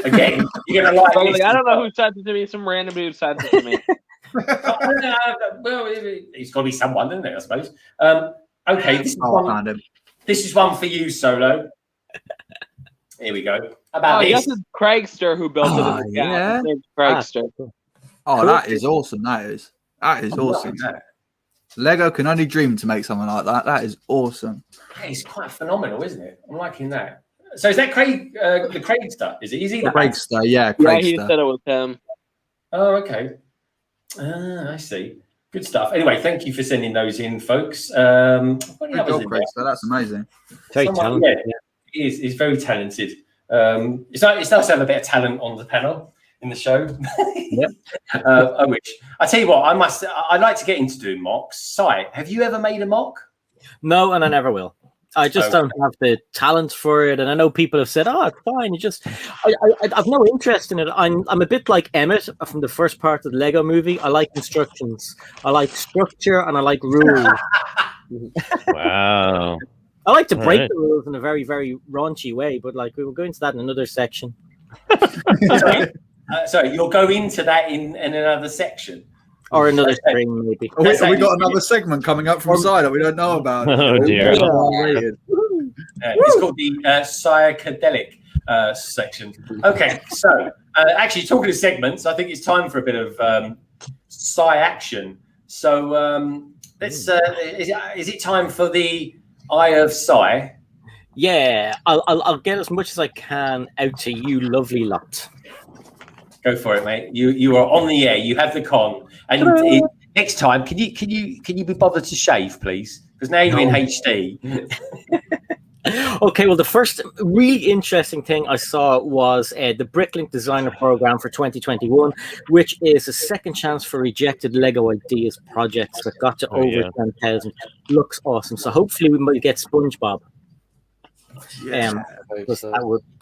Again, you're going to like this. I don't know who sent it to me. Some random dude sent it to me. Well, it's got to be someone, isn't it, I suppose? Okay, this is one for you, Solo. Here we go. How about this? I guess it's Craigster who built it. Yeah. Craigster. Oh, that is awesome. That is awesome. Lego can only dream to make something like that. That is awesome. It's quite phenomenal, isn't it? I'm liking that. So is that Craig, the Craigster? Is he the Craigster? Yeah, Craigster. Yeah, he said it was him. Oh, okay. I see. Good stuff. Anyway, thank you for sending those in, folks. Craigster, that's amazing. Very talented. Yeah, he's very talented. It's nice to have a bit of talent on the panel in the show. Yep. I wish. I tell you what, I'd like to get into doing mocks. Si, have you ever made a mock? No, and I never will. I just don't have the talent for it, and I know people have said, "Oh, it's fine." You just, I've no interest in it. I'm a bit like Emmett from the first part of the Lego Movie. I like instructions, I like structure, and I like rules. Wow. I like to break the rules in a very, very raunchy way, but like we will go into that in another section. Sorry, you'll go into that in another section. Or another string, maybe. Have we got another segment coming up from side that we don't know about? Oh, dear. It's called the psychedelic section. Okay, so actually talking of segments, I think it's time for a bit of Psy action. So let's. Is it time for the Eye of Psy? Yeah, I'll get as much as I can out to you, lovely lot. Go for it, mate. You are on the air. You have the con. And next time, can you be bothered to shave, please? Because now you're in HD. Okay, well, the first really interesting thing I saw was the Bricklink Designer Program for 2021, which is a second chance for rejected Lego ideas projects that got to over 10,000. Looks awesome. So hopefully we might get SpongeBob.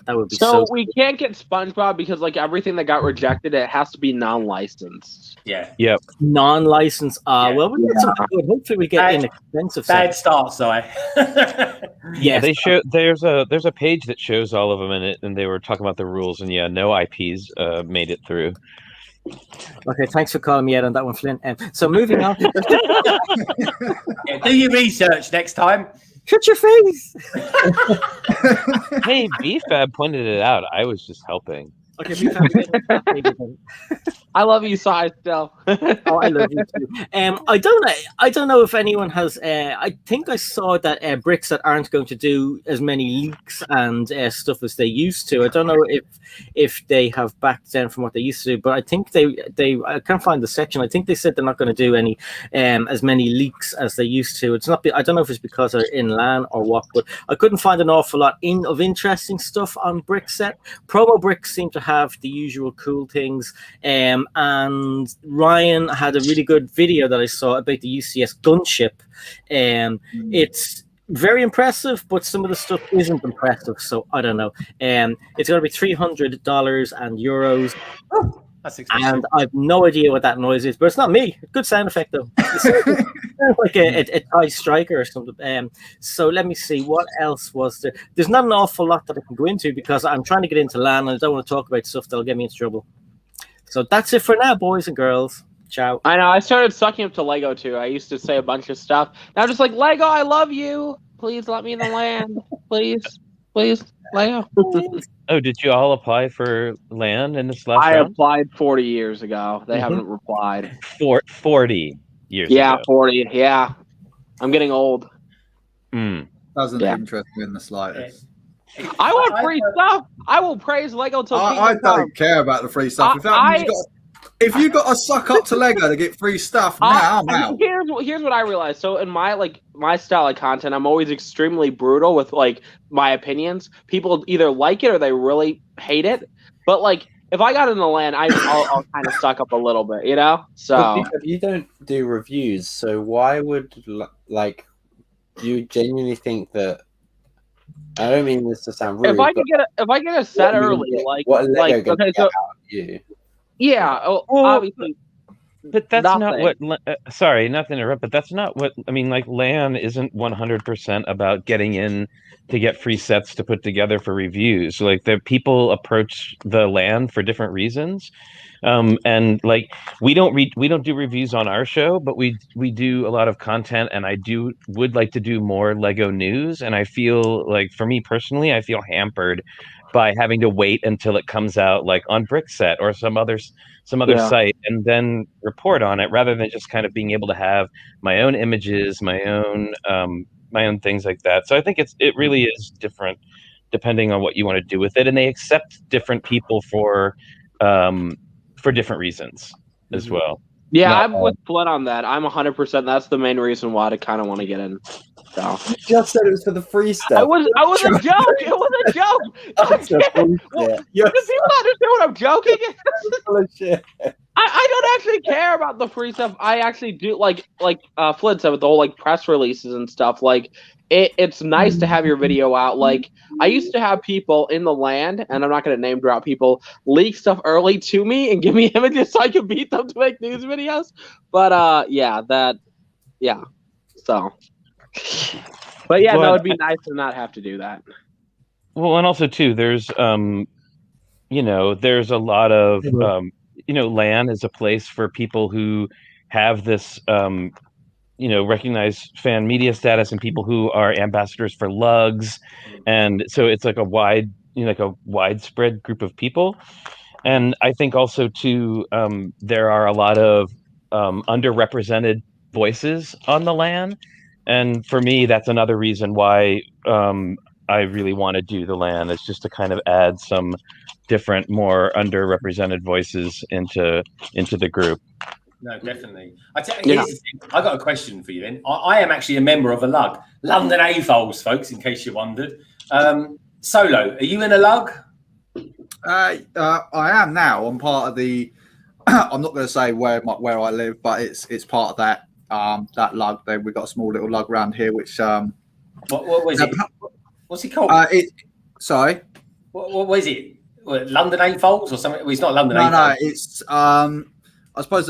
That would be so we can't get SpongeBob because like everything that got rejected, it has to be non-licensed. Yeah. Yep. Non-licensed. Well, we get something good. Hopefully we get inexpensive. Bad start, Si. Yeah. They show there's a page that shows all of them in it, and they were talking about the rules, and no IPs made it through. Okay, thanks for calling me out on that one, Flynn. So moving on. Do your research next time. Shut your face. Hey, BFAB pointed it out. I was just helping. Okay, BFAB. I love you, Si. Still. Oh, I love you too. I don't know if anyone has. I think I saw that bricks that aren't going to do as many leaks and stuff as they used to. I don't know if they have backed down from what they used to do, but I think they I can't find the section. I think they said they're not going to do any as many leaks as they used to. It's not. I don't know if it's because they're in LAN or what, but I couldn't find an awful lot of interesting stuff on Brickset. Promo Bricks seem to have the usual cool things. And Ryan had a really good video that I saw about the UCS gunship. It's very impressive, but some of the stuff isn't impressive, so I don't know. It's going to be $300 and euros. That's expensive. And I've no idea what that noise is, but it's not me. Good sound effect though. It sounds like a TIE striker or something. So let me see what else was there. There's not an awful lot that I can go into because I'm trying to get into LAN and I don't want to talk about stuff that'll get me into trouble. So that's it for now, boys and girls. Ciao. I know. I started sucking up to Lego too. I used to say a bunch of stuff. Now I'm just like, Lego, I love you. Please let me in the land. Please, Lego. Oh, did you all apply for land in this last I round? applied 40 years ago. They haven't replied. 40 years Yeah, ago. 40. Yeah. I'm getting old. Doesn't interest me in the slightest. I want free stuff. I will praise Lego till I don't care about the free stuff. If you got to suck up to Lego to get free stuff, now I'm out. Here's what I realized. So in my style of content, I'm always extremely brutal with like my opinions. People either like it or they really hate it. But like if I got in the land, I'll kind of suck up a little bit, you know. So but you don't do reviews, so why would like you genuinely think that? I don't mean this to sound rude. If I could get a set early, okay, so you. Yeah, obviously. But that's not what. Sorry, not to interrupt, but that's not what I mean. Like, LAN isn't 100% about getting in to get free sets to put together for reviews. Like, the people approach the LAN for different reasons, and like we don't do reviews on our show, but we do a lot of content, and I would like to do more Lego news. And I feel like, for me personally, I feel hampered by having to wait until it comes out like on Brickset or some other site and then report on it, rather than just kind of being able to have my own images, my own things like that. So I think it really is different depending on what you want to do with it, and they accept different people for different reasons as well. Yeah, I'm with Flint on that. I'm 100%. That's the main reason why I kind of want to get in. So. You just said it was for the free stuff. I was a joke. It was a joke. Do people understand what I'm joking? I don't actually care about the free stuff. I actually do like Flint said with the whole like press releases and stuff. Like it's nice to have your video out. Like I used to have people in the land, and I'm not going to name drop people, leak stuff early to me and give me images so I could beat them to make news videos. But so. But yeah, no, it'd be nice to not have to do that. Well, and also too, there's there's a lot of LAN is a place for people who have this recognized fan media status and people who are ambassadors for lugs, and so it's like a widespread group of people. And I think also too, there are a lot of underrepresented voices on the LAN. And for me, that's another reason why I really want to do the LAN. It's just to kind of add some different, more underrepresented voices into the group. No, definitely. I got a question for you then. I am actually a member of a lug, London AFOLs, folks, in case you wondered. Solo, are you in a lug? I am now. I'm part of the. I'm not going to say where I live, but it's part of that. That lug. We've got a small little lug around here, which what is it? What's it called? Sorry. What is it? London AFOLs or something? Well, it's not London AFOLs. No, it's I suppose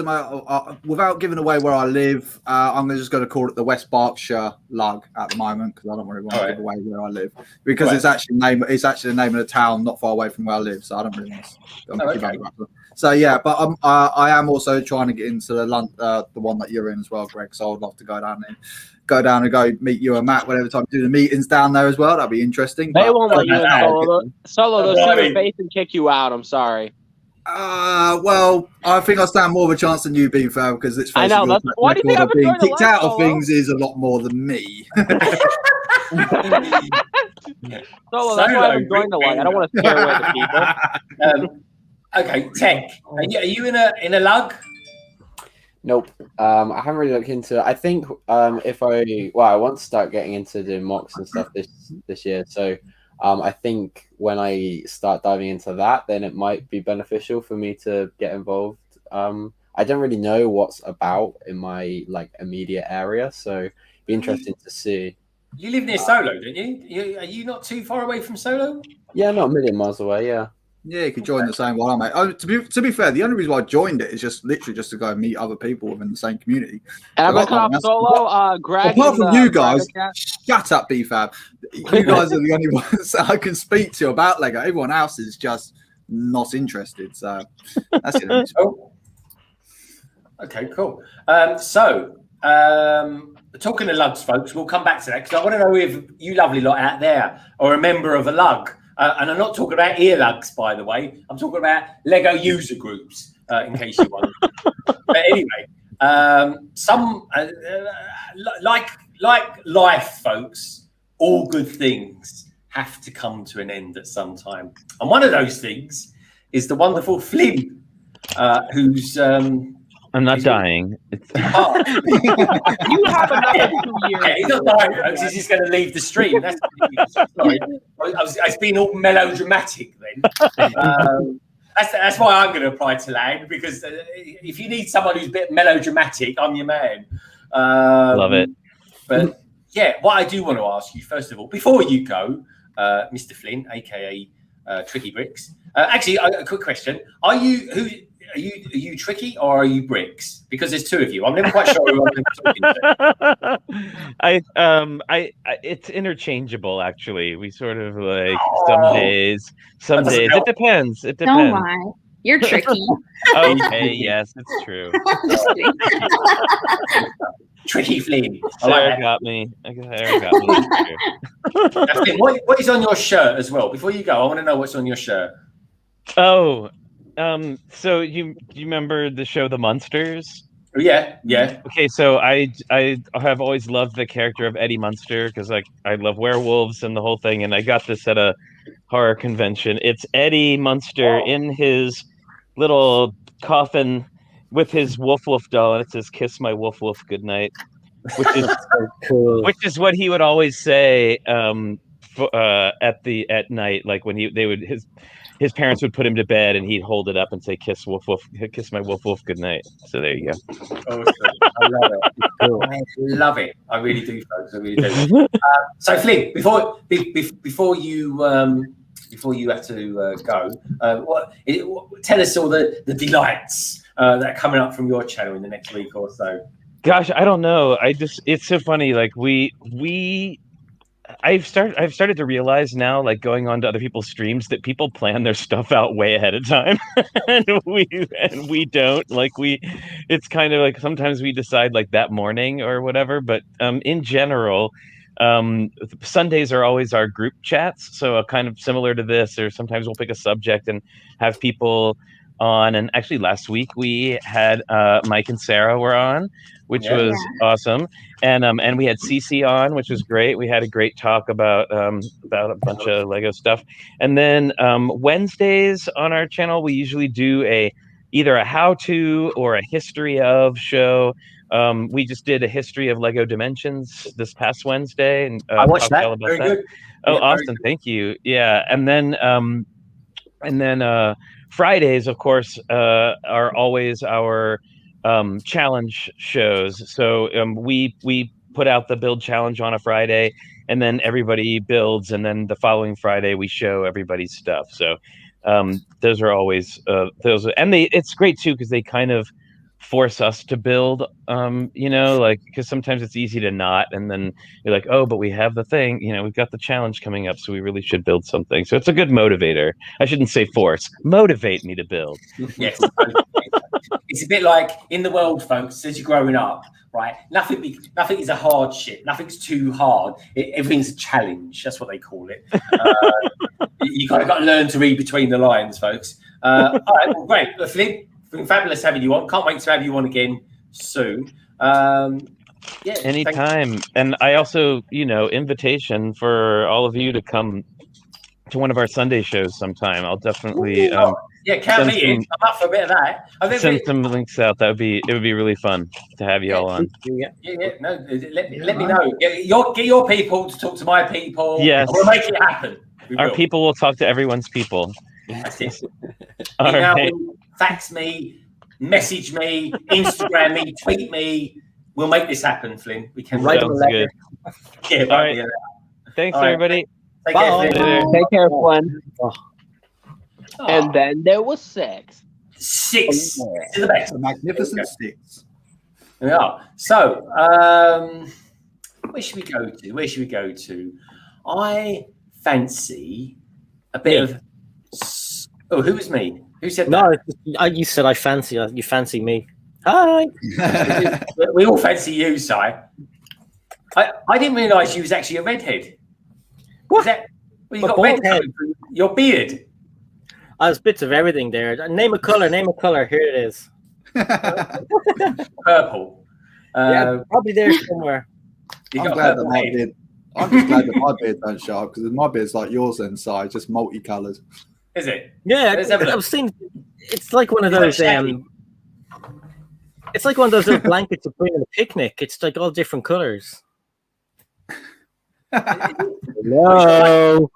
without giving away where I live, I'm just going to call it the West Berkshire lug at the moment, because I don't really want to give away where I live, because it's actually the name of the town not far away from where I live, so I don't really want to. So yeah, but I am also trying to get into the one that you're in as well, Greg. So I'd love to go down and go meet you and Matt whenever time to do the meetings down there as well. That'd be interesting. They won't let you in Solo. They'll see your face and kick you out. I'm sorry. Well, I think I stand more of a chance than you, being fair, because it's. I know. Why do you think being kicked out of things is a lot more than me. Solo, that's why I'm joining the line. I don't want to scare away the people. Okay, Tek, are you in a lug? Nope. I haven't really looked into it. I think I want to start getting into doing mocks and stuff this year. So I think when I start diving into that, then it might be beneficial for me to get involved. I don't really know what's about in my immediate area, so it'd be interesting to see. You live near Solo, don't you? Are you not too far away from Solo? Yeah, not a million miles away. Yeah. Yeah, you could join the same one, mate. Oh, to be fair, the only reason why I joined it is just literally just to go and meet other people within the same community. And I'm So gonna cut off solo. Greg, apart from you guys, chat. shut up, BFAB. You guys are the only ones that I can speak to about Lego. Everyone else is just not interested. So that's it. Okay, cool. Talking to lugs, folks, we'll come back to that because I want to know if you lovely lot out there are a member of a lug. And I'm not talking about earlugs, by the way. I'm talking about Lego user groups, in case you want. But anyway, like life, folks, all good things have to come to an end at some time. And one of those things is the wonderful Flynn, who's... I'm not dying. You have another 2 years. Yeah, he's not dying, folks. He's just going to leave the stream. That's sorry. It's been all melodramatic then. That's why I'm going to apply to land, because if you need someone who's a bit melodramatic, I'm your man. Love it. But yeah, what I do want to ask you, first of all, before you go, Mr. Flynn, aka TrickyBricks. Actually, a quick question: Are you Tricky or are you Bricks? Because there's two of you. I'm never quite sure who I'm talking to. It's interchangeable. Actually, we sort of like some days. It depends. It depends. Don't lie. You're tricky. Okay, yes, it's true. Tricky Flynn. Sarah got me. Sarah got me. What is on your shirt as well? Before you go, I want to know what's on your shirt. Oh, so you remember the show The Munsters? Yeah. Okay, so I have always loved the character of Eddie Munster because I love werewolves and the whole thing, and I got this at a horror convention. It's Eddie Munster in his little coffin with his woof doll, and it says "Kiss my woof goodnight," which is so cool. Which is what he would always say at night, like when his parents would put him to bed and he'd hold it up and say, kiss my woof good night. So there you go. Awesome. I love it. Cool. I love it. I really do, folks. I really do. So Flynn, before you have to go, tell us all the delights that are coming up from your channel in the next week or so. Gosh, I don't know. It's so funny. Like I've started to realize now, like going on to other people's streams, that people plan their stuff out way ahead of time, and we don't. It's kind of like sometimes we decide like that morning or whatever. But in general, Sundays are always our group chats, so kind of similar to this. Or sometimes we'll pick a subject and have people on. And actually, last week we had Mike and Sarah were on, which was awesome. And we had Cece on, which was great. We had a great talk about a bunch of Lego stuff. And then Wednesdays on our channel, we usually do either a how-to or a history of show. We just did a history of Lego Dimensions this past Wednesday, and I watched that. all about Very that. good. Oh, Yeah, awesome! Thank you. Yeah, and then Fridays, of course, are always our challenge shows. So we put out the build challenge on a Friday, and then everybody builds, and then the following Friday we show everybody's stuff. So those are always it's great too because they kind of force us to build, because sometimes it's easy to not, and then you're like, oh, but we have the thing, we've got the challenge coming up, so we really should build something. So it's a good motivator. I shouldn't say force, motivate me to build. Yes. It's a bit like in the world, folks, as you're growing up, right? Nothing is a hardship. Nothing's too hard. Everything's a challenge. That's what they call it. You got to learn to read between the lines, folks. All right, well, great. Flynn, been fabulous having you on. Can't wait to have you on again soon. Anytime. And I also, invitation for all of you to come to one of our Sunday shows sometime. I'll definitely count me in. I'm up for a bit of that. Send some links out. It would be really fun to have you all on. Yeah. No, let me know. Get your people to talk to my people. Yes. We'll make it happen. Our people will talk to everyone's people. That's it. All Email right. me, fax me, message me, Instagram me, tweet me. We'll make this happen, Flynn. We can write them a letter. Yeah, all right. Thanks, everybody. Take care, Flynn. Take care, Flynn. And then there was 6. 6 Oh, to the best. The magnificent 6. Yeah. So, where should we go to? Where should we go to? I fancy a bit of. Oh, who was me? Who said that? No, you said I fancy. You fancy me. Hi. We all fancy you, Si. I didn't realise you was actually a redhead. What? Is that, well, you A got bald red head. coming through your beard. There's bits of everything there. Name a color. Name a color. Here it is. Purple. Yeah, probably there somewhere. You I'm got glad that purple my head. beard. I'm just glad that my beard don't show up because my beard's like yours then, Si, just multicoloured. Is it? Yeah, Let's have a look. I've seen. It's like one of Is that those. shaggy? It's like one of those little blankets you bring on a picnic. It's like all different colors. No.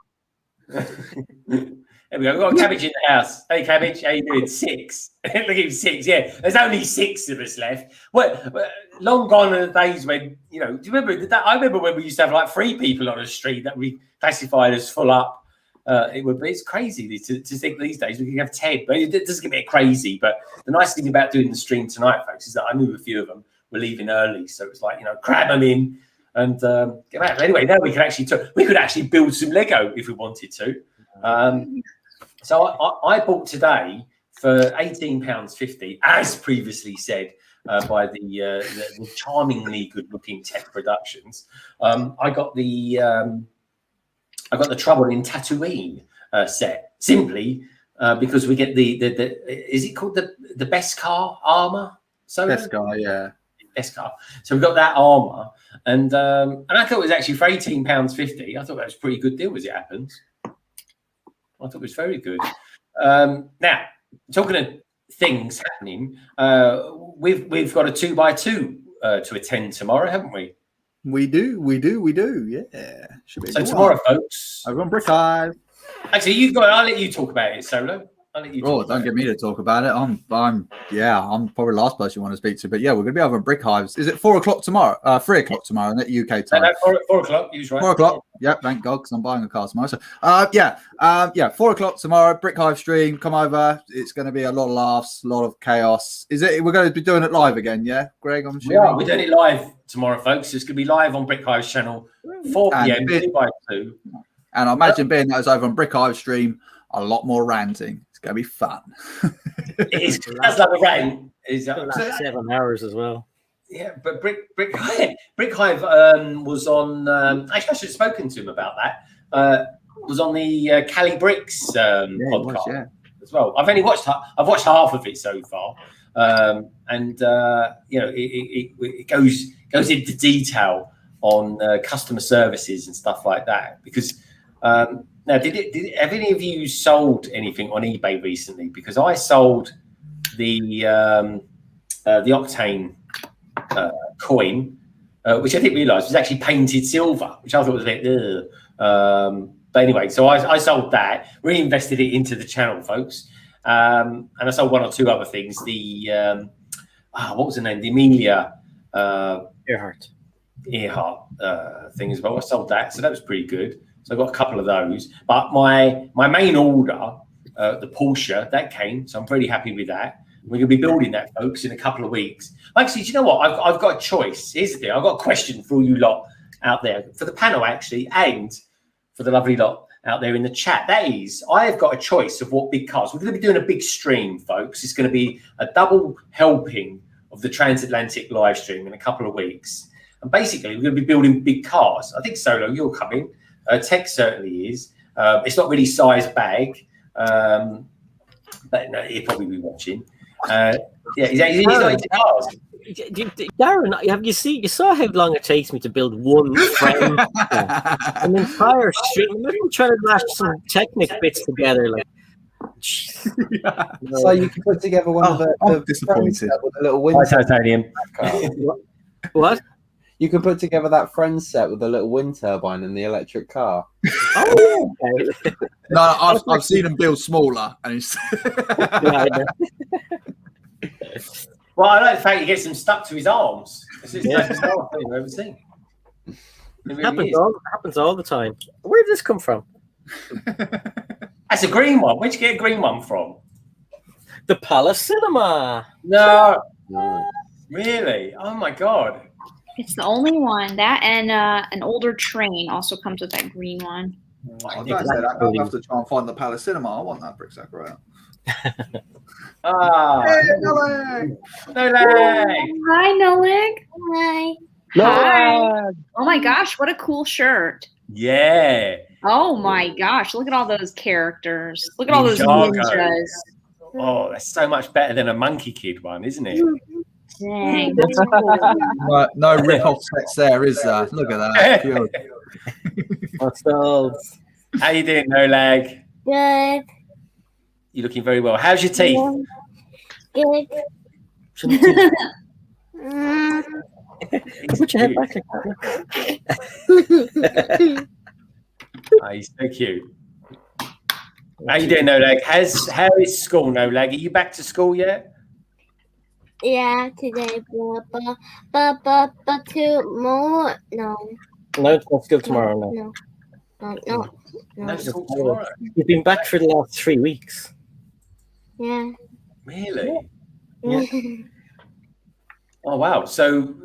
There we go. We've got a Cabbage in the house. Hey, Cabbage, how you doing? 6. Look at him, 6. Yeah, there's only 6 of us left. Well, long gone are the days when, you know, do you remember that? I remember when we used to have like 3 people on the street that we classified as full up. It's crazy to think these days we can have 10, but it doesn't get a bit crazy. But the nice thing about doing the stream tonight, folks, is that I knew a few of them were leaving early. So it's like, you know, crab them in and get out. Anyway, now we can actually build some Lego if we wanted to. So I bought today for £18.50, as previously said by the charmingly good-looking Tek Productions. I got the Trouble in Tatooine set simply because we get the is it called the Beskar armor? So Beskar, yeah. Beskar. So we got that armor, and I thought it was actually for £18.50. I thought that was a pretty good deal as it happens. I thought it was very good. Now, talking of things happening, we've got a 2x2 to attend tomorrow, haven't we? We do. Yeah. Should be a So good tomorrow, one. folks. Over on Brick Hive. Actually, I'll let you talk about it, Solo. I'll let you talk Don't get me to talk about it. I'm probably the last person you want to speak to. But yeah, we're gonna be over on Brick Hives. Is it 4 o'clock tomorrow? 3 o'clock tomorrow, isn't it? UK time. No, 4 o'clock. You was right. 4 o'clock. Yep, thank God, because I'm buying a car tomorrow. So, 4 o'clock tomorrow. Brick Hive stream. Come over. It's going to be a lot of laughs, a lot of chaos. Is it? We're going to be doing it live again, yeah, Greg? I'm sure. Yeah, we're doing it live tomorrow, folks. It's going to be live on Brick Hive's channel, 4 p.m. 2x2. And I imagine being that it's over on Brick Hive stream, a lot more ranting. It's going to be fun. It does love a rant. Last 7 hours as well. Yeah, but Brick Hive was on. Actually, I should have spoken to him about that. Was on the TrickyBricks podcast as well. I've watched half of it so far, and you know, it goes into detail on customer services and stuff like that. Because now, have any of you sold anything on eBay recently? Because I sold the Octane coin, which I didn't realise was actually painted silver, which I thought was a bit. But anyway, so I sold that, reinvested it into the channel, folks, and I sold 1 or 2 other things. The what was the name? The Amelia Earhart thing as well. I sold that, so that was pretty good. So I got a couple of those. But my main order, the Porsche, that came, so I'm pretty happy with that. We're going to be building that, folks, in a couple of weeks. Actually, do you know what? I've got a choice. Here's the thing. I've got a question for all you lot out there, for the panel, actually, and for the lovely lot out there in the chat. That is, I have got a choice of what big cars. We're going to be doing a big stream, folks. It's going to be a double helping of the Transatlantic live stream in a couple of weeks. And basically, we're going to be building big cars. I think, Solo, you're coming. Tek certainly is. It's not really size bag, but no, he'll probably be watching. He's not into cars. Darren, you saw how long it takes me to build one frame, an entire stream. I'm trying to mash some Technic bits together, like. So you can put together one of the friends set with a little wind titanium. What? You can put together that friend set with a little wind turbine and the electric car. Oh, okay. No, I've seen them build smaller, and it's Well, I like the fact he gets them stuck to his arms. It's just the most bizarre thing I've ever seen. It really happens all the time. Where did this come from? That's a green one. Where'd you get a green one from? The Palace Cinema. No. Really? Oh my god. It's the only one. That and an older train also comes with that green one. I don't say that. I'll have to try and find the Palace Cinema. I want that brick right out. Hey, no leg. Hi, No Leg. Hi. Hi. Oh my gosh, what a cool shirt. Yeah. Oh my gosh, look at all those characters. Look at all those ninjas. Oh, that's so much better than a Monkey Kid one, isn't it? Dang, that's cool. No rip-off sets there, is there? Look at that. Good. What's those? How you doing, No Lag? Good. You're looking very well. How's your teeth? Good. Put your head back. Oh, he's so cute. How you doing, No Lag? How is school, No Lag? Are you back to school yet? Yeah, today, but tomorrow, no. No, it's not still tomorrow. No. No school tomorrow. You've been back for the last 3 weeks. Yeah. Really? Yeah. Oh wow. So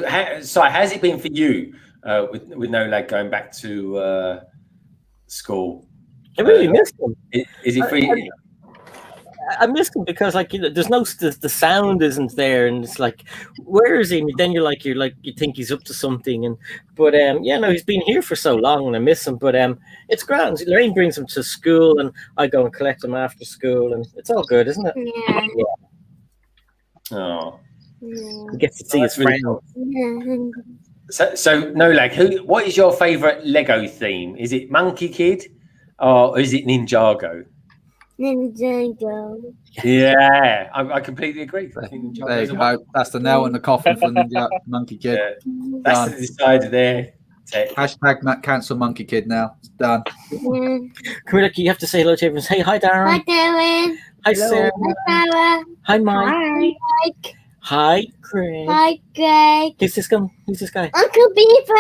how's it been for you with No Lag going back to school? I really missed him. Is it for you? I missed him because, like, you know, there's no the sound isn't there, and it's like, where is he? And then you think he's up to something, but he's been here for so long, and I miss him. But it's grand. Lorraine brings him to school, and I go and collect him after school, and it's all good, isn't it? Yeah. Oh. He gets to see his friends. So No Lag, what is your favourite Lego theme? Is it Monkey Kid or is it Ninjago? NINJAGO. Yeah, I completely agree. I think Ninjago There you go. That's the nail in the coffin for Ninja Monkey Kid. Yeah. That's the decider there. Hashtag cancel Monkey Kid now. It's done. Come here, you have to say hello to everyone. Hey, hi, Darren. Hi, Darren. Hi, Sarah. Hi, Sarah. Hi, Mike. Hi. Hi, Craig. Hi, Greg. Who's this guy? Who's this guy? Uncle Beaver.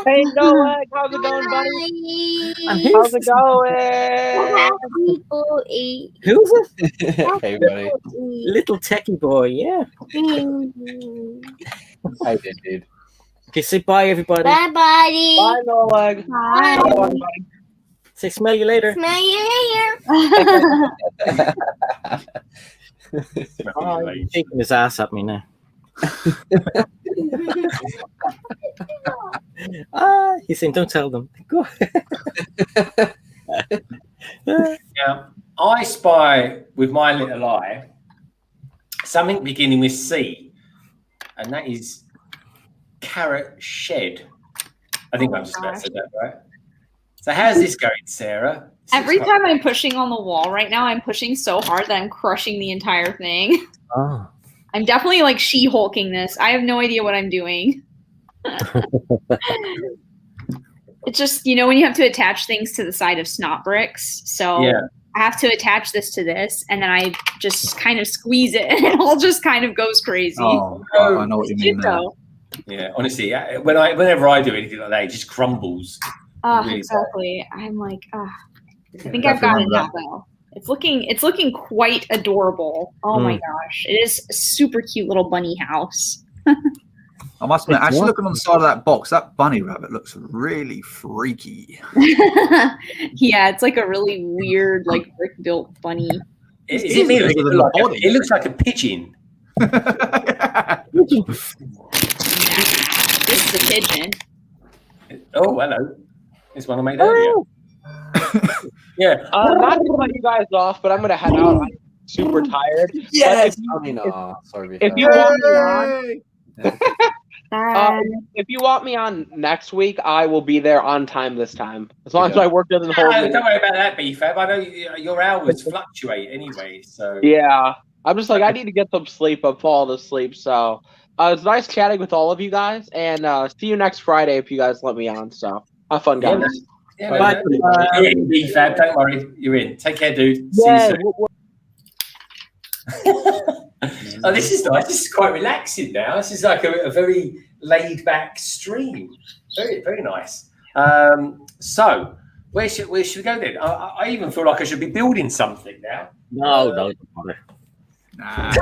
Hey, Noah, how's it going, buddy? How's it going? People eat. Who's it? Hey, buddy. Little techie boy, yeah. Hi, dude. Okay, say bye, everybody. Bye, buddy. Bye, Noah. Bye. Say smell you later. Smell you later. Oh, he's shaking his ass at me now. He's saying, don't tell them. Go ahead. Yeah, I spy with my little eye something beginning with C, and that is carrot shed. I think I'm just about to say that, right? So how's this going, Sarah? Every time I'm pushing on the wall right now, I'm pushing so hard that I'm crushing the entire thing. Oh. I'm definitely like She-Hulking this. I have no idea what I'm doing. It's just, you know, when you have to attach things to the side of snot bricks. So Yeah. I have to attach this to this, and then I just kind of squeeze it, and it all just kind of goes crazy. Oh, I know what you mean now. Yeah, honestly, whenever I do anything like that, it just crumbles. Really Exactly. I'm like, I think I've got it now, though. It's looking quite adorable. Oh my gosh, it is a super cute little bunny house. I must admit, actually looking on the side of that box, that bunny rabbit looks really freaky. Yeah, it's like a really weird, like brick built bunny. Is it me? It looks like a pigeon. This is a pigeon. Oh, hello. This one I made earlier. Yeah. Not to cut you guys off, but I'm gonna head out. I'm super tired. Yes. Sorry. If you want me on, if you want me on next week, I will be there on time this time. As long as my work doesn't hold me. Don't worry about that, BFAB. I know your hours fluctuate anyway. So yeah, I'm just like I need to get some sleep. I'm falling asleep. So it's nice chatting with all of you guys, and see you next Friday if you guys let me on. So have fun, guys. Yeah, bye. You're in, BFAB. Don't worry. You're in. Take care, dude. See you soon. Oh, this is nice. This is quite relaxing now. This is like a very laid-back stream. Very, very nice. So, Where should we go then? I even feel like I should be building something now. No, don't bother. Nah.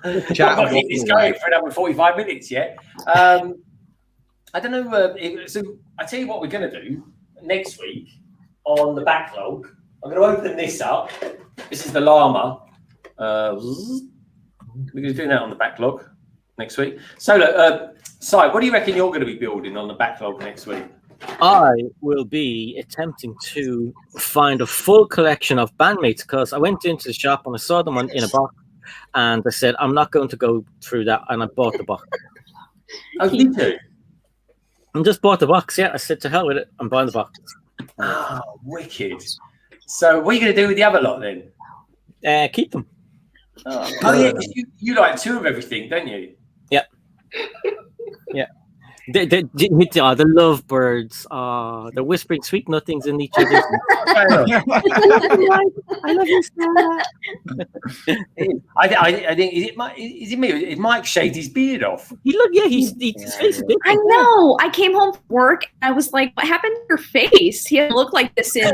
It's going for another 45 minutes yet. I don't know. So I tell you what we're going to do next week on the backlog. I'm going to open this up. This is the llama. We're going to do that on the backlog next week. So, Si, what do you reckon you're going to be building on the backlog next week? I will be attempting to find a full collection of bandmates because I went into the shop and I saw them in a box, and I said I'm not going to go through that, and I bought the box. Oh, you do? I just bought the box. Yeah, I said to hell with it. I'm buying the box. Oh, wicked! So, what are you going to do with the other lot then? Keep them. Oh yeah, 'cause you like two of everything, don't you? Yeah. Yeah. The lovebirds. They're whispering sweet nothings in each other's. I love you, Sarah. I think is it me? Is Mike shaved his beard off? His face is big. I know. I came home from work and I was like, "What happened to your face? He hadn't looked like this in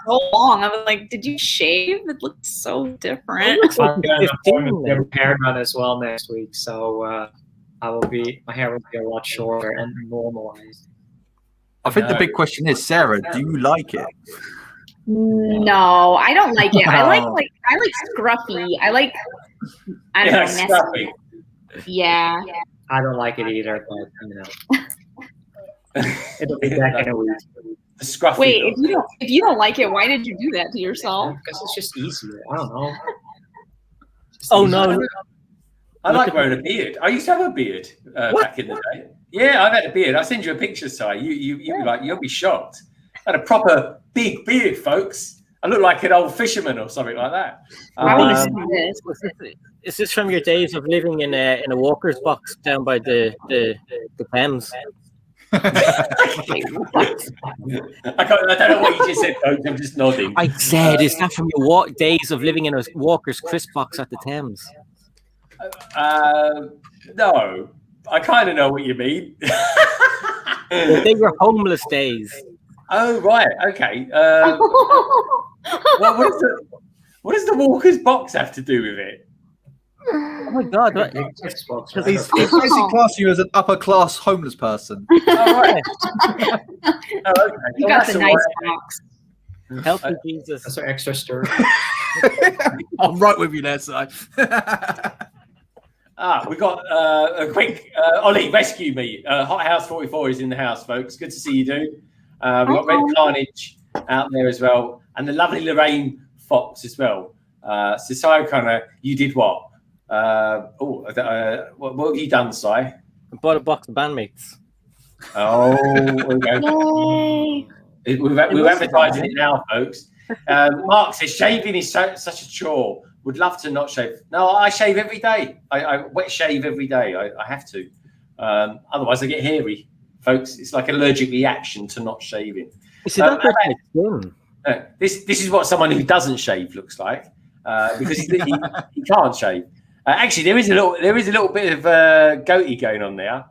so long." I was like, "Did you shave? It looks so different." I'm going to get a haircut as well next week, so my hair will be a lot shorter and normalized. I think the big question is, Sarah, do you like it? No, I don't like it. I like scruffy. I don't know, scruffy. Yeah. I don't like it either, but it'll be back in a week. The scruffy. Wait, if you don't like it, why did you do that to yourself? Because it's just easier. I don't know. Oh no. I like wearing a beard. I used to have a beard back in the day. Yeah, I've had a beard. I'll send you a picture, Si. You'll be shocked. I had a proper big beard, folks. I look like an old fisherman or something like that. I want to see this. Is this from your days of living in a walker's box down by the Thames? I don't know what you just said, folks. I'm just nodding. I said, is that from your days of living in a walker's crisp box at the Thames? No, I kind of know what you mean. They were homeless days. Oh right, okay. What does the walker's box have to do with it? Oh my God! He's basically classing you as an upper class homeless person. Oh, right. Oh, okay. You got the nice box. Help me, Jesus. That's our extra story. I'm right with you there, Si. We got a quick Ollie, rescue me. Hot House 44 is in the house, folks. Good to see you, dude. We've got Red Carnage out there as well, and the lovely Lorraine Fox as well. So, Si, you did what? What have you done, Si? I bought a box of bandmates. Oh, we're advertising it now, folks. Mark says shaving is such a chore. Would love to not shave. No, I shave every day. I wet shave every day. I have to. Otherwise, I get hairy, folks. It's like an allergic reaction to not shaving. This is what someone who doesn't shave looks like because he can't shave. Actually, there is a little bit of goatee going on there.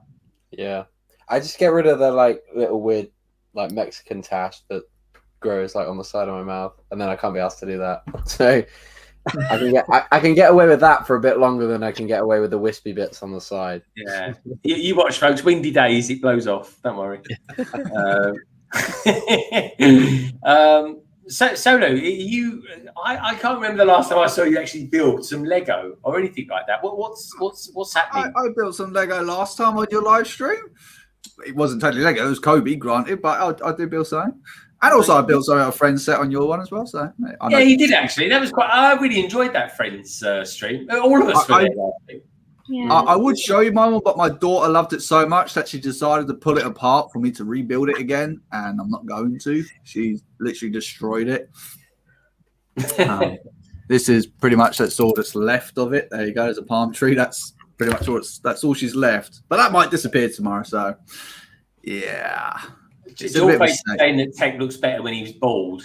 Yeah, I just get rid of the little weird Mexican tash that grows on the side of my mouth, and then I can't be asked to do that. So I can get away with that for a bit longer than I can get away with the wispy bits on the side. Yeah, you watch, folks. Windy days, it blows off. Don't worry. Solo, I can't remember the last time I saw you actually build some Lego or anything like that. What's happening? I built some Lego last time on your live stream. It wasn't totally Lego; it was Kobe, granted, but I did build something. And also, I built something a friend's set on your one as well. So yeah, you did actually. That was quite. I really enjoyed that friend's stream. All of us were there last week. Yeah. I would show you my one, but my daughter loved it so much that she decided to pull it apart for me to rebuild it again, and I'm not going to. She's literally destroyed it. This is pretty much that's all that's left of it. There you go. There's a palm tree. That's pretty much all. That's all she's left. But that might disappear tomorrow. So yeah. It's always saying that Tek looks better when he was bald.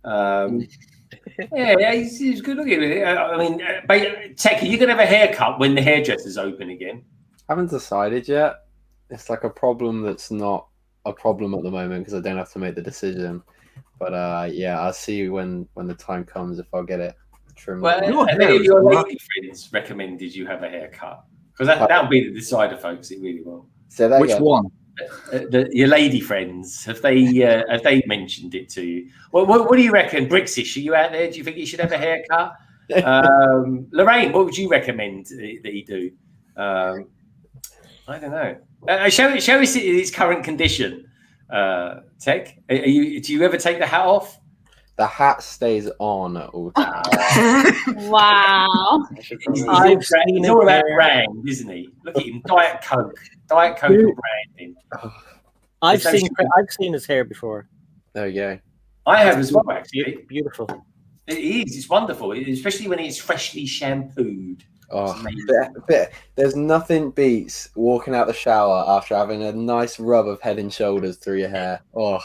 Yeah, he's good looking. I mean, Tek, are you going to have a haircut when the hairdresser's open again? I haven't decided yet. It's a problem that's not a problem at the moment because I don't have to make the decision. But yeah, I'll see when the time comes if I'll get it trimmed. Well, have any of your lady friends recommended you have a haircut? Because that'll be the decider, folks. It really will. Say that Which again. one? Your lady friends, have they mentioned it to you? Well, what do you reckon, Brixish? Are you out there? Do you think he should have a haircut? Lorraine, what would you recommend that he do? I don't know. Show us his current condition. Tek, do you ever take the hat off? The hat stays on at all times. Wow. He's all about brand, isn't he? Look at him, Diet Coke or branding. I've seen his hair before. There you go. I have as well, actually. Beautiful. It is. It's wonderful, especially when it's freshly shampooed. Oh, there's nothing beats walking out the shower after having a nice rub of Head and Shoulders through your hair. Oh,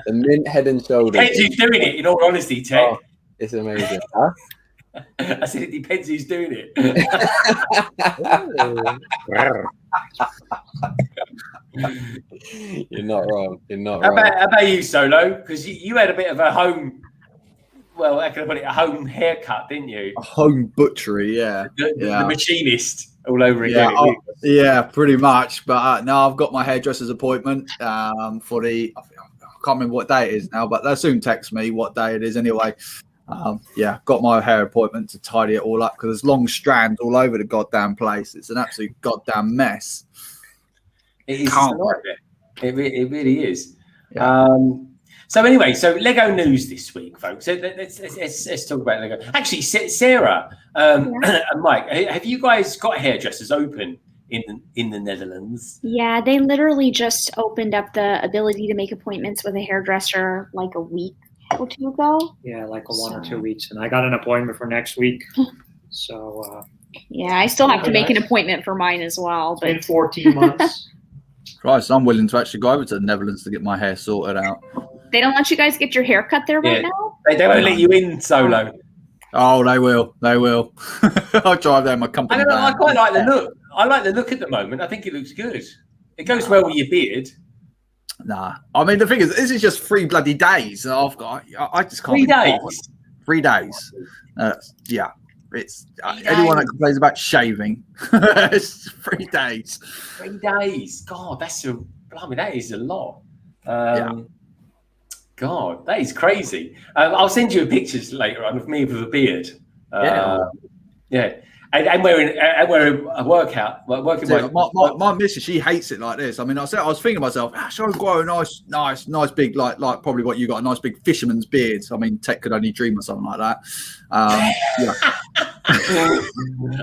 the mint Head and Shoulders. Depends who's doing it, in all honesty, Tek. Oh, it's amazing. Huh? I said it depends who's doing it. You're not wrong. You're not How wrong. about you, Solo? Because you had a bit of a home, well, how can I put it, a home haircut, didn't you? A home butchery, yeah. The machinist all over again. Yeah, pretty much. But no, I've got my hairdresser's appointment for the, I can't remember what day it is now, but they'll soon text me what day it is anyway. Yeah, got my hair appointment to tidy it all up because there's long strands all over the goddamn place. It's an absolute goddamn mess. It is. Can't It really is. Yeah. So anyway, so Lego news this week, folks. So let's talk about Lego. Actually, Sarah and Mike, have you guys got hairdressers open in the Netherlands? Yeah, they literally just opened up the ability to make appointments with a hairdresser like a week or two ago. Yeah, like 1 or 2 weeks, and I got an appointment for next week. So yeah, I still have to make an appointment for mine as well. But in 14 months. Christ, I'm willing to actually go over to the Netherlands to get my hair sorted out. they don't let you guys get your hair cut there right now? They don't let you in, Solo. Oh, they will. They will. I'll drive there in my company. I quite like the look. I like the look at the moment. I think it looks good. It goes well with your beard. Nah, I mean the thing is, this is just 3 bloody days. I've got. I just can't. 3 days. 3 days. Yeah, it's anyone that complains about shaving. It's 3 days. 3 days. God, that is a lot. God, that is crazy. I'll send you pictures later on of me with a beard. Yeah. And wearing a workout, working. My missus, she hates it like this. I mean, I was thinking to myself, should I grow a nice big like probably what you got, a nice big fisherman's beard. I mean, Tek could only dream of something like that. Yeah.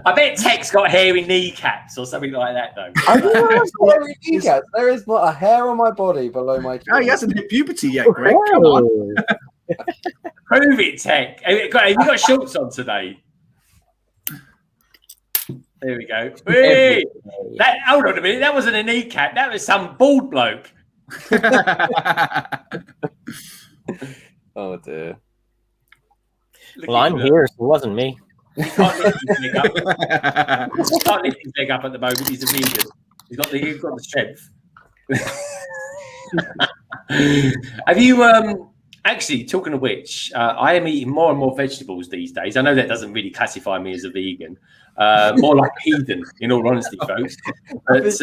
I bet Tek's got hairy kneecaps or something like that, though. I do have hairy kneecaps. There is not a hair on my body below my chin. Oh, he hasn't hit puberty yet, Greg. Come on. Prove it, Tek. Have you got shorts on today? There we go. Whee! Hold on a minute. That wasn't a kneecap. That was some bald bloke. Oh, dear. Well, I'm here, so it wasn't me. He can't lift his leg up. He can't lift his leg up at the moment. He's a vegan. He's got the strength. Have you actually, talking of which, I am eating more and more vegetables these days. I know that doesn't really classify me as a vegan. More like a heathen, in all honesty, folks. But,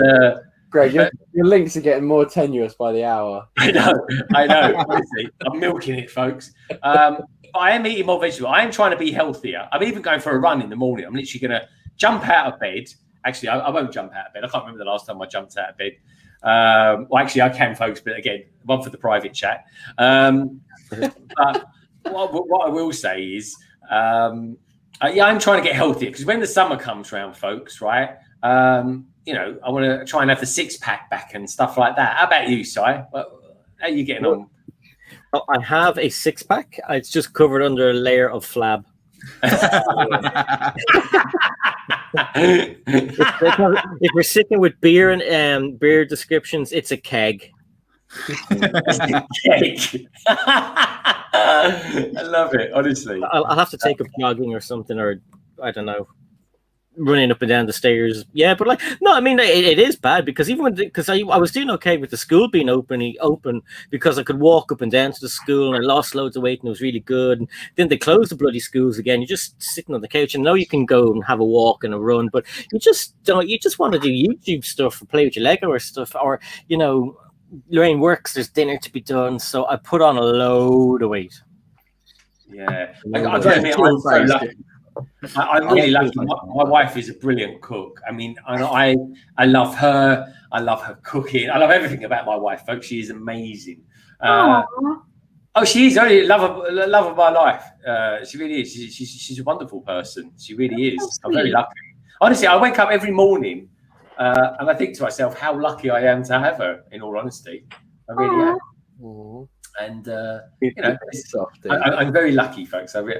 Greg, your links are getting more tenuous by the hour. I know. Honestly, I'm milking it, folks. But I am eating more vegetables. I am trying to be healthier. I'm even going for a run in the morning. I'm literally going to jump out of bed. Actually, I won't jump out of bed. I can't remember the last time I jumped out of bed. Well, actually, I can, folks, but again, one for the private chat. But what I will say is, I'm trying to get healthier because when the summer comes around, folks, right? I want to try and have the 6-pack back and stuff like that. How about you, Si? How are you getting on? Well, I have a 6-pack. It's just covered under a layer of flab. If we're sticking with beer and beer descriptions, it's a keg. I love it, honestly. I'll have to take up jogging or something, or I don't know. running up and down the stairs. Yeah, but like, no, I mean, it is bad because even when, because I was doing okay with the school being open because I could walk up and down to the school and I lost loads of weight and it was really good. And then they closed the bloody schools again. You're just sitting on the couch and now you can go and have a walk and a run, but you just don't, you just want to do YouTube stuff or play with your Lego or stuff, or, you know, Lorraine works, there's dinner to be done. So I put on a load of weight. Yeah. I'm so lucky. I'm really lucky. My wife is a brilliant cook. I mean, I love her. I love her cooking. I love everything about my wife, folks. She is amazing. She is. Love of my life. She really is. She's a wonderful person. She really is. I'm very lucky. Honestly, I wake up every morning and I think to myself how lucky I am to have her. In all honesty, I really am. And you know, I'm very lucky, folks. I'm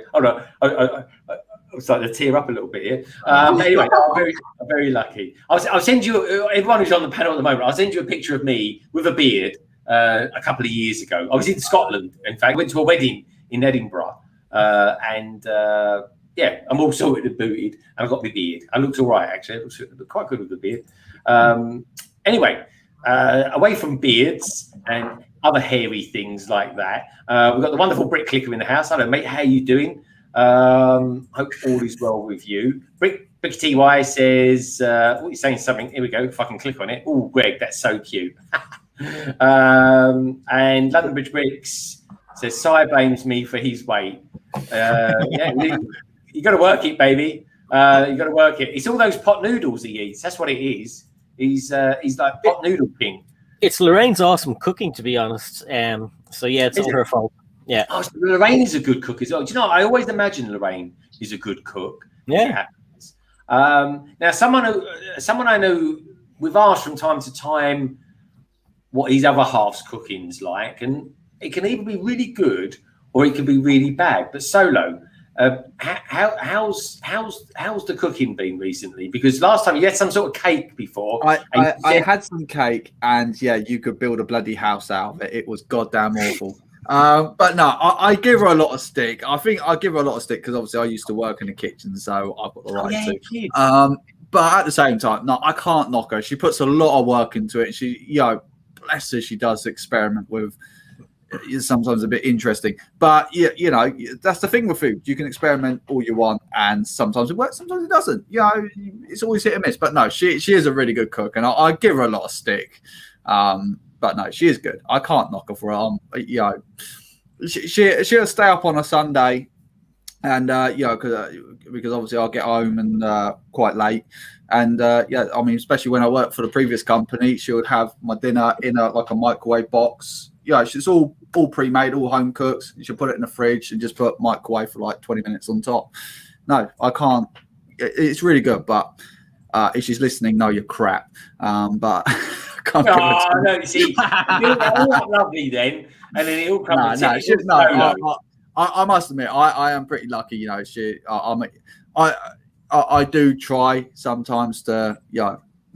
starting to tear up a little bit here. Anyway, I'm very lucky. I'll send you, everyone who's on the panel at the moment, I'll send you a picture of me with a beard a couple of years ago. I was in Scotland, in fact. I went to a wedding in Edinburgh. Yeah, I'm all sorted and booted. And I've got my beard. I looked all right, actually. It looked quite good with the beard. Anyway, away from beards and other hairy things like that, we've got the wonderful Brick Clicker in the house. Hello, mate. How are you doing? Hope all is well with you. Brick TY says, what are you saying? Something. Here we go. If I can click on it. Oh, Greg, that's so cute. And London Bridge Bricks says, Si blames me for his weight. Yeah, you got to work it, baby. You got to work it. It's all those pot noodles he eats. That's what it is. He's like pot noodle king. It's Lorraine's awesome cooking, to be honest. So yeah, it's all her fault. Yeah. Oh, Lorraine is a good cook as well. Do you know? I always imagine Lorraine is a good cook. Yeah. Now, someone I know, we've asked from time to time what his other half's cooking's like, and it can either be really good or it can be really bad. But Solo, how's the cooking been recently? Because last time you had some sort of cake before. I had some cake, and yeah, you could build a bloody house out of it. It was goddamn awful. But no, I give her a lot of stick. I think I give her a lot of stick because obviously I used to work in the kitchen, so I've got the right to. But at the same time, no, I can't knock her. She puts a lot of work into it. She, you know, bless her, she does experiment with. It's sometimes a bit interesting, but yeah, you know, that's the thing with food. You can experiment all you want, and sometimes it works, sometimes it doesn't. You know, it's always hit and miss. But no, she is a really good cook, and I give her a lot of stick. But no, she is good. I can't knock her for it. You know, she'll stay up on a Sunday, and you know, because obviously I'll get home and quite late. And yeah, I mean, especially when I worked for the previous company, she would have my dinner in like a microwave box. Yeah, it's all pre-made, all home cooked. You should put it in the fridge and just put microwave for like 20 minutes on top. No, I can't. It's really good, but if she's listening, no, you're crap. But can't no, you see, you're all lovely then, and then it all comes. I must admit, I am pretty lucky. You know, I do try sometimes to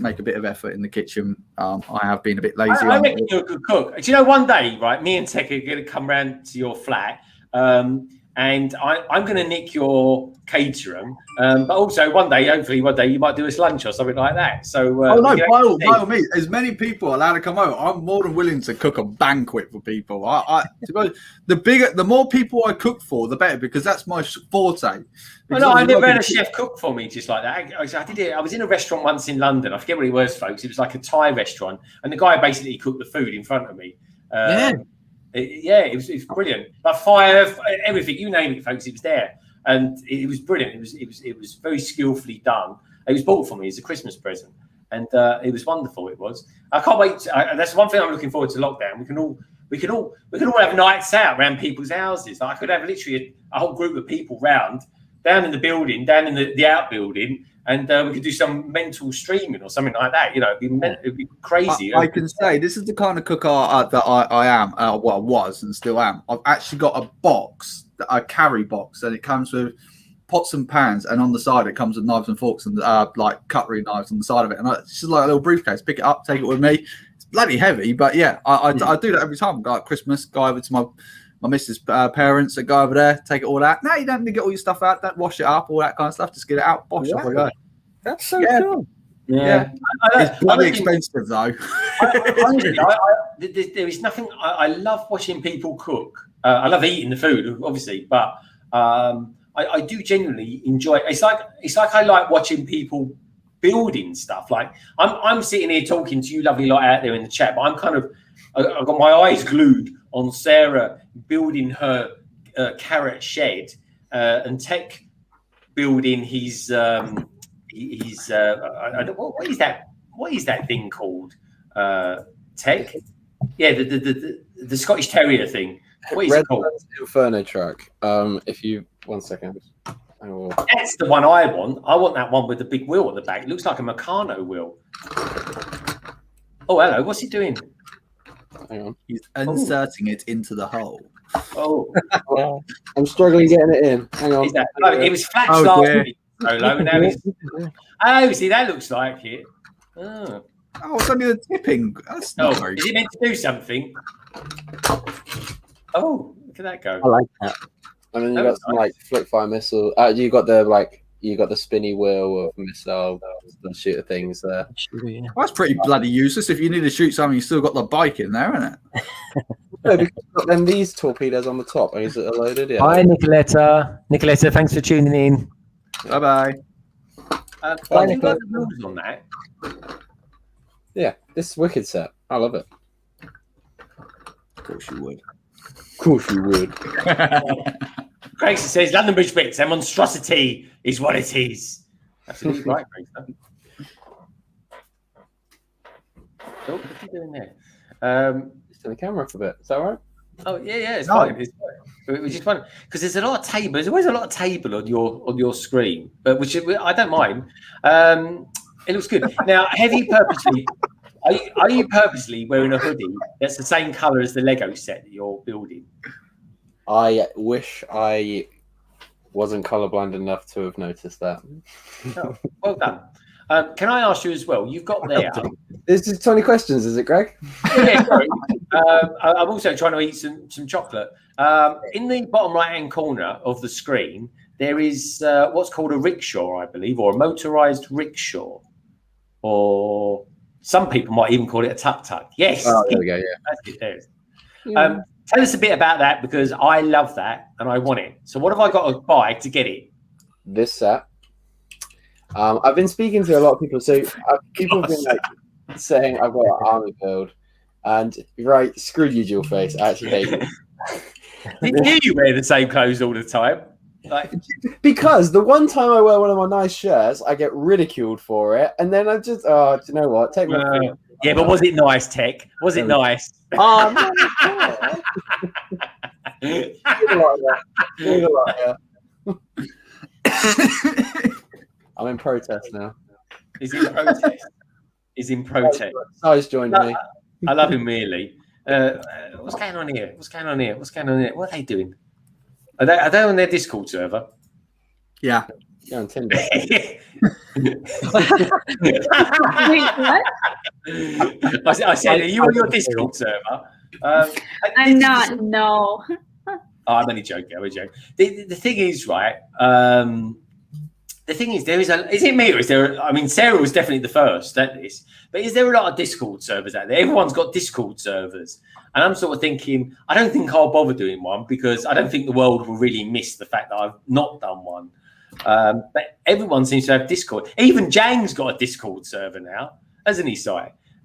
make a bit of effort in the kitchen. I have been a bit lazy. I reckon you're a good cook. Do you know, one day, right, me and Tek are going to come round to your flat, and I'm going to nick your catering. But also hopefully one day, you might do us lunch or something like that. So, by all means, as many people allowed to come over, I'm more than willing to cook a banquet for people. The more people I cook for, the better, because that's my forte. Well, no, I never had a chef cook for me just like that. I did it. I was in a restaurant once in London. I forget what it was, folks. It was like a Thai restaurant, and the guy basically cooked the food in front of me. It was brilliant. Like fire, everything, you name it, folks. It was there, and it was brilliant. It was very skillfully done. It was bought for me as a Christmas present, and it was wonderful. It was. I can't wait. That's one thing I'm looking forward to lockdown. We can all have nights out around people's houses. Like I could have literally a whole group of people round. Down in the building, down in the outbuilding, and we could do some mental streaming or something like that. You know, it'd be crazy. I can say this is the kind of cook that I am. Well, I was and still am. I've actually got a box, a carry box, and it comes with pots and pans, and on the side it comes with knives and forks and like cutlery knives on the side of it. And it's just like a little briefcase. Pick it up, take it with me. It's bloody heavy, but yeah, I do that every time. Go at Christmas, go over to my missus' parents that go over there, take it all out. No, you don't need to get all your stuff out. Don't wash it up, all that kind of stuff. Just get it out, wash it off. That's so Yeah. cool. Yeah. It's bloody expensive though. Honestly, there is nothing. I love watching people cook. I love eating the food, obviously, but I do genuinely enjoy it. It's like I like watching people building stuff. Like I'm sitting here talking to you, lovely lot out there in the chat, but I'm kind of I've got my eyes glued on Sarah building her carrot shed and Tek building his. I don't, what is that? What is that thing called? Tek? Yeah, the Scottish Terrier thing. What is it called? Inferno truck. If you 1 second. I will... That's the one I want. I want that one with the big wheel at the back. It looks like a Meccano wheel. Oh, hello. What's he doing? Hang on. He's inserting it into the hole. Oh, I'm struggling getting it in. Hang on. It was flat last week. Solo, now oh, see, that looks like it. Oh, it's only the tipping. That's not very is it meant to do something? Oh, look at that go. I like that. And then you got some like flick fire missile. You got the spinny wheel of missile, the shooter things there. Well, that's pretty bloody useless. If you need to shoot something, you still got the bike in there, isn't it? No, because then these torpedoes on the top. Is it loaded? Yeah. Hi, Nicoletta. Nicoletta, thanks for tuning in. Bye bye. I do like the rules on that. Yeah, this is wicked set. I love it. Of course you would. Of course you would. Grace says London Bridge Bricks, a monstrosity is what it is. Absolutely right, Grace. Oh, what are you doing there? Just to the camera for a bit. Is that all right? Oh yeah, it's fine. It's fine. Which is fun because there's a lot of table. There's always a lot of table on your screen, but I don't mind. It looks good. Now, have you purposely? Are you purposely wearing a hoodie that's the same colour as the Lego set that you're building? I wish I wasn't colorblind enough to have noticed that. Oh, well done. Can I ask you as well? You've got there. This is 20 questions, is it, Greg? Yeah, sorry. I'm also trying to eat some chocolate. In the bottom right-hand corner of the screen, there is what's called a rickshaw, I believe, or a motorised rickshaw, or some people might even call it a tuk-tuk. Yes. Oh, there we go. Yeah. That's it. There it is. Tell us a bit about that because I love that and I want it. So what have I got to buy to get it? This set. I've been speaking to a lot of people. So people have been like saying I've got an army build, and right, screw you, Dual Face. I actually hate it. Didn't you wear the same clothes all the time? Like, because the one time I wear one of my nice shirts, I get ridiculed for it, and then I just do you know what? Take my yeah, but was it nice, Tek? Was it nice? Oh, I'm in protest now. He's in protest. He's in protest. Size joined me. I love him really. What's going on here? What's going on here? What's going on here? What are they doing? Are they on their Discord server? Yeah. Yeah, on Tinder. Wait, what? I said, are you on your Discord server? I'm not. No. Oh, I'm only joking. I'm only joking. The thing is, right? The thing is, there is it me or is there? I mean, Sarah was definitely the first at this, but is there a lot of Discord servers out there? Everyone's got Discord servers, and I'm sort of thinking, I don't think I'll bother doing one because I don't think the world will really miss the fact that I've not done one. But everyone seems to have Discord. Even Jang's got a Discord server now, hasn't he, Si?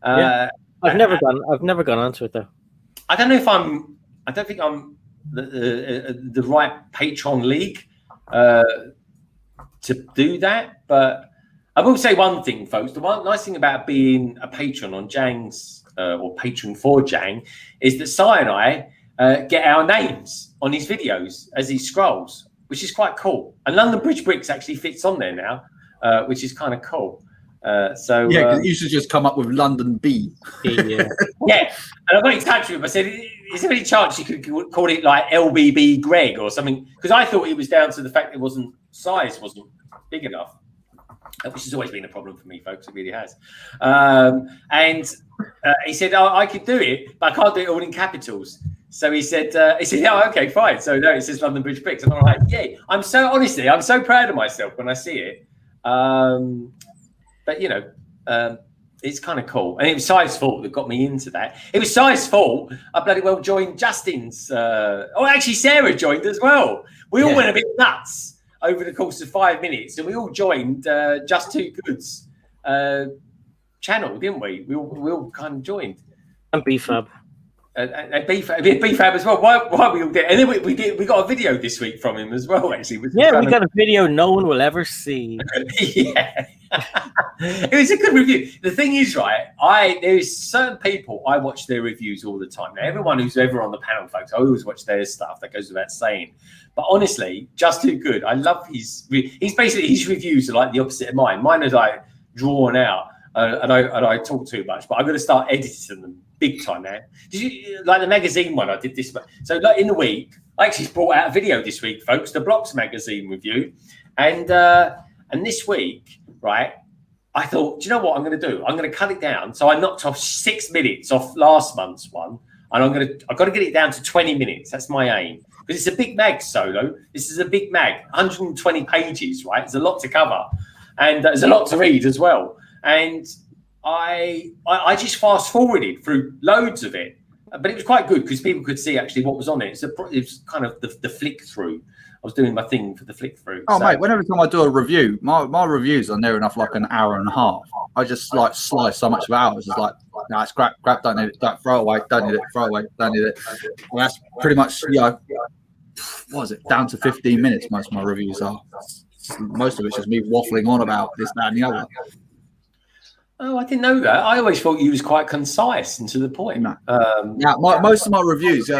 Yeah. I've never gone onto it though. I don't know if I don't think I'm the right patron league to do that, but I will say one thing, folks. The one nice thing about being a patron on Jang's or patron for Jang is that Si and I get our names on his videos as he scrolls, which is quite cool. And London Bridge Bricks actually fits on there now, which is kind of cool. So yeah, because you should just come up with London B. Yeah. Yeah, and I got in touch with him. I said, "Is there any chance you could call it like LBB Greg or something?" Because I thought it was down to the fact it size wasn't big enough, which has always been a problem for me, folks. It really has. And he said, "Oh, I could do it, but I can't do it all in capitals." So he said, "Oh, okay, fine." So no, it says London Bridge Bricks, and I'm like, "Yeah." I'm so proud of myself when I see it. But you know, it's kind of cool, and it was Si's fault that got me into that. It was Si's fault. I bloody well joined Justin's. Actually, Sarah joined as well. We all went a bit nuts over the course of 5 minutes, and we all joined Just Too Good's channel, didn't we? We all kind of joined. And BFAB. BFAB as well. Why we all did? And then we got a video this week from him as well. Actually, yeah, we got a video no one will ever see. Yeah. It was a good review. The thing is, right, there's certain people I watch their reviews all the time. Now, everyone who's ever on the panel, folks, I always watch their stuff. That goes without saying. But honestly, Just Too Good. I love his reviews are like the opposite of mine. Mine is like drawn out, and I talk too much. But I'm going to start editing them big time now. Did you like the magazine one? I did this, so like in the week, I actually brought out a video this week, folks. The Blocks magazine review, and this week, right. I thought, do you know what I'm going to do? I'm going to cut it down. So I knocked off 6 minutes off last month's one, and I've got to get it down to 20 minutes. That's my aim, because it's a big mag solo. This is a big mag, 120 pages, right? There's a lot to cover, and there's a lot to read as well. And I just fast forwarded through loads of it, but it was quite good because people could see actually what was on it. It was kind of the flick through. I was doing my thing for the flick through. Oh, mate, whenever time I do a review, my reviews are near enough like an hour and a half. I just like slice so much of hours. It's like, no, it's crap, don't need it, don't throw away, don't need it, throw away, don't need it. And that's pretty much, you know, what is it, down to 15 minutes most of my reviews are. Most of it's just me waffling on about this, that, and the other. Oh, I didn't know that. I always thought you was quite concise and to the point. No. Most of my reviews, so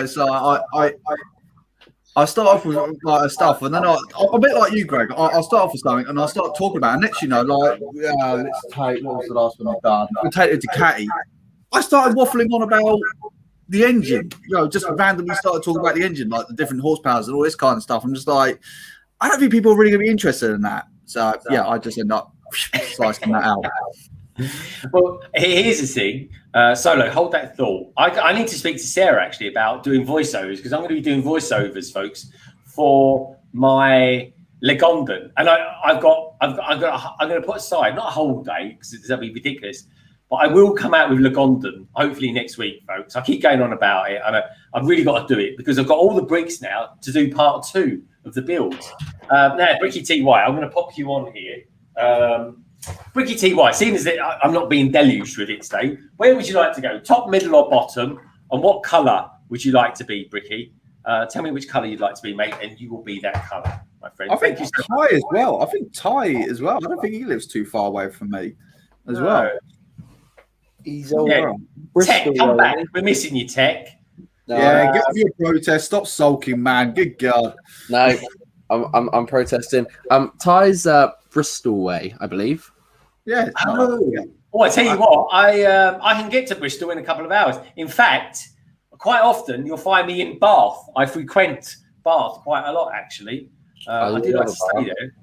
I start off with like stuff, and then I'm a bit like you, Greg. I'll start off with something, and I'll start talking about it. And next, you know, like, let's take, what was the last one I've done? We'll take it to Ducati. I started waffling on about the engine. You know, just randomly started talking about the engine, like the different horsepowers and all this kind of stuff. I'm just like, I don't think people are really going to be interested in that. So, yeah, I just end up slicing that out. Well, here's the thing. Solo, hold that thought. I need to speak to Sarah actually about doing voiceovers, because I'm going to be doing voiceovers, folks, for my Legondon, and I'm going to put aside not a whole day because that'd be ridiculous, but I will come out with Legondon hopefully next week, folks. I keep going on about it, and I've really got to do it because I've got all the bricks now to do part 2 of the builds. Now, Bricky TY, I'm going to pop you on here. Bricky TY, seeing as that I'm not being deluged with it today, where would you like to go? Top, middle, or bottom? And what colour would you like to be, Bricky? Tell me which colour you'd like to be, mate, and you will be that colour, my friend. I think Ty as well. I think Ty as well. I don't think he lives too far away from me as well. He's all right. Tek, come back. We're missing you, Tek. No, yeah, get off your protest. Stop sulking, man. Good God. No, I'm protesting. Ty's Bristol way, I believe. Yeah. I tell you what, I can get to Bristol in a couple of hours. In fact, quite often you'll find me in Bath. I frequent Bath quite a lot, actually. I do like to stay there.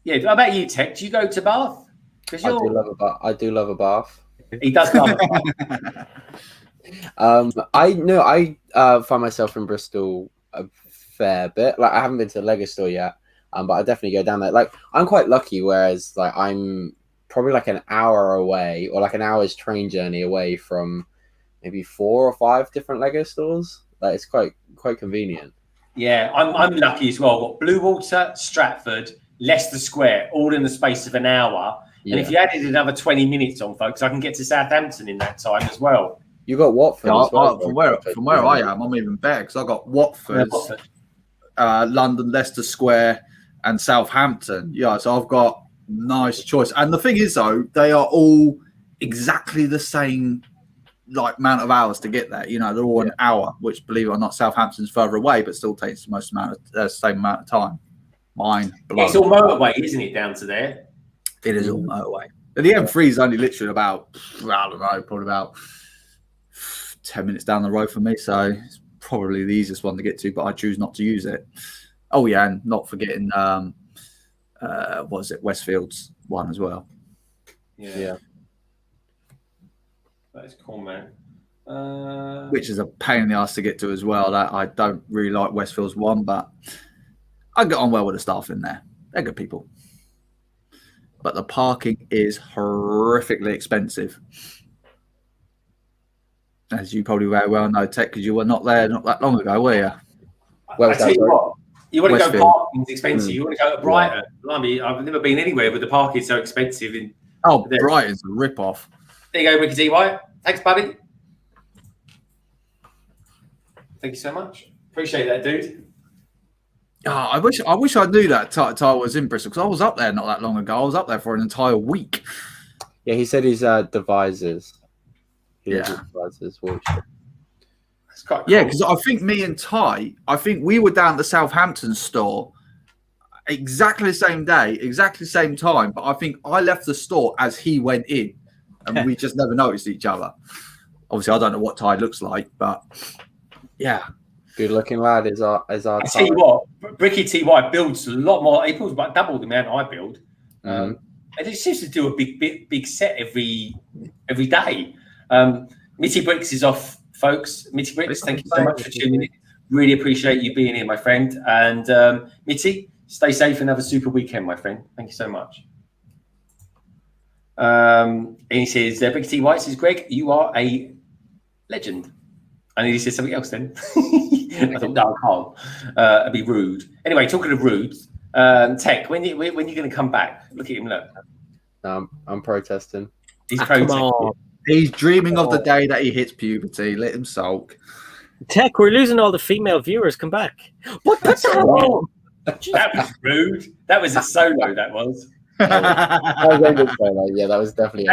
Yeah. How about you, Tek? Do you go to Bath? I do love a bath. He does love a bath. I find myself in Bristol a fair bit. Like, I haven't been to the Lego store yet. But I definitely go down there. Like, I'm quite lucky, whereas like I'm probably like an hour away, or like an hour's train journey away from maybe 4 or 5 different Lego stores. Like, it's quite convenient. Yeah, I'm lucky as well. I've got Bluewater, Stratford, Leicester Square, all in the space of an hour. Yeah. And if you added another 20 minutes on, folks, I can get to Southampton in that time as well. You got Watford as well. From where I am, I'm even better because I got Watford, London, Leicester Square, and Southampton. Yeah, so I've got nice choice. And the thing is, though, they are all exactly the same like amount of hours to get there. You know, they're all an hour, which, believe it or not, Southampton's further away, but still takes the most amount of same amount of time. It's all motorway, isn't it, down to there? It is all motorway. But the M3 is only literally about, I don't know, probably about 10 minutes down the road for me. So it's probably the easiest one to get to, but I choose not to use it. Oh yeah, and not forgetting what is it, Westfield's one as well. Yeah. That is cool, man. Which is a pain in the ass to get to as well. That I don't really like Westfield's one, but I get on well with the staff in there. They're good people. But the parking is horrifically expensive. As you probably very well know, Tek, because you were not there not that long ago, were you? Well, I tell you what, you want to go Westfield. parking's expensive. You want to go to Brighton. Blimey, I've never been anywhere, but the parking's so expensive. Brighton's a rip-off. There you go, Ricky T. White. Thanks, buddy. Thank you so much. Appreciate that, dude. Oh, I wish I knew that Ty was in Bristol, because I was up there not that long ago. I was up there for an entire week. Yeah, he said he's devises. Yeah. Devises. That's quite cool. Yeah, because I think me and Ty, we were down at the Southampton store exactly the same day, exactly the same time. But I think I left the store as he went in, and we just never noticed each other. Obviously, I don't know what Ty looks like, but yeah. Good looking lad is our I tell you what, Ricky T.Y. builds a lot more. He builds about double the amount I build. And he seems to do a big set every day. Mitty Bricks is off, folks. Mitty Bricks, thank you so much for tuning in. Really appreciate you being here, my friend. And Mitty, stay safe and have a super weekend, my friend. Thank you so much. And he says, Ricky T.Y. says, Greg, you are a legend. And then he said something else then. I thought, no, I can't. It'd be rude. Anyway, talking of rude, Tek, when you going to come back? Look at him, look. I'm protesting. He's protesting. He's dreaming of the day that he hits puberty. Let him sulk. Tek, we're losing all the female viewers. Come back. What the hell? That was rude. That was a solo, that was. Yeah, that was definitely.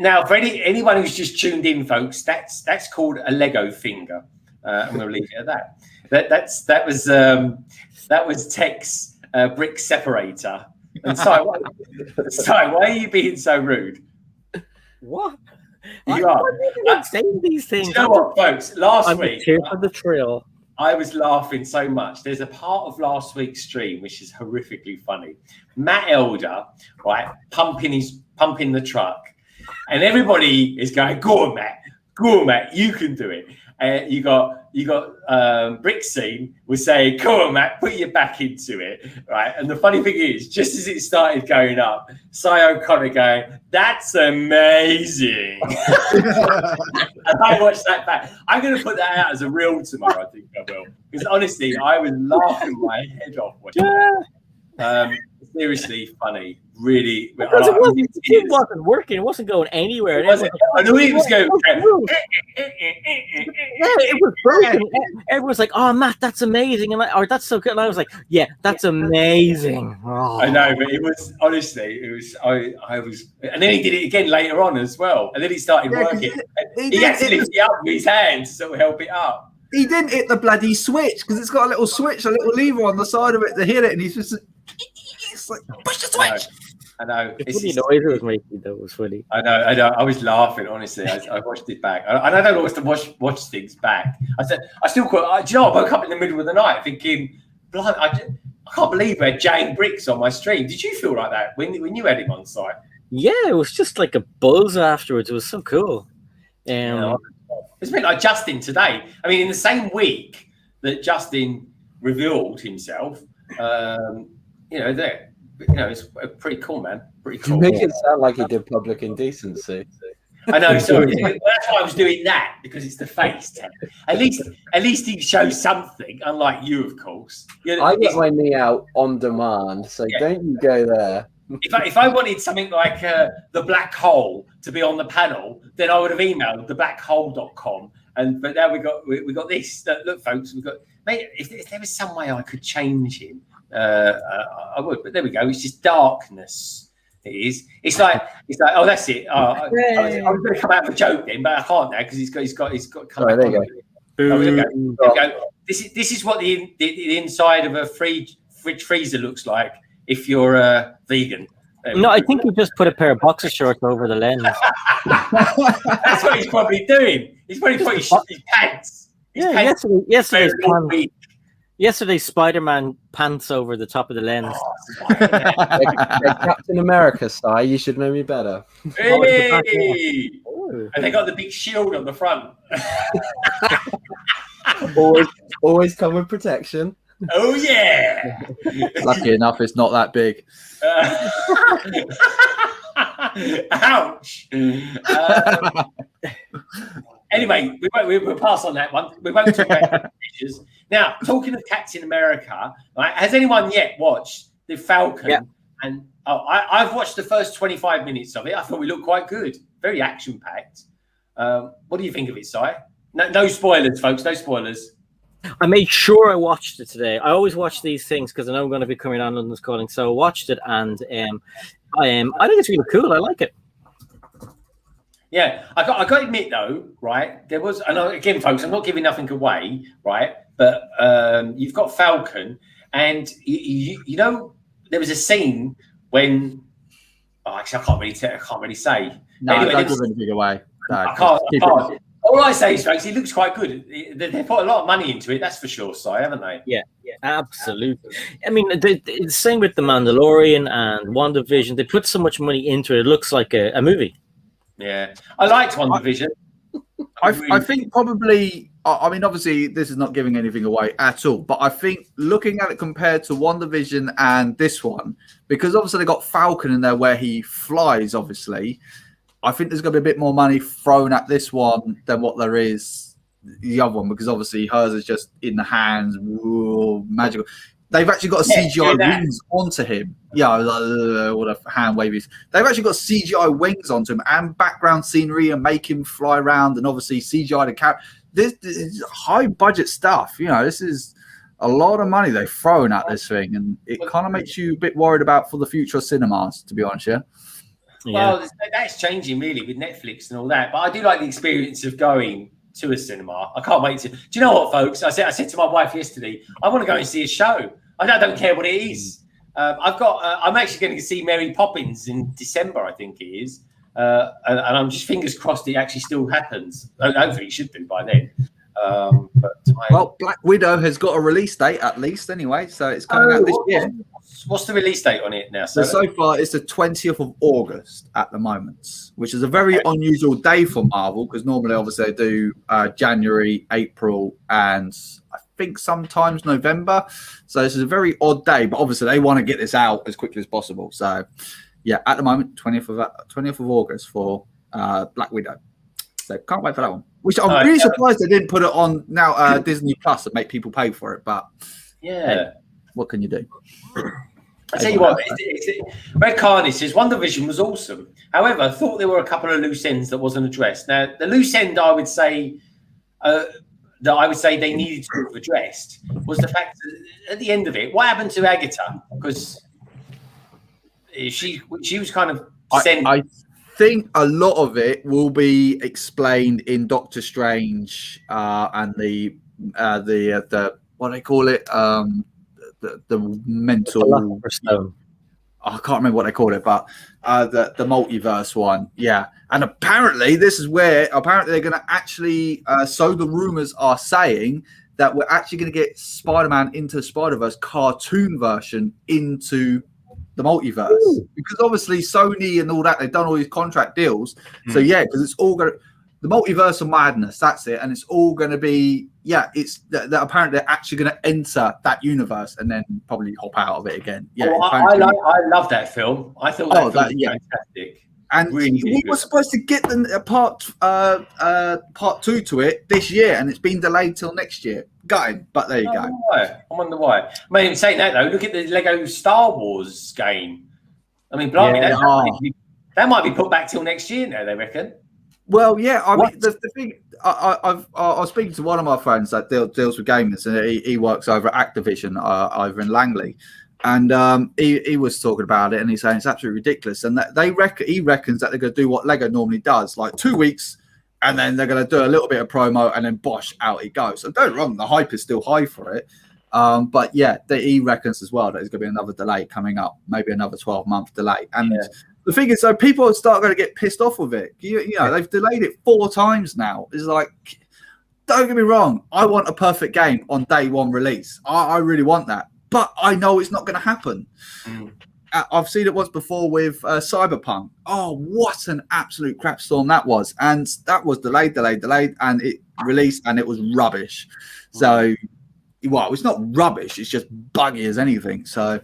Now, for anyone who's just tuned in, folks, that's called a Lego finger. I'm going to leave it at that. That was Tek's brick separator. And why are you being so rude? What? You are not saying these things. You know what, folks? Last week, here for the thrill. I was laughing so much. There's a part of last week's stream which is horrifically funny. Matt Elder, right, pumping the truck. And everybody is going, go on, Matt, you can do it. You got Brick Scene was saying, come on, Matt, put your back into it, right? And the funny thing is, just as it started going up, Cy O'Connor going, that's amazing. And I watched that back. I'm going to put that out as a reel tomorrow, I think I will. Because honestly, I was laughing my head off watching that. Seriously funny, really. Because it wasn't working. It wasn't going anywhere. I knew it was going. It was broken. Everyone's like, "Oh, Matt, that's amazing," or "That's so good." And I was like, "Yeah, that's amazing." Oh. I know, but it was honestly, it was. I was, and then he did it again later on as well, and then he started working. He had to lift it up with his hands to sort of help it up. He didn't hit the bloody switch because it's got a little switch, a little lever on the side of it to hit it, and he's just. It's like, push the switch. I know. It's funny noise it was making, though. It was funny. I know. I was laughing, honestly. I watched it back. And I don't always watch things back. I still quite. Do you know, I woke up in the middle of the night thinking, I can't believe we had Jangbricks on my stream. Did you feel like that when you had him on site? Yeah, it was just like a buzz afterwards. It was so cool. It's a bit like Justin today. I mean, in the same week that Justin revealed himself, it's pretty cool, man. Pretty cool. You make it sound like he did public indecency. I know, sorry. That's why I was doing that, because it's the face. At least he shows something, unlike you, of course. I get my knee out on demand, so don't you go there. If I wanted something like the black hole to be on the panel, then I would have emailed thebackhole.com. But now we got this. Look, folks, if there was some way I could change him, I would. But there we go. It's just darkness. It is. It's like. Oh, that's it. I was going to come out with a joke then, but I can't now because he's got to come back. There you go. Oh, there you go. This is what the inside of a fridge freezer looks like if you're a vegan. No, I think you just put a pair of boxer shorts over the lens. That's what he's probably doing. He's probably put his pants. Yesterday's Spider-Man pants over the top of the lens. They're Captain America style. You should know me better. Hey! And they got the big shield on the front. always come with protection. Oh yeah. Lucky enough, it's not that big. Ouch. Anyway, we'll pass on that one. We won't talk about pictures. Now, talking of Captain America, right, has anyone yet watched the Falcon? Yeah. And I've watched the first 25 minutes of it. I thought we looked quite good. Very action-packed. What do you think of it, Si? No spoilers, folks. No spoilers. I made sure I watched it today. I always watch these things because I know I'm going to be coming on London's Calling. So I watched it, and I think it's really cool. I like it. Yeah, I got to admit though, right? There was, and again, folks, I'm not giving nothing away, right? But you've got Falcon, and you know there was a scene when, actually, I can't really say. No, anyway, don't give anything away. No, I can't. All I say is, folks, he looks quite good. They put a lot of money into it, that's for sure, Si, haven't they? Yeah, absolutely. I mean, the same with The Mandalorian and WandaVision. They put so much money into it. It looks like a movie. Yeah, I liked WandaVision. I think probably, I mean, obviously, this is not giving anything away at all, but I think looking at it compared to WandaVision and this one, because obviously they got Falcon in there where he flies, obviously, I think there's going to be a bit more money thrown at this one than what there is the other one, because obviously hers is just in the hands, magical. They've actually got a CGI wings onto him. Yeah, what a hand wavies. They've actually got CGI wings onto him and background scenery and make him fly around, and obviously CGI the character. This is high budget stuff. You know, this is a lot of money they've thrown at this thing, and it kind of makes you a bit worried about for the future of cinemas, to be honest. Yeah. Well, that's changing really with Netflix and all that. But I do like the experience of going to a cinema. I can't wait to. Do you know what, folks? I said to my wife yesterday, I want to go and see a show. I don't care what it is. I'm actually going to see Mary Poppins in December, I think it is. And I'm just fingers crossed it actually still happens. Hopefully it should do by then. Well, Black Widow has got a release date at least anyway, so it's coming out this year. What's the release date on it now? So far, it's the 20th of August at the moment, which is a very unusual day for Marvel, because normally, obviously, they do January, April, and I think sometimes November. So this is a very odd day, but obviously they want to get this out as quickly as possible. So, yeah, at the moment, 20th of August for Black Widow. So can't wait for that one. Which I'm really surprised they didn't put it on now Disney Plus and make people pay for it. But hey, what can you do? I tell you what, Red Carney says WandaVision was awesome. However, I thought there were a couple of loose ends that wasn't addressed. Now, the loose end I would say they needed to have addressed was the fact that at the end of it, what happened to Agatha? Because she was kind of sent. I think a lot of it will be explained in Doctor Strange and the what do they call it? The mental stone. I can't remember what they call it, but the multiverse one, yeah. And apparently, this is where they're going to actually. So the rumors are saying that we're actually going to get Spider-Man into the Spider-Verse cartoon version into the multiverse. Ooh. Because obviously Sony and all that, they've done all these contract deals. So yeah, because it's all going to. The multiverse of madness, that's it, and it's all going to be it's that apparently they're actually going to enter that universe and then probably hop out of it again. Yeah, I love that film. I thought that was fantastic. And really we were supposed to get the part 2 to it this year, and it's been delayed till next year. Gutting, but there you go. I wonder why. I mean, saying that though, look at the Lego Star Wars game. I mean, blimey, that might be put back till next year now. They reckon. Well, yeah, I mean, the thing, I was speaking to one of my friends that deals with gamers, and he works over at Activision over in Langley, and he was talking about it, and he's saying it's absolutely ridiculous, and that he reckons that they're going to do what Lego normally does, like 2 weeks, and then they're going to do a little bit of promo, and then bosh, out it goes. So don't get me wrong, the hype is still high for it, but yeah, he reckons as well that there's going to be another delay coming up, maybe another 12-month delay, and. Yeah. The thing is, so people start going to get pissed off with it. You know, they've delayed it 4 times now. It's like, don't get me wrong. I want a perfect game on day 1 release. I really want that. But I know it's not going to happen. I've seen it once before with Cyberpunk. Oh, what an absolute crap storm that was. And that was delayed, and it released, and it was rubbish. So, well, it's not rubbish. It's just buggy as anything. So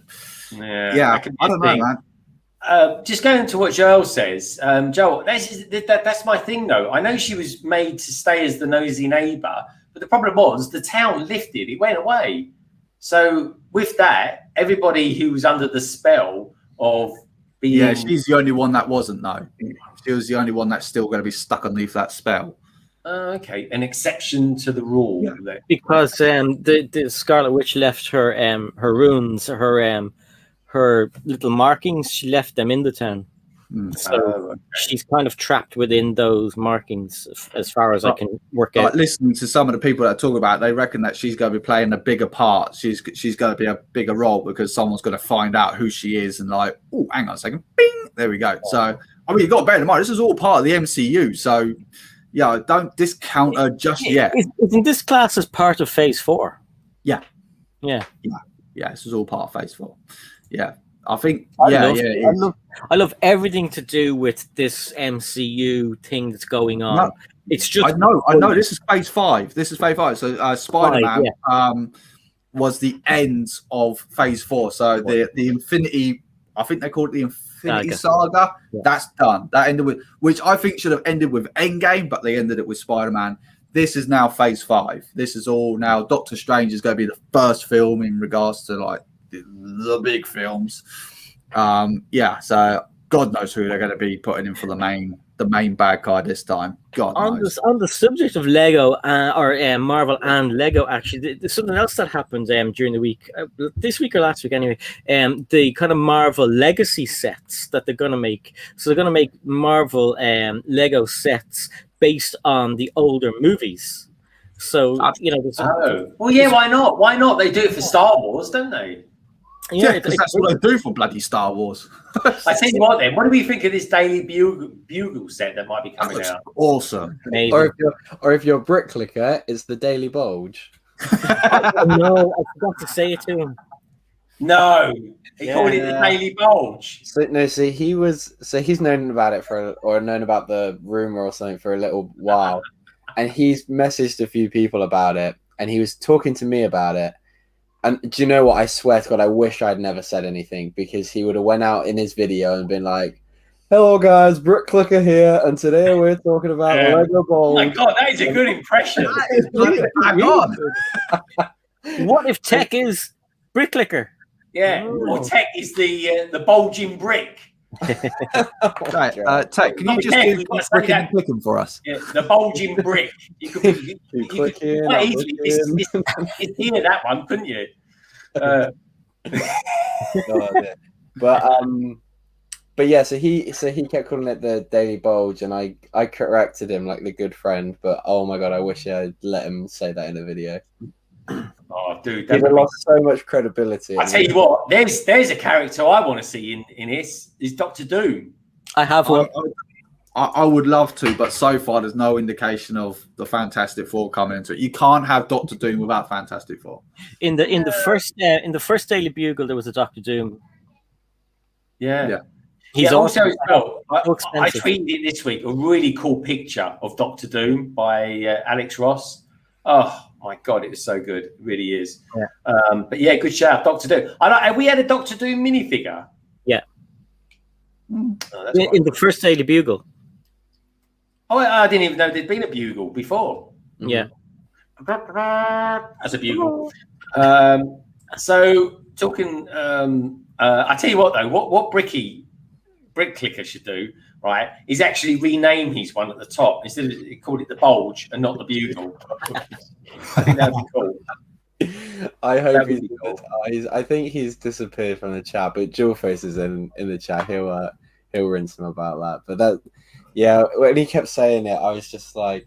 yeah, I don't know, man. Just going to what Joel says, Joel, that's my thing though. I know she was made to stay as the nosy neighbour, but the problem was the town lifted, it went away. So with that, everybody who was under the spell of being... Yeah, she's the only one that wasn't, though. She was the only one that's still going to be stuck underneath that spell. Okay, an exception to the rule. Yeah. Because the Scarlet Witch left her her runes, her little markings. She left them in the town, so she's kind of trapped within those markings, as far as I can work out. Listening to some of the people that talk about it, they reckon that she's going to be playing a bigger part. She's going to be a bigger role because someone's going to find out who she is and like, oh, hang on a second, bing, there we go. So I mean, you've got to bear in mind this is all part of the MCU, so yeah, don't discount her just yet. Isn't this class as part of Phase 4? Yeah. This is all part of Phase 4. Yeah, I think. I love everything to do with this MCU thing that's going on. No, it's just. I know. This is Phase 5. This is Phase 5. So Spider-Man was the end of Phase 4. So the Infinity, I think they call it the Infinity Saga. Yeah. That's done. That ended with, which I think should have ended with Endgame, but they ended it with Spider-Man. This is now Phase 5. This is all now. Doctor Strange is going to be the first film in regards to like the big films. So God knows who they're going to be putting in for the main bad guy this time. God knows. On the subject of Lego or Marvel and Lego, actually, there's something else that happened during the week, this week or last week anyway. The kind of Marvel legacy sets that they're going to make. So they're going to make Marvel Lego sets based on the older movies. So why not? Why not? They do it for Star Wars, don't they? Yeah, because that's what they do for bloody Star Wars. I tell you what, then, what do we think of this Daily Bugle set that might be coming out? Awesome. Maybe. Or if you're Brick Clicker, it's the Daily Bulge. No, I forgot to say it to him. No, he called it the Daily Bulge. He's known about it known about the rumor or something for a little while, and he's messaged a few people about it, and he was talking to me about it. And do you know what? I swear to God, I wish I'd never said anything, because he would have went out in his video and been like, "Hello guys, Brick Clicker here, and today we're talking about Lego Bulge." Oh my God, that is a good impression. That is brilliant. Hang on. What if Tek is Brick Clicker? Yeah, or Tek is the bulging brick. Right, Tek, can you just do bricking and clicking for us? Yeah, the bulging brick. You could quite easily hear that one, couldn't you? But yeah, so he kept calling it the Daily Bulge, and I corrected him like the good friend. But oh my God, I wish I'd let him say that in a video. Oh, dude, he'd have lost so much credibility. I tell you what, there's a character I want to see in this is Doctor Doom. I have one. I would love to, but so far there's no indication of the Fantastic Four coming into it. You can't have Doctor Doom without Fantastic Four. In the first Daily Bugle, there was a Doctor Doom. Yeah. He's also as well. I tweeted it this week. A really cool picture of Doctor Doom by Alex Ross. Oh my God, it was so good. It really is. Yeah. But yeah, good shout, Doctor Doom. We had a Doctor Doom minifigure. Yeah. Oh, in the first Daily Bugle. Oh, I didn't even know there'd been a bugle before. Yeah. As a bugle. So talking, I tell you what though, what Brick Clicker should do, right, is actually rename his one at the top. Instead of he called it the Bulge and not the Bugle. I think that'd be cool. I hope I think he's disappeared from the chat, but Jewelface is in the chat. He'll rinse him about that. But that, yeah, when he kept saying it, I was just like,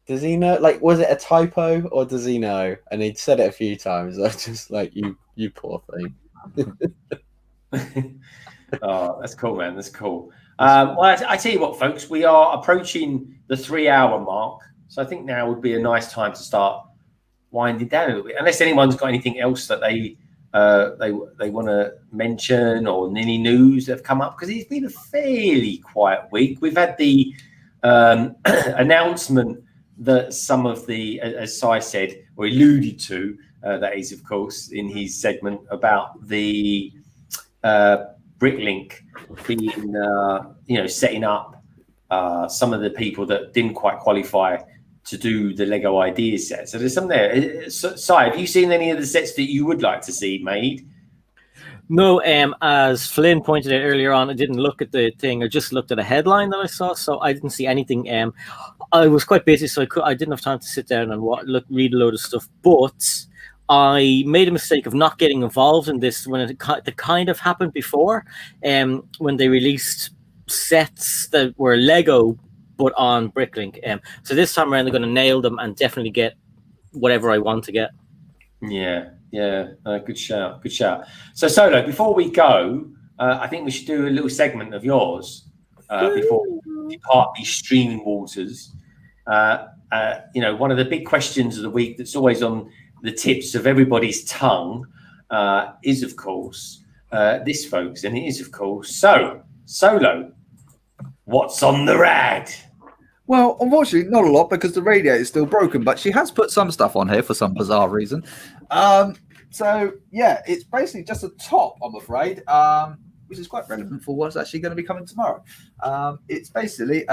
does he know? Like, was it a typo or does he know? And he'd said it a few times. I was just like, you poor thing. Oh, that's cool, man. That's cool. Well, I tell you what, folks, we are approaching the 3-hour mark. So I think now would be a nice time to start winding down a little bit. Unless anyone's got anything else that they want to mention or any news that have come up, because it's been a fairly quiet week. We've had the announcement that some of the, as Si said or alluded to, that is, of course, in his segment about the Bricklink being, setting up some of the people that didn't quite qualify to do the Lego idea set. So there's some there. Si, have you seen any of the sets that you would like to see made? No, as Flynn pointed out earlier on, I didn't look at the thing. I just looked at a headline that I saw, so I didn't see anything. I was quite busy, so I didn't have time to sit down and read a load of stuff. But I made a mistake of not getting involved in this when it kind of happened before, when they released sets that were Lego but on Bricklink. So this time around, they're going to nail them and definitely get whatever I want to get. Yeah. Good shout. So Solo, before we go, I think we should do a little segment of yours before we depart these streaming waters. One of the big questions of the week that's always on the tips of everybody's tongue is, of course, this, folks, and it is, of course, so Solo, what's on the rad? Well, unfortunately, not a lot because the radiator is still broken, but she has put some stuff on here for some bizarre reason. So, yeah, it's basically just a top, I'm afraid, which is quite relevant for what's actually going to be coming tomorrow. It's basically,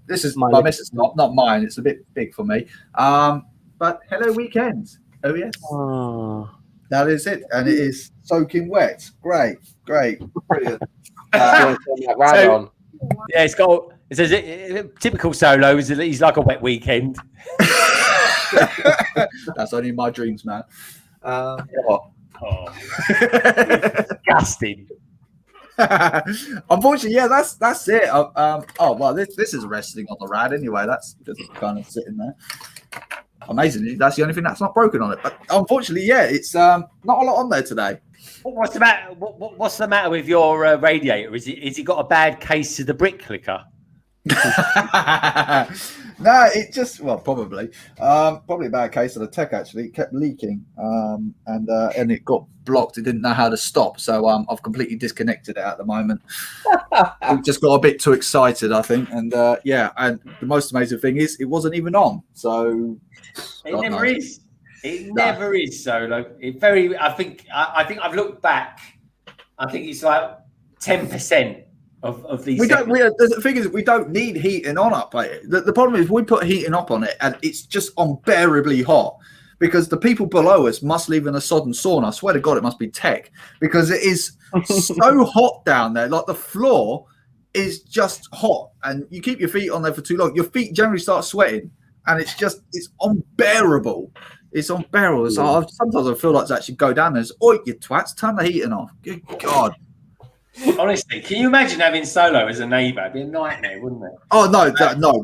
this is my missus, not mine. It's a bit big for me. But hello, weekends. Oh, yes. Oh. That is it. And it is soaking wet. Great. Brilliant. Yeah, it's got. It says typical Solo. He's like a wet weekend. That's only my dreams, man. Disgusting. Unfortunately, yeah, that's it. This is resting on the rad anyway. That's just kind of sitting there. Amazingly, that's the only thing that's not broken on it. But unfortunately, yeah, it's not a lot on there today. What's the matter? What's the matter with your radiator? Is it got a bad case of the brick clicker? No, it just probably a bad case of the Tek. Actually, it kept leaking, and it got blocked. It didn't know how to stop, so I've completely disconnected it at the moment. It just got a bit too excited, I think, and and the most amazing thing is it wasn't even on. So it never is. It never is, Solo. I think I've looked back. I think it's like 10%. Of these, the thing is, we don't need heating on up. The problem is we put heating up on it, and it's just unbearably hot because the people below us must live in a sodden sauna. I swear to God, it must be Tek because it is so hot down there. Like the floor is just hot, and you keep your feet on there for too long, your feet generally start sweating, and it's unbearable. It's unbearable. So sometimes I feel like to actually go down there. Oi, you twats, turn the heating off. Good God. Honestly, can you imagine having Solo as a neighbour? It'd be a nightmare, wouldn't it? Oh no,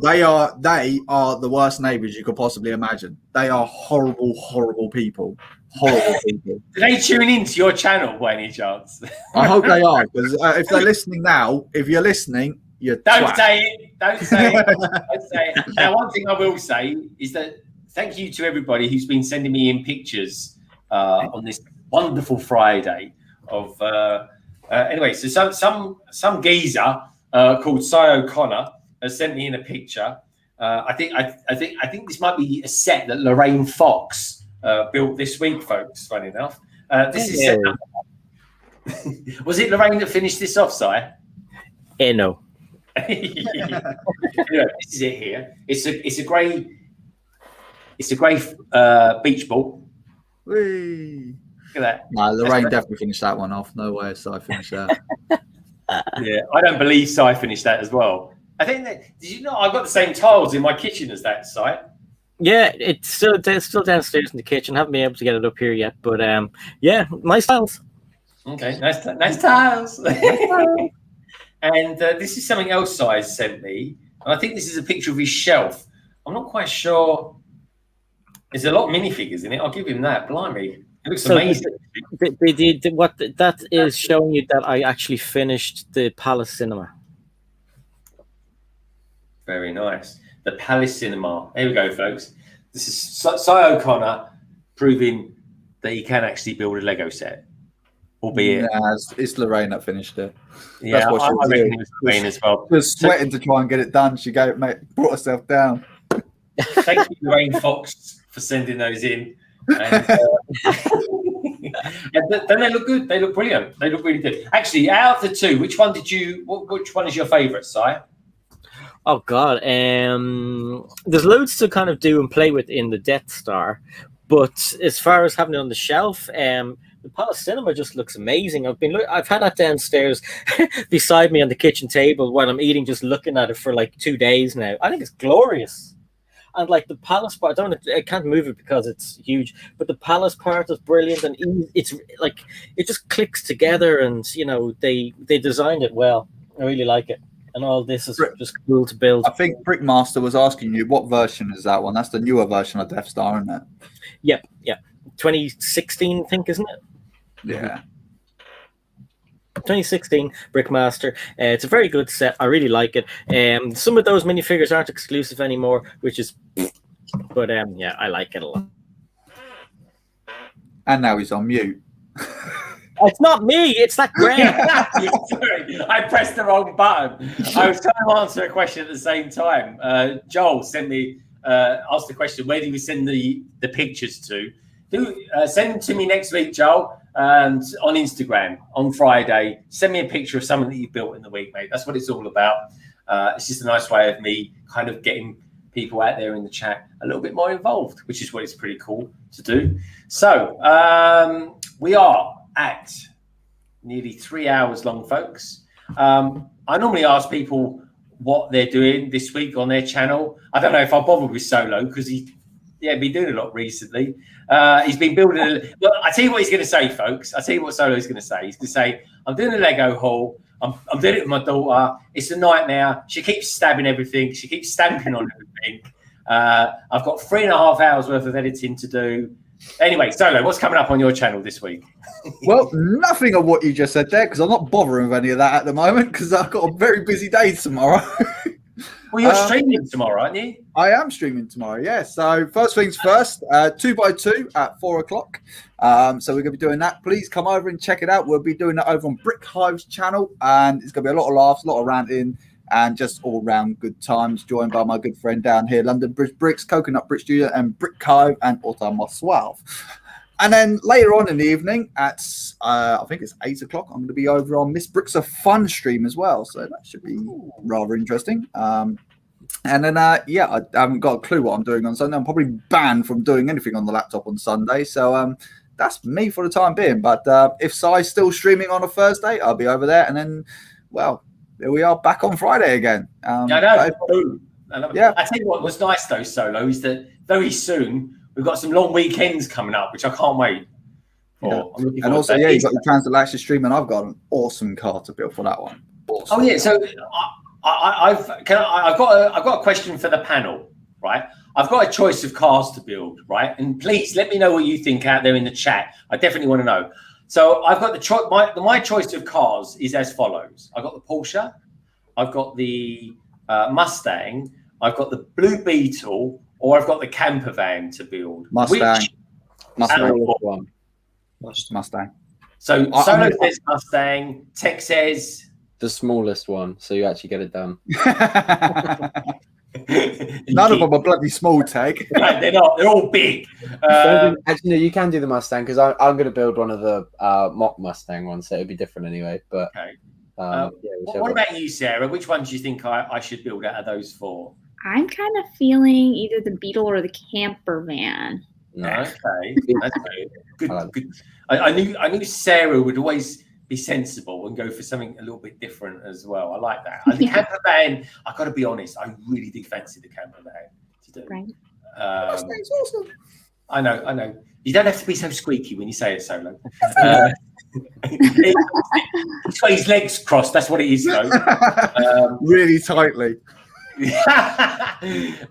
they are the worst neighbours you could possibly imagine. They are horrible people. Horrible people. Do they tune into your channel by any chance? I hope they are, because if they're listening now, if you're listening, Don't say it. Don't say it. Now, one thing I will say is that thank you to everybody who's been sending me in pictures on this wonderful Friday of. Anyway, so some geezer called Si O'Connor has sent me in a picture. I think this might be a set that Lorraine Fox built this week, folks. Funny enough, this is set up. Was it Lorraine that finished this off, Si? No. This is it here. It's a grey beach ball. Whee. Look at that. No, Lorraine definitely finished that one off. No way, Si finished that. Yeah, I don't believe Si finished that as well. I think that, did you know I've got the same tiles in my kitchen as that site? Yeah, it's still downstairs in the kitchen. Haven't been able to get it up here yet, but yeah, nice tiles. Okay, nice tiles. And this is something else Si sent me. And I think this is a picture of his shelf. I'm not quite sure. There's a lot of minifigures in it. I'll give him that. Blimey. It looks amazing. That is showing you that I actually finished the Palace Cinema. Very nice. The Palace Cinema. There we go, folks. This is Si O'Connor proving that he can actually build a Lego set. Albeit... Nah, it's Lorraine that finished it. Yeah, that's what I reckon it was Lorraine as well. She was sweating to try and get it done. She brought herself down. Thank you, Lorraine Fox, for sending those in. And, and then they look good. They look brilliant. They look really good. Actually, out of the two, which one which one is your favourite, Si? Oh God, there's loads to kind of do and play with in the Death Star, but as far as having it on the shelf, the Palace Cinema just looks amazing. I've had that downstairs beside me on the kitchen table while I'm eating, just looking at it for like 2 days now. I think it's glorious. And like the Palace part, I can't move it because it's huge, but the Palace part is brilliant, and it's like it just clicks together, and you know they designed it well. I really like it. And all this is just cool to build. I think Brickmaster was asking you what version is that one. That's the newer version of Death Star, isn't it? Yep. 2016, I think, isn't it? Yeah. 2016 Brickmaster. It's a very good set. I really like it. Some of those minifigures aren't exclusive anymore, which is, but yeah, I like it a lot. And now he's on mute. It's not me. It's that Greg. Sorry, I pressed the wrong button. I was trying to answer a question at the same time. Joel sent me asked the question: where do we send the pictures to? Send them to me next week, Joel, and on Instagram on Friday. Send me a picture of something that you built in the week, mate. That's what it's all about. It's just a nice way of me kind of getting people out there in the chat a little bit more involved, which is what it's pretty cool to do. So we are at nearly 3 hours long, folks. I normally ask people what they're doing this week on their channel. I don't know if I bother with Solo because he's been doing a lot recently. He's been building well, I tell you what he's going to say, folks. I tell you what Solo's going to say. He's going to say, I'm doing a Lego haul. I'm doing it with my daughter. It's a nightmare. She keeps stabbing everything. She keeps stamping on everything. I've got 3.5 hours worth of editing to do. Anyway, Solo, what's coming up on your channel this week? Well, nothing of what you just said there, because I'm not bothering with any of that at the moment, because I've got a very busy day tomorrow. Well, you're streaming tomorrow, aren't you? I am streaming tomorrow, yeah. So first things first, 2x2 at 4 o'clock. So we're going to be doing that. Please come over and check it out. We'll be doing that over on Brick Hive's channel, and it's going to be a lot of laughs, a lot of ranting, and just all round good times, joined by my good friend down here, London Bricks, Coconut Brick Studio, and Brick Hive, and also myself. And then later on in the evening at, I think it's 8 o'clock, I'm going to be over on Miss Bricks of Fun stream as well. So that should be rather interesting. And then, yeah, I haven't got a clue what I'm doing on Sunday. I'm probably banned from doing anything on the laptop on Sunday. So that's me for the time being. But if Sai's still streaming on a Thursday, I'll be over there. And then, well, there we are back on Friday again. I know. Yeah. I tell you what was nice though, Solo, is that very soon we've got some long weekends coming up, which I can't wait for. Yeah. And also, yeah, you've got the Transatlantic stream, and I've got an awesome car to build for that one. Awesome. Oh yeah, so I've got a question for the panel, right? I've got a choice of cars to build, right? And please let me know what you think out there in the chat. I definitely want to know. So I've got my choice of cars is as follows. I've got the Porsche, I've got the Mustang, I've got the Blue Beetle, or I've got the camper van to build. Mustang. Mustang. So Solo says Mustang, Tek says the smallest one, so you actually get it done. None of them are bloody small, Tek. Right, they're not. They're all big. Actually, no, you can do the Mustang because I'm going to build one of the mock Mustang ones, so it'd be different anyway. But okay. Yeah, what about you, Sarah? Which one do you think I should build out of those four? I'm kind of feeling either the Beetle or the camper van. No. Okay, that's good. I knew Sarah would always be sensible and go for something a little bit different as well. I like that. And the camper van, I got to be honest, I really do fancy the camper van to do. Right. That's awesome. I know. You don't have to be so squeaky when you say it, Solo. He's got his legs crossed. That's what it is, though. Really tightly.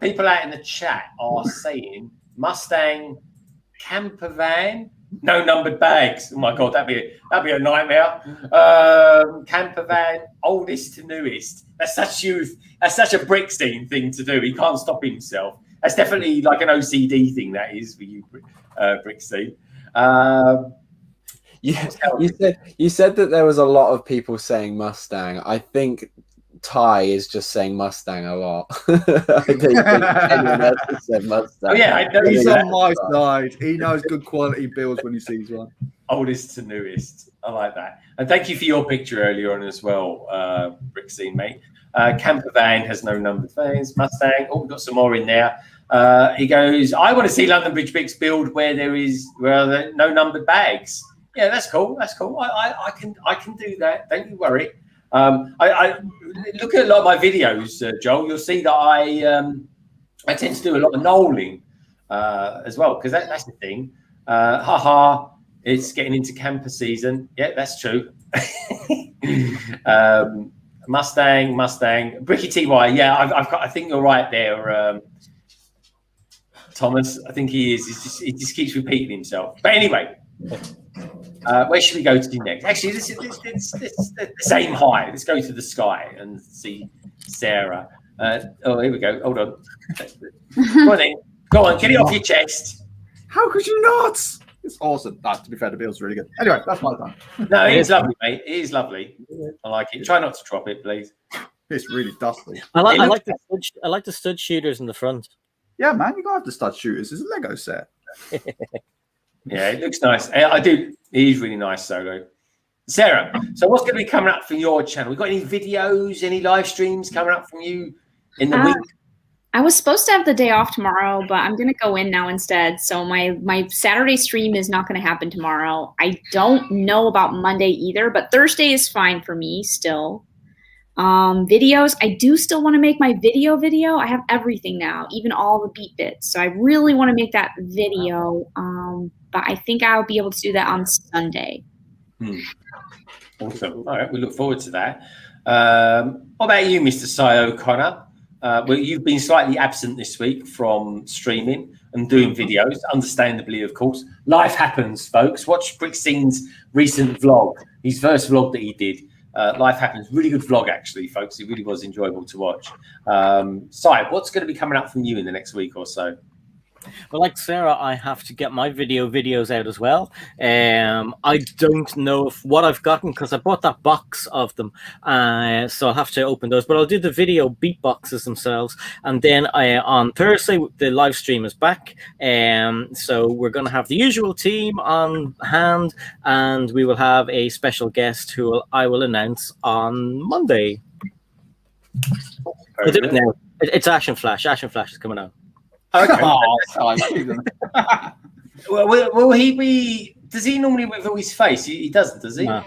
People out in the chat are saying Mustang, camper van, no numbered bags. Oh my god, that'd be a nightmare. Camper van, oldest to newest. That's such a Brickstein thing to do. He can't stop himself. That's definitely like an OCD thing. That is for you, Brickstein. You said that there was a lot of people saying Mustang. I think Ty is just saying Mustang a lot. I don't think anyone else has said Mustang. Oh yeah, I know He's that. on my side. He knows good quality builds when he sees one. Oldest to newest. I like that. And thank you for your picture earlier on as well, Bricksy, mate. Camper van has no numbered vans. Mustang. Oh, we've got some more in there. He goes, I want to see London Bridge Bricks build where there are no numbered bags. Yeah, that's cool. That's cool. I can do that. Don't you worry. I look at a lot of my videos, Joel. You'll see that I tend to do a lot of knolling as well, because that's the thing. It's getting into camper season. Yeah, that's true. Mustang, Bricky TY. Yeah, I think you're right there, Thomas. I think he is. He just keeps repeating himself. But anyway. Where should we go to next? Actually, this the same high. Let's go to the sky and see Sarah. Oh, here we go. Hold on. Go on, then. Go on, get it off your chest. How could you not? It's awesome. To be fair, the build's really good. Anyway, that's my time. No, it is lovely, mate. It is lovely. I like it. Try not to drop it, please. It's really dusty. I like the stud shooters in the front. Yeah, man, you gotta have the stud shooters. It's a Lego set. Yeah, it looks nice. I do. It is really nice, Solo. Sarah, so what's going to be coming up from your channel? We got any videos, any live streams coming up from you in the week? I was supposed to have the day off tomorrow, but I'm going to go in now instead. So my Saturday stream is not going to happen tomorrow. I don't know about Monday either, but Thursday is fine for me still. Videos, I do still want to make my video. I have everything now, even all the beat bits. So I really want to make that video. But I think I'll be able to do that on Sunday. Awesome. All right, we look forward to that. What about you, Mr. Cy O'Connor? Well, you've been slightly absent this week from streaming and doing videos, understandably, of course. Life happens, folks. Watch Brickscene's recent vlog, his first vlog that he did. Life happens. Really good vlog, actually, folks. It really was enjoyable to watch. Cy, what's going to be coming up from you in the next week or so? Well, like Sarah, I have to get my videos out as well. I don't know what I've gotten because I bought that box of them, so I'll have to open those. But I'll do the video beatboxes themselves, and then on Thursday the live stream is back. So we're going to have the usual team on hand, and we will have a special guest who I will announce on Monday. I'll do it now. It's Action Flash. Action Flash is coming out. Okay. Well, will he be? Does he normally reveal his face? He doesn't, does he? No.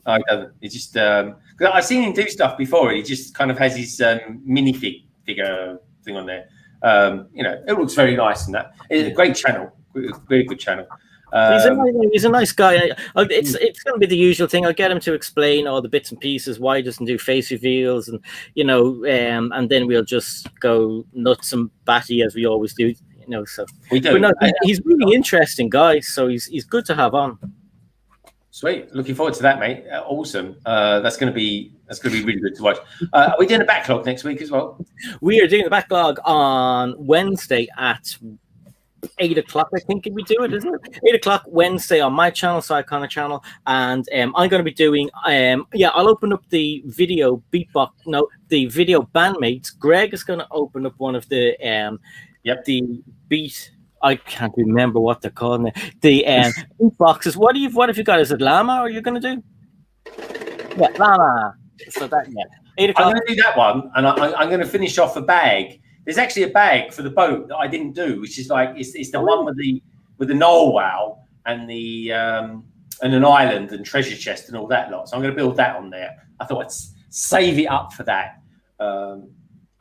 Oh, he doesn't. He just. Cause I've seen him do stuff before. He just kind of has his minifigure thing on there. You know, it looks very nice and that. It's a great channel. Very good channel. He's a nice guy. It's going to be the usual thing. I'll get him to explain all the bits and pieces, why he doesn't do face reveals, and and then we'll just go nuts and batty as we always do. So we do. But no, he's really interesting guy, so he's good to have on. Sweet, looking forward to that, mate. Awesome. That's going to be really good to watch. Are we doing a backlog next week as well? We are doing the backlog on Wednesday at 8 o'clock, I think we do it, isn't it? 8 o'clock Wednesday on my channel, Cy O'Connor channel, and I'm going to be doing I'll open up the video the video bandmates. Greg is going to open up one of the the beat. I can't remember what they're called now. The beat boxes. What have you got? Is it llama? Or you're going to do? Yeah, llama. So that 8 o'clock. I'm going to do that one, and I'm going to finish off a bag. There's actually a bag for the boat that I didn't do, which is like it's the one with the knoll wow and the and an island and treasure chest and all that lot. So I'm going to build that on there. I thought I'd save it up for that. All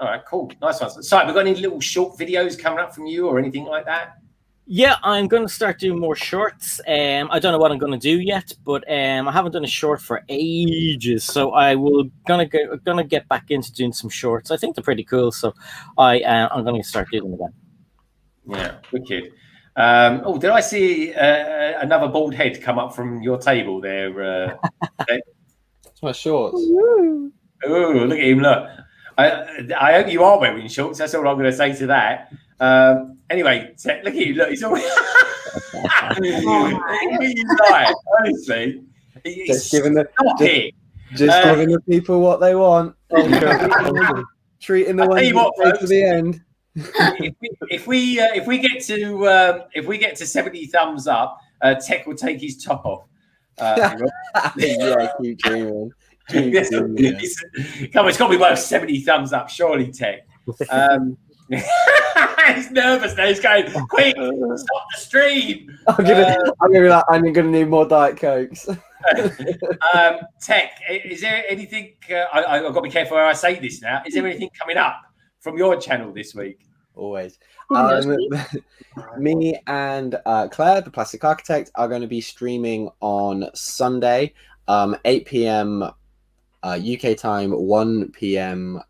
right, cool, nice one. So, have we got any little short videos coming up from you or anything like that? Yeah, I'm going to start doing more shorts. I don't know what I'm going to do yet, but I haven't done a short for ages, so I'm gonna get back into doing some shorts. I think they're pretty cool, so I'm going to start doing them again. Yeah, wicked. Did I see another bald head come up from your table there? It's my shorts. Oh, look at him! Look, I hope you are wearing shorts. That's all I'm going to say to that. Anyway, look at you. Look, he's always honestly, he's Just giving the people what they want. Treating the I'll ones tell you what, that stay to folks. the end. if we get to 70 thumbs up, Tek will take his top off. Yeah, keep dreaming. Keep Yes, dreaming. Come on, it's got to be worth 70 thumbs up, surely, Tek. He's nervous now. He's going, quick, stop the stream. I'm gonna need more Diet Cokes. Tek, is there anything? I've got to be careful where I say this now. Is there anything coming up from your channel this week? Always. Me and Claire, the Plastic Architect, are going to be streaming on Sunday, 8 p.m. UK time, 1 p.m.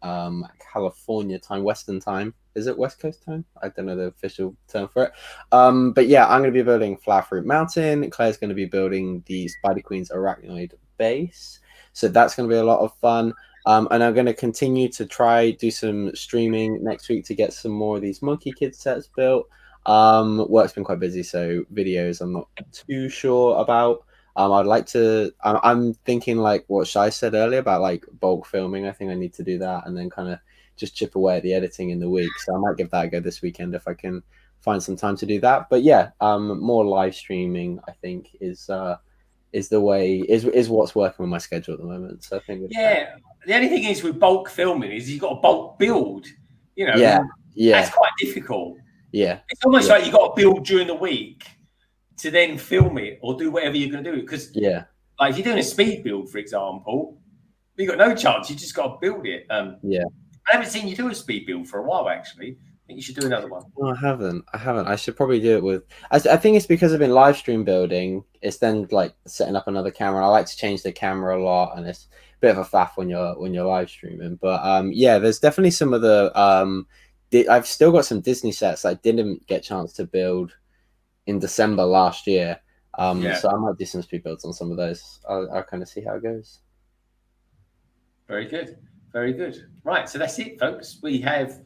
California time, Western time. Is it West Coast time? I don't know the official term for it. But yeah, I'm going to be building Flower Fruit Mountain. Claire's going to be building the Spider Queen's Arachnoid base. So that's going to be a lot of fun. And I'm going to continue to do some streaming next week to get some more of these Monkey Kid sets built. Work's been quite busy, so videos I'm not too sure about. I'd like to. I'm thinking like what Shai said earlier about like bulk filming. I think I need to do that and then kind of just chip away at the editing in the week. So I might give that a go this weekend if I can find some time to do that. But yeah, more live streaming I think is the way is what's working with my schedule at the moment. So I think the only thing is with bulk filming is you've got a bulk build. You know, that's quite difficult. Yeah, it's almost like you got to build during the week to then film it or do whatever you're going to do. Because like if you're doing a speed build, for example, you got no chance. You just got to build it. I haven't seen you do a speed build for a while, actually. I think you should do another one. No, I haven't. I should probably do it with. I think it's because I've been live stream building. It's then like setting up another camera. I like to change the camera a lot, and it's a bit of a faff when you're live streaming. But yeah, there's definitely some of the. I've still got some Disney sets that I didn't get a chance to build in December last year. So I might do some speed builds on some of those. I'll kind of see how it goes. Very good. Very good. Right, so that's it, folks. We have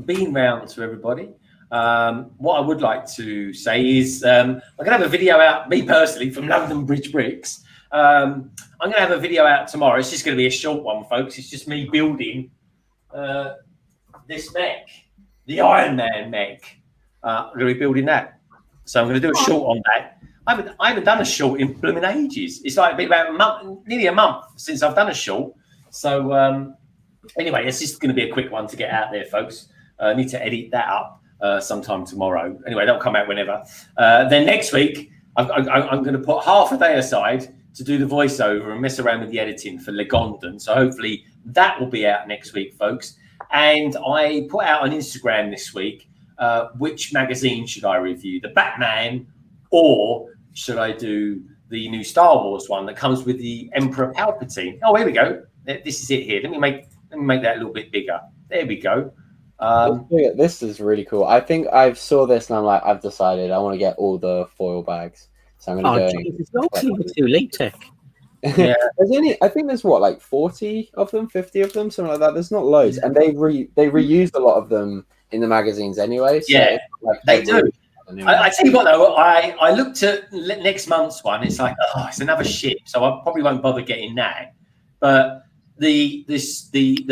been round to everybody. What I would like to say is I'm going to have a video out, me personally, from London Bridge Bricks. I'm going to have a video out tomorrow. It's just going to be a short one, folks. It's just me building this mech, the Iron Man mech. I'm going to be building that. So I'm going to do a short on that. I haven't done a short in blooming ages. It's like been about a month, nearly a month since I've done a short. So anyway, it's just going to be a quick one to get out there, folks. I need to edit that up sometime tomorrow. Anyway, that'll come out whenever. Then next week, I'm going to put half a day aside to do the voiceover and mess around with the editing for Legondon. So hopefully that will be out next week, folks. And I put out on Instagram this week, which magazine should I review? The Batman, or should I do the new Star Wars one that comes with the Emperor Palpatine? Oh, here we go. This is it here. Let me make that a little bit bigger. There we go. This is really cool. I think I saw this and I'm like, I've decided I want to get all the foil bags. So I'm going to go. It's not too late, Tek. Yeah. I think there's what, like 40 of them, 50 of them, something like that. There's not loads, and they reused a lot of them in the magazines anyway. So yeah, like, they do. I tell you what though, I looked at next month's one. It's like, oh, it's another ship, so I probably won't bother getting that. But the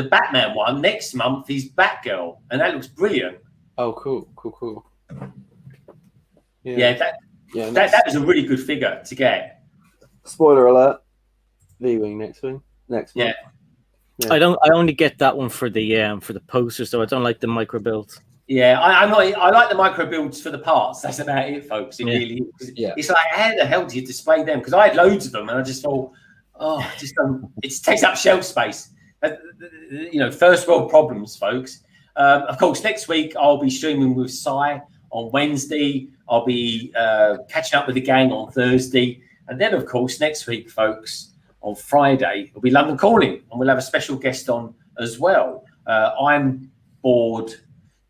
Batman one next month is Batgirl, and that looks brilliant. Oh, cool. Yeah, that was a really good figure to get. Spoiler alert: V-wing next month. Yeah. I only get that one for the posters, though. I don't like the micro builds. Yeah, I like the micro builds for the parts. That's about it, folks. It really is. Yeah. It's like, how the hell do you display them? Because I had loads of them, and I just thought, it just takes up shelf space. First world problems, folks. Of course, next week I'll be streaming with Sai on Wednesday. I'll be catching up with the gang on Thursday, and then of course next week, folks, on Friday it'll be London Calling, and we'll have a special guest on as well. I'm Bored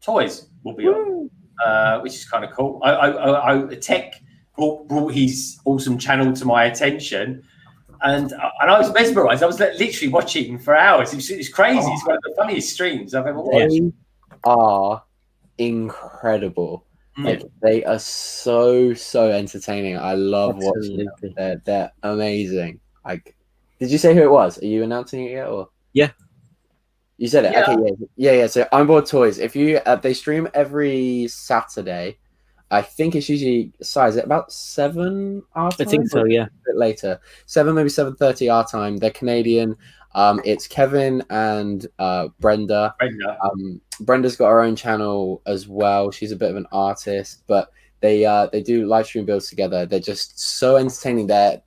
Toys will be on, which is kind of cool. Tek brought his awesome channel to my attention, and I was mesmerized. I was literally watching for hours. It's crazy. It's one of the funniest streams I've ever watched. They are incredible. Like, they are so entertaining. I love watching them. They're amazing. Like, Did you say who it was? Are you announcing it yet, or? Yeah. You said it. Yeah. Okay, yeah. So I'm Bored Toys. If you they stream every Saturday. I think it's usually size at about 7 our time. I think so, yeah. A bit later. 7, maybe 7:30 our time. They're Canadian. It's Kevin and Brenda. Brenda's got her own channel as well. She's a bit of an artist, but they do live stream builds together. They're just so entertaining. Their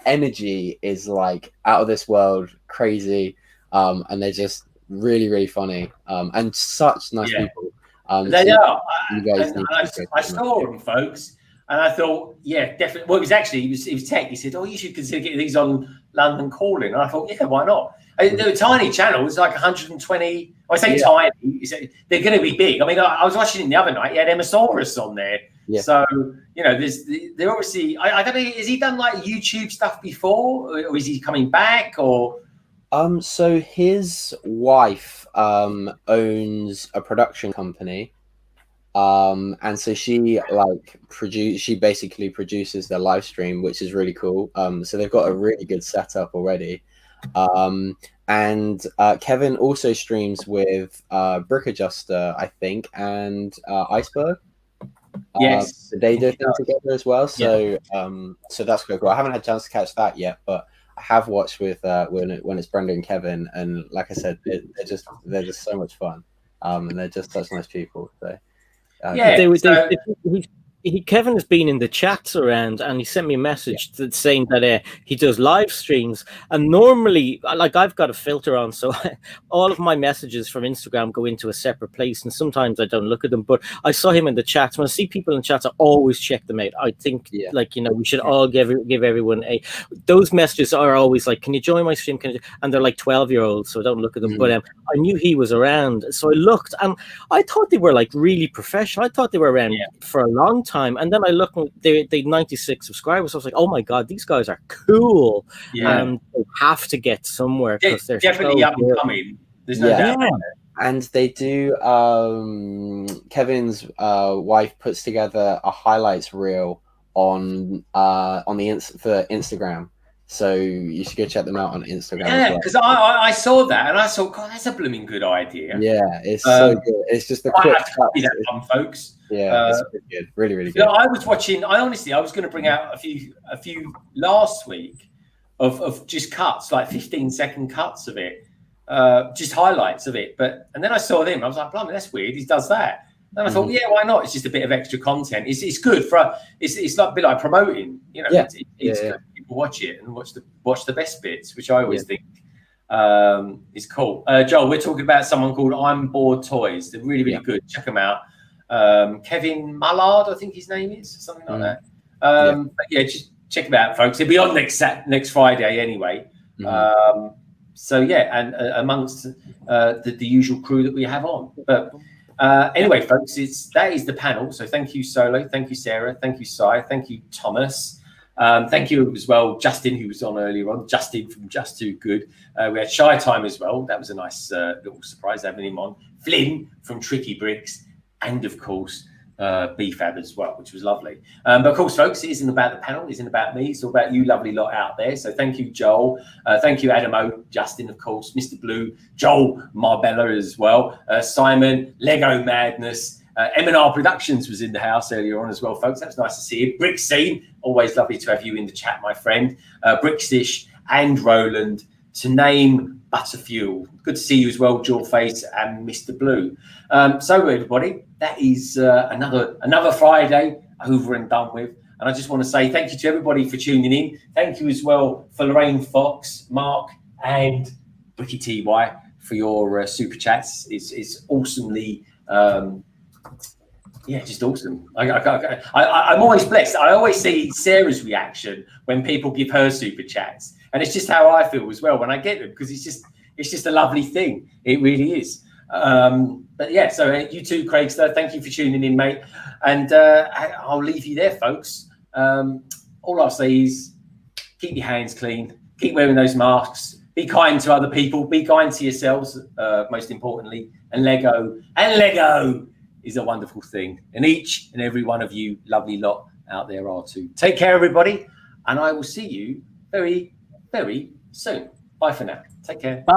energy is like out of this world, crazy, and they're just really, really funny, and such nice people. They so are. you guys I saw them, folks, and I thought, yeah, definitely. Well, it was Tek. He said, "Oh, you should consider getting these on London Calling." And I thought, yeah, why not? They're a tiny channel. It's like 120. I say tiny. They're going to be big. I mean, I was watching it the other night. He had Emmosaurus on there. Yeah. So they're obviously. I don't know. Has he done like YouTube stuff before, or is he coming back, or? So his wife owns a production company, and so she basically produces their live stream, which is really cool. So they've got a really good setup already. And Kevin also streams with Brick Adjuster, I think, and Iceberg. Yes, they do things together as well. So so that's quite cool. I haven't had a chance to catch that yet, but I have watched with when it's Brenda and Kevin, and like I said, they're just so much fun, and they're just such nice people. So Kevin has been in the chats around, and he sent me a message saying that he does live streams. And normally, like, I've got a filter on, so all of my messages from Instagram go into a separate place, and sometimes I don't look at them. But I saw him in the chats. When I see people in chats, I always check them out. I think, we should all give everyone those messages are always like, "Can you join my stream? And they're like 12-year-olds, so I don't look at them. But I knew he was around, so I looked, and I thought they were like really professional. I thought they were around for a long time. And then I looked, and they 96 subscribers. So I was like, "Oh my god, these guys are cool!" And they have to get somewhere because they're definitely so up and coming. There's no doubt. And they do. Kevin's wife puts together a highlights reel on for Instagram. So you should go check them out on Instagram. Yeah, because I saw that and I thought, God, that's a blooming good idea. Yeah, it's so good. It's just the quick have to see that one, folks. Yeah, it's really good. Really, really good. I was watching. I was going to bring out a few last week of just cuts, like 15-second cuts of it, just highlights of it. And then I saw them. I was like, blimey, that's weird. He does that. And I thought, yeah, why not? It's just a bit of extra content. It's good for. It's like a bit like promoting. It's good. People watch it and watch the best bits, which I always think is cool. Joel, we're talking about someone called I'm Bored Toys. They're really, really good. Check them out. Kevin Mullard, I think his name is, something like that. But yeah, just check them out, folks. They'll be on next Friday anyway. So yeah, and amongst the usual crew that we have on. But anyway, folks, that is the panel. So thank you, Solo. Thank you, Sarah. Thank you, Si. Thank you, Thomas. Thank you as well, Justin, who was on earlier on. Justin from Just Too Good. We had Shy Time as well. That was a nice little surprise having him on. Flynn from TrickyBricks. And of course, BFAB as well, which was lovely. But of course, folks, it isn't about the panel. It isn't about me. It's all about you lovely lot out there. So thank you, Joel. Thank you, Adamo, Justin, of course, Mr. Blue, Joel Marbella as well, Simon, Lego Madness. M&R Productions was in the house earlier on as well, folks. That was nice to see you. Brick Scene, always lovely to have you in the chat, my friend. Brickstish and Roland, to name but a few. Good to see you as well, Jawface and Mr. Blue. So everybody, that is another Friday over and done with. And I just want to say thank you to everybody for tuning in. Thank you as well for Lorraine Fox, Mark, and Bricky TY for your super chats. It's awesomely. Yeah, just awesome. I'm always blessed. I always see Sarah's reaction when people give her super chats, and it's just how I feel as well when I get them, because it's just a lovely thing. It really is. But yeah, so you too, Craigster. Thank you for tuning in, mate. And I'll leave you there, folks. All I'll say is keep your hands clean, keep wearing those masks, be kind to other people, be kind to yourselves, most importantly, and Lego is a wonderful thing. And each and every one of you lovely lot out there are too. Take care, everybody. And I will see you very, very soon. Bye for now. Take care.